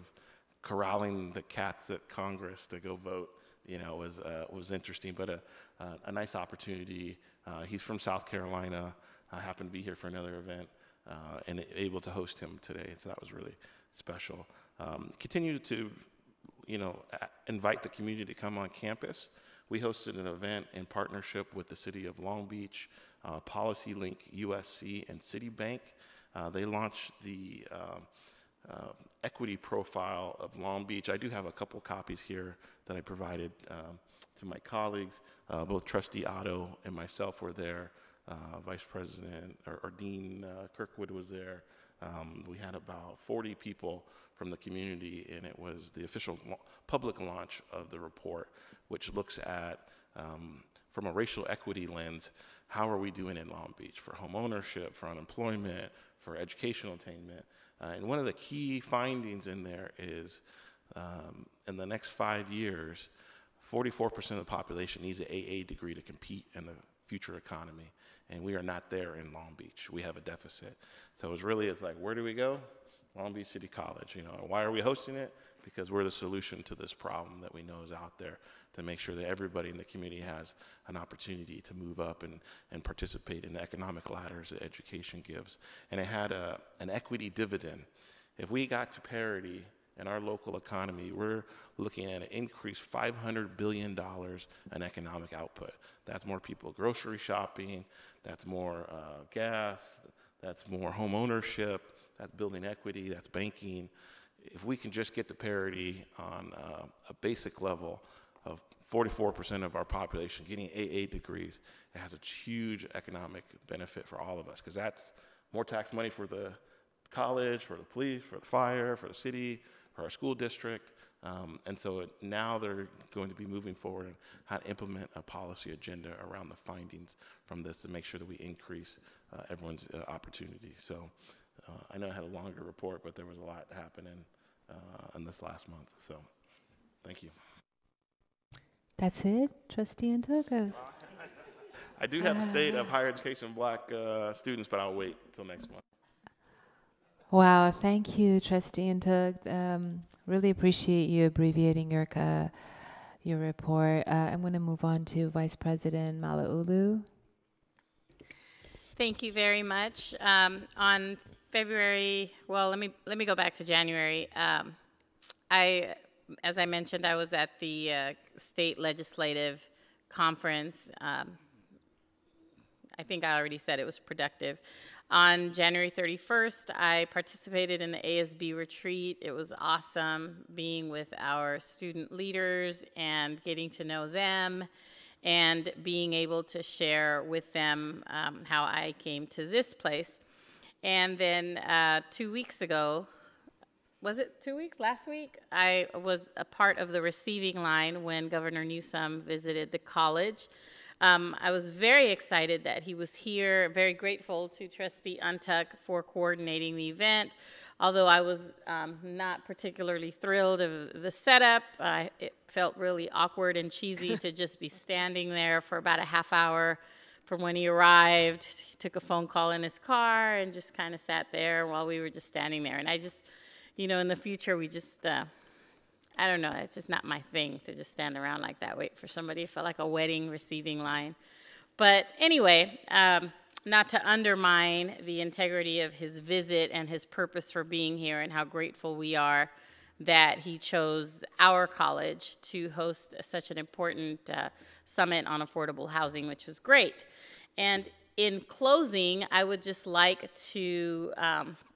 corralling the cats at Congress to go vote, you know, was interesting, but a nice opportunity. He's from South Carolina. I happened to be here for another event and able to host him today, so that was really special. Continue to, you know, invite the community to come on campus. We hosted an event in partnership with the City of Long Beach, PolicyLink, USC, and Citibank. They launched the equity profile of Long Beach. I do have a couple copies here that I provided to my colleagues. Both Trustee Otto and myself were there. Vice President or Dean Kirkwood was there. We had about 40 people from the community, and it was the official public launch of the report, which looks at, from a racial equity lens, how are we doing in Long Beach for home ownership, for unemployment, for educational attainment. And one of the key findings in there is in the next 5 years, 44% of the population needs an AA degree to compete in the future economy. And we are not there in Long Beach. We have a deficit. So it's like, where do we go? Long Beach City College. You know, why are we hosting it? Because we're the solution to this problem that we know is out there, to make sure that everybody in the community has an opportunity to move up and participate in the economic ladders that education gives. And it had an equity dividend. If we got to parity in our local economy, we're looking at an increased $500 billion in economic output. That's more people grocery shopping, that's more gas, that's more home ownership, that's building equity, that's banking. If we can just get to parity on a basic level of 44% of our population getting AA degrees, it has a huge economic benefit for all of us, because that's more tax money for the college, for the police, for the fire, for the city, for our school district. And so now they're going to be moving forward on how to implement a policy agenda around the findings from this to make sure that we increase everyone's opportunity. So I know I had a longer report, but there was a lot happening in this last month. So thank you. That's it, Trustee Ntuk? I do have the state of higher education Black students, but I'll wait until next month. Wow, thank you, Trustee Ntuk. Really appreciate you abbreviating your report. I'm going to move on to Vice President Malauulu. Thank you very much. On February, well, let me go back to January. As I mentioned, I was at the state legislative conference. I think I already said it was productive. On January 31st, I participated in the ASB retreat. It was awesome being with our student leaders and getting to know them and being able to share with them how I came to this place. And then 2 weeks ago, was it 2 weeks? Last week, I was a part of the receiving line when Governor Newsom visited the college. I was very excited that he was here, very grateful to Trustee Ntuk for coordinating the event. although I was not particularly thrilled of the setup. It felt really awkward and cheesy to just be standing there for about a half hour from when he arrived. He took a phone call in his car and just kind of sat there while we were just standing there. And I just, you know, in the future, we just, I don't know, it's just not my thing to just stand around like that, wait for somebody. It felt like a wedding receiving line. But anyway, not to undermine the integrity of his visit and his purpose for being here and how grateful we are that he chose our college to host such an important summit on affordable housing, which was great. And in closing, I would just like to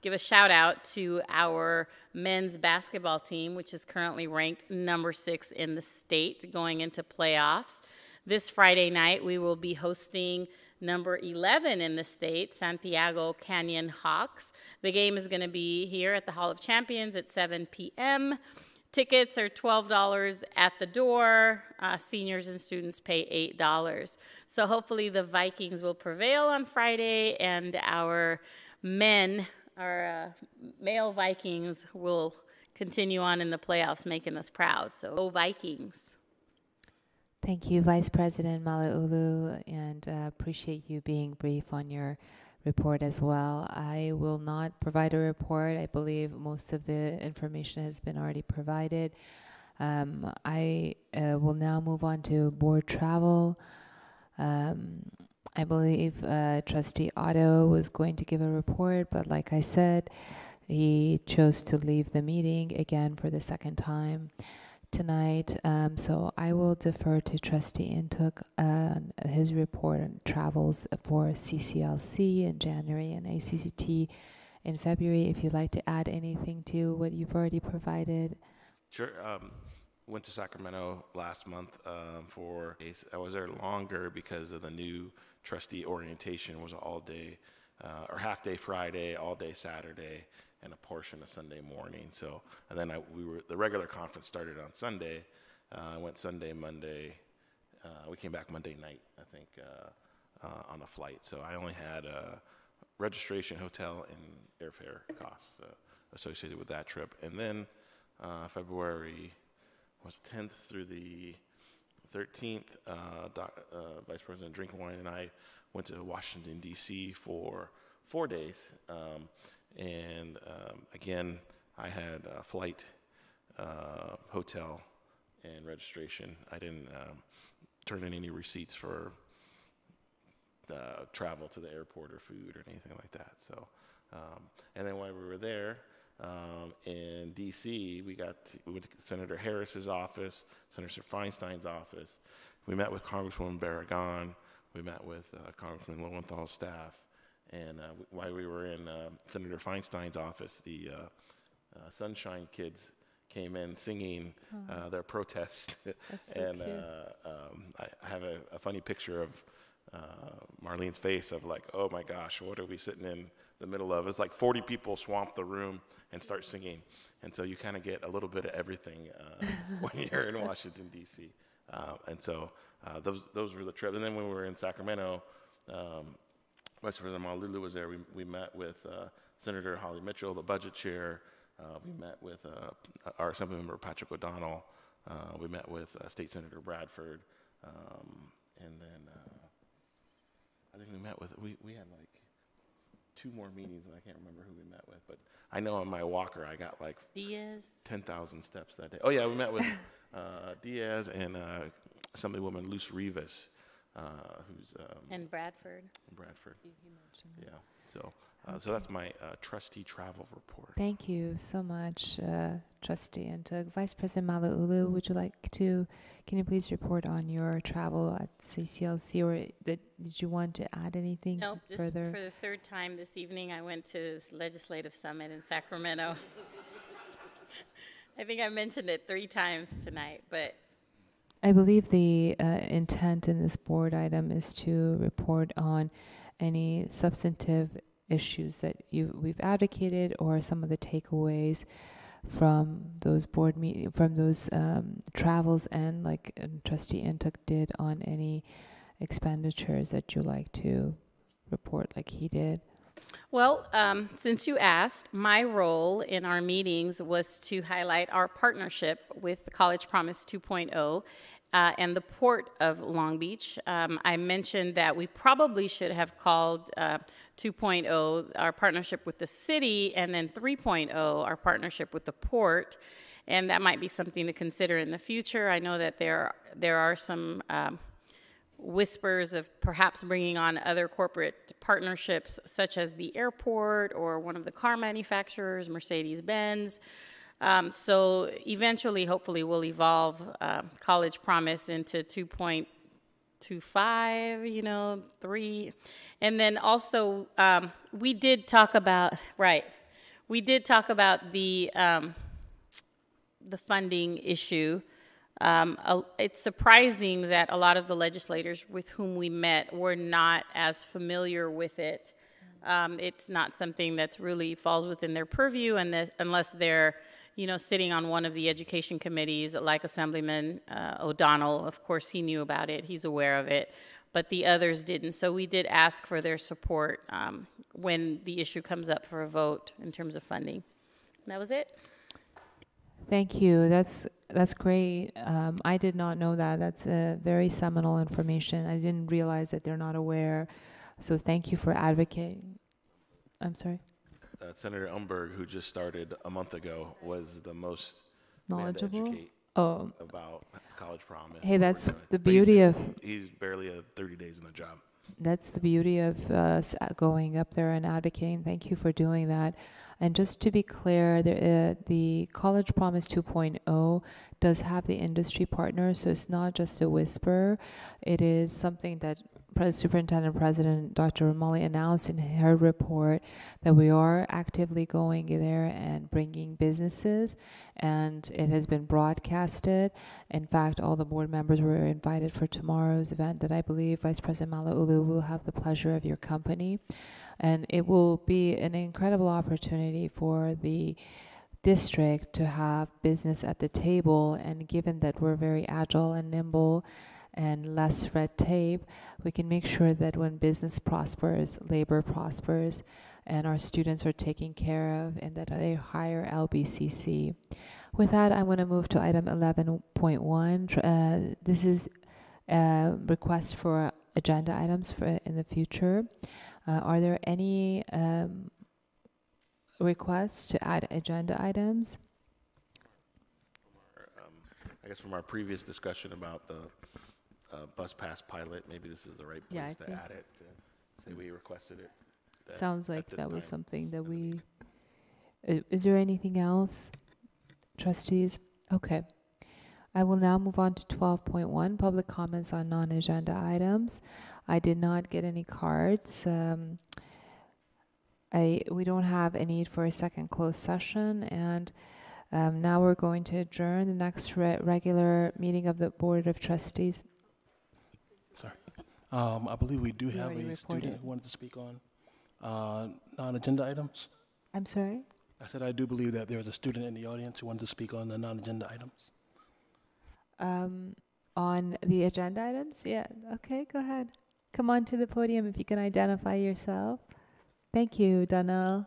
give a shout out to our men's basketball team, which is currently ranked number 6 in the state going into playoffs. This Friday night, we will be hosting number 11 in the state, Santiago Canyon Hawks. The game is going to be here at the Hall of Champions at 7 p.m. Tickets are $12 at the door. Seniors and students pay $8. So hopefully the Vikings will prevail on Friday, and our men, our male Vikings, will continue on in the playoffs, making us proud. So go Vikings. Thank you, Vice President Malauulu, and appreciate you being brief on your report as well. I will not provide a report. I believe most of the information has been already provided. I will now move on to board travel. I believe Trustee Otto was going to give a report, but like I said, he chose to leave the meeting again for the second time tonight. So I will defer to Trustee Intuk his report on travels for CCLC in January and ACCT in February. If you'd like to add anything to what you've already provided. Sure. Went to Sacramento last month for I was there longer because of the new trustee orientation. Was all day or half day Friday, all day Saturday, and a portion of Sunday morning. So, and then the regular conference started on Sunday. I went Sunday, Monday. We came back Monday night, I think, on a flight. So I only had registration, hotel, and airfare costs associated with that trip. And then February was 10th through the 13th. Vice President Drinkwine and I went to Washington, D.C. for 4 days. And again, I had a flight, hotel, and registration. I didn't turn in any receipts for travel to the airport or food or anything like that. So, and then while we were there in D.C., we went to Senator Harris's office, Senator Feinstein's office. We met with Congresswoman Barragan. We met with Congressman Lowenthal's staff. And while we were in Senator Feinstein's office, the Sunshine Kids came in singing their protest. And I have a funny picture of Marlene's face of like, oh my gosh, what are we sitting in the middle of? It's like 40 people swamp the room and start singing. And so you kind of get a little bit of everything when you're in Washington, D.C. And so those were the trips. And then when we were in Sacramento, Vice President Malauulu was there. We met with Senator Holly Mitchell, the budget chair. We met with our Assemblymember Patrick O'Donnell. We met with State Senator Bradford. And then I think we met with, we had like 2 more meetings, and I can't remember who we met with. But I know on my walker, I got like Diaz. 10,000 steps that day. Oh, yeah, we met with Diaz and Assemblywoman Luz Rivas. Who's and Bradford. Bradford. Yeah. So, so that's my trustee travel report. Thank you so much, Trustee Intuk. Vice President Malauulu, would you like to? Can you please report on your travel at CCLC, or did you want to add anything Nope, just further? for the 3rd time this evening, I went to this Legislative Summit in Sacramento. I think I mentioned it 3 times tonight, but. I believe the intent in this board item is to report on any substantive issues that we've advocated, or some of the takeaways from those board meeting, from those travels, and like Trustee Intuk did on any expenditures that you like to report, like he did. Well, since you asked, my role in our meetings was to highlight our partnership with the College Promise 2.0 and the Port of Long Beach. I mentioned that we probably should have called 2.0 our partnership with the city, and then 3.0 our partnership with the port, and that might be something to consider in the future. I know that there are some whispers of perhaps bringing on other corporate partnerships, such as the airport or one of the car manufacturers, Mercedes-Benz. So eventually, hopefully, we'll evolve College Promise into 2.25, 3. And then also, we did talk about the funding issue. It's surprising that a lot of the legislators with whom we met were not as familiar with it. It's not something that's really falls within their purview, and unless they're, sitting on one of the education committees, like Assemblyman O'Donnell. Of course, he knew about it. He's aware of it, but the others didn't. So we did ask for their support when the issue comes up for a vote in terms of funding. And that was it. Thank you. That's great. I did not know that. That's very seminal information. I didn't realize that they're not aware. So thank you for advocating. I'm sorry. Senator Umberg, who just started a month ago, was the most knowledgeable. educate Oh, about College Promise. Hey, that's the But beauty of. He's barely 30 days in the job. That's the beauty of going up there and advocating. Thank you for doing that. And just to be clear, the College Promise 2.0 does have the industry partners, so it's not just a whisper. It is something that Superintendent President Dr. Romali announced in her report, that we are actively going there and bringing businesses, and it has been broadcasted. In fact, all the board members were invited for tomorrow's event that I believe Vice President Malauulu will have the pleasure of your company. And it will be an incredible opportunity for the district to have business at the table, and given that we're very agile and nimble and less red tape, we can make sure that when business prospers, labor prospers, and our students are taken care of, and that they hire LBCC. With that, I want to move to item 11.1. This is a request for agenda items for in the future. Are there any requests to add agenda items? I guess from our previous discussion about the bus pass pilot, maybe this is the right place to add it, to say we requested it. Sounds like that was something that we... Is there anything else, trustees? Okay. I will now move on to 12.1, public comments on non-agenda items. I did not get any cards. We don't have a need for a second closed session, and now we're going to adjourn the next regular meeting of the Board of Trustees. Sorry. I believe we do have a student who wanted to speak on non-agenda items. I'm sorry? I said I do believe that there is a student in the audience who wanted to speak on the non-agenda items. On the agenda items? Yeah. Okay, go ahead. Come on to the podium if you can identify yourself. Thank you, Donnell.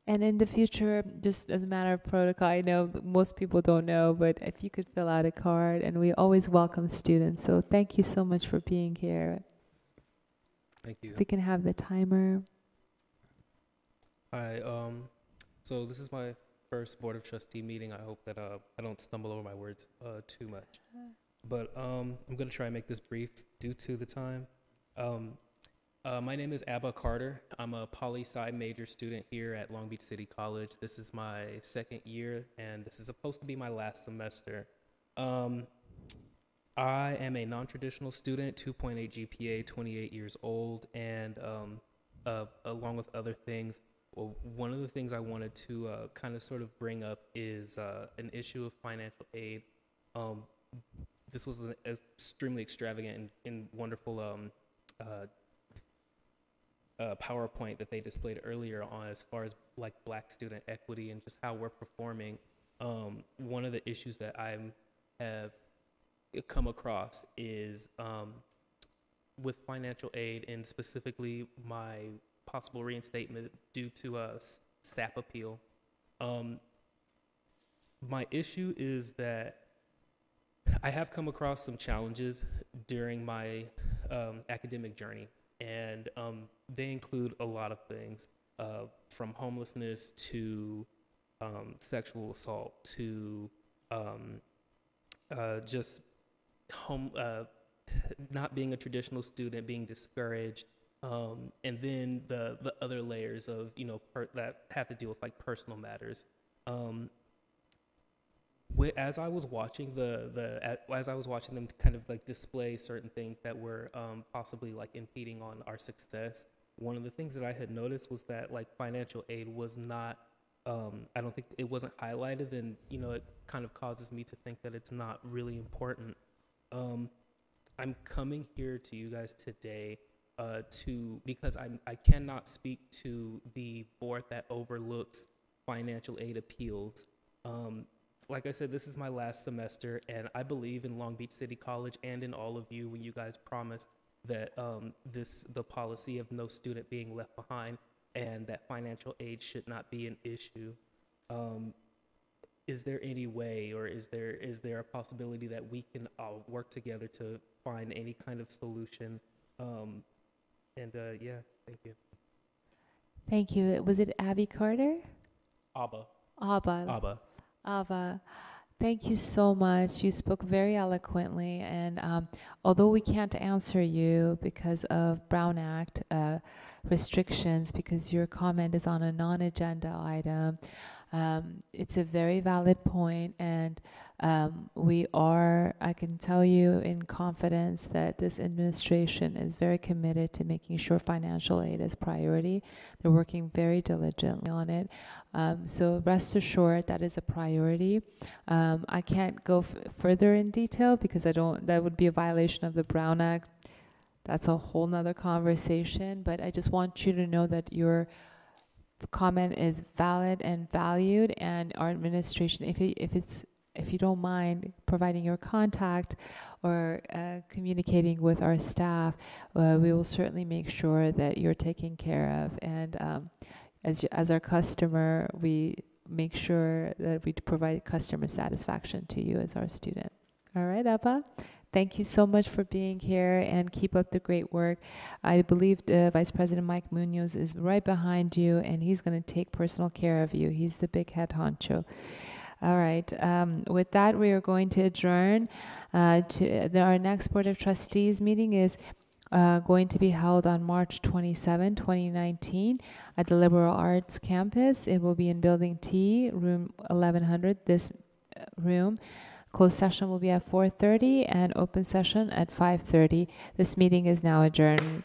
And in the future, just as a matter of protocol, I know most people don't know, but if you could fill out a card, and we always welcome students. So thank you so much for being here. Thank you. If we can have the timer. Hi, so this is my first Board of Trustee meeting. I hope that I don't stumble over my words too much. But I'm going to try and make this brief due to the time. My name is Abba Carter. I'm a poli-sci major student here at Long Beach City College. This is my second year, and this is supposed to be my last semester. I am a non-traditional student, 2.8 GPA, 28 years old, and along with other things, well, one of the things I wanted to kind of sort of bring up is an issue of financial aid. This was an extremely extravagant and wonderful PowerPoint that they displayed earlier on as far as like Black student equity and just how we're performing. One of the issues that I have come across is with financial aid, and specifically my possible reinstatement due to a SAP appeal. My issue is that I have come across some challenges during my academic journey, and they include a lot of things, from homelessness to sexual assault to just not being a traditional student, being discouraged, and then the other layers of that have to deal with like personal matters. As I was watching as I was watching them kind of like display certain things that were possibly like impeding on our success, one of the things that I had noticed was that like financial aid was not, I don't think it wasn't highlighted, and it kind of causes me to think that it's not really important. I'm coming here to you guys today because I cannot speak to the board that overlooks financial aid appeals. Like I said, this is my last semester, and I believe in Long Beach City College and in all of you when you guys promised that the policy of no student being left behind and that financial aid should not be an issue. Is there any way, or is there a possibility that we can all work together to find any kind of solution? Yeah, thank you. Thank you. Was it Abby Carter? Abba. Ava, thank you so much. You spoke very eloquently, and although we can't answer you because of Brown Act restrictions, because your comment is on a non-agenda item, it's a very valid point, and I can tell you in confidence that this administration is very committed to making sure financial aid is priority. They're working very diligently on it. So rest assured that is a priority. I can't go further in detail because that would be a violation of the Brown Act. That's a whole nother conversation, but I just want you to know that your comment is valid and valued, and our administration, if you don't mind providing your contact or communicating with our staff, we will certainly make sure that you're taken care of. And as our customer, we make sure that we provide customer satisfaction to you as our student. All right, Abba? Thank you so much for being here, and keep up the great work. I believe Vice President Mike Munoz is right behind you, and he's going to take personal care of you. He's the big head honcho. All right. With that, we are going to adjourn. Our next Board of Trustees meeting is going to be held on March 27, 2019 at the Liberal Arts Campus. It will be in Building T, room 1100, this room. Closed session will be at 4:30 and open session at 5:30. This meeting is now adjourned.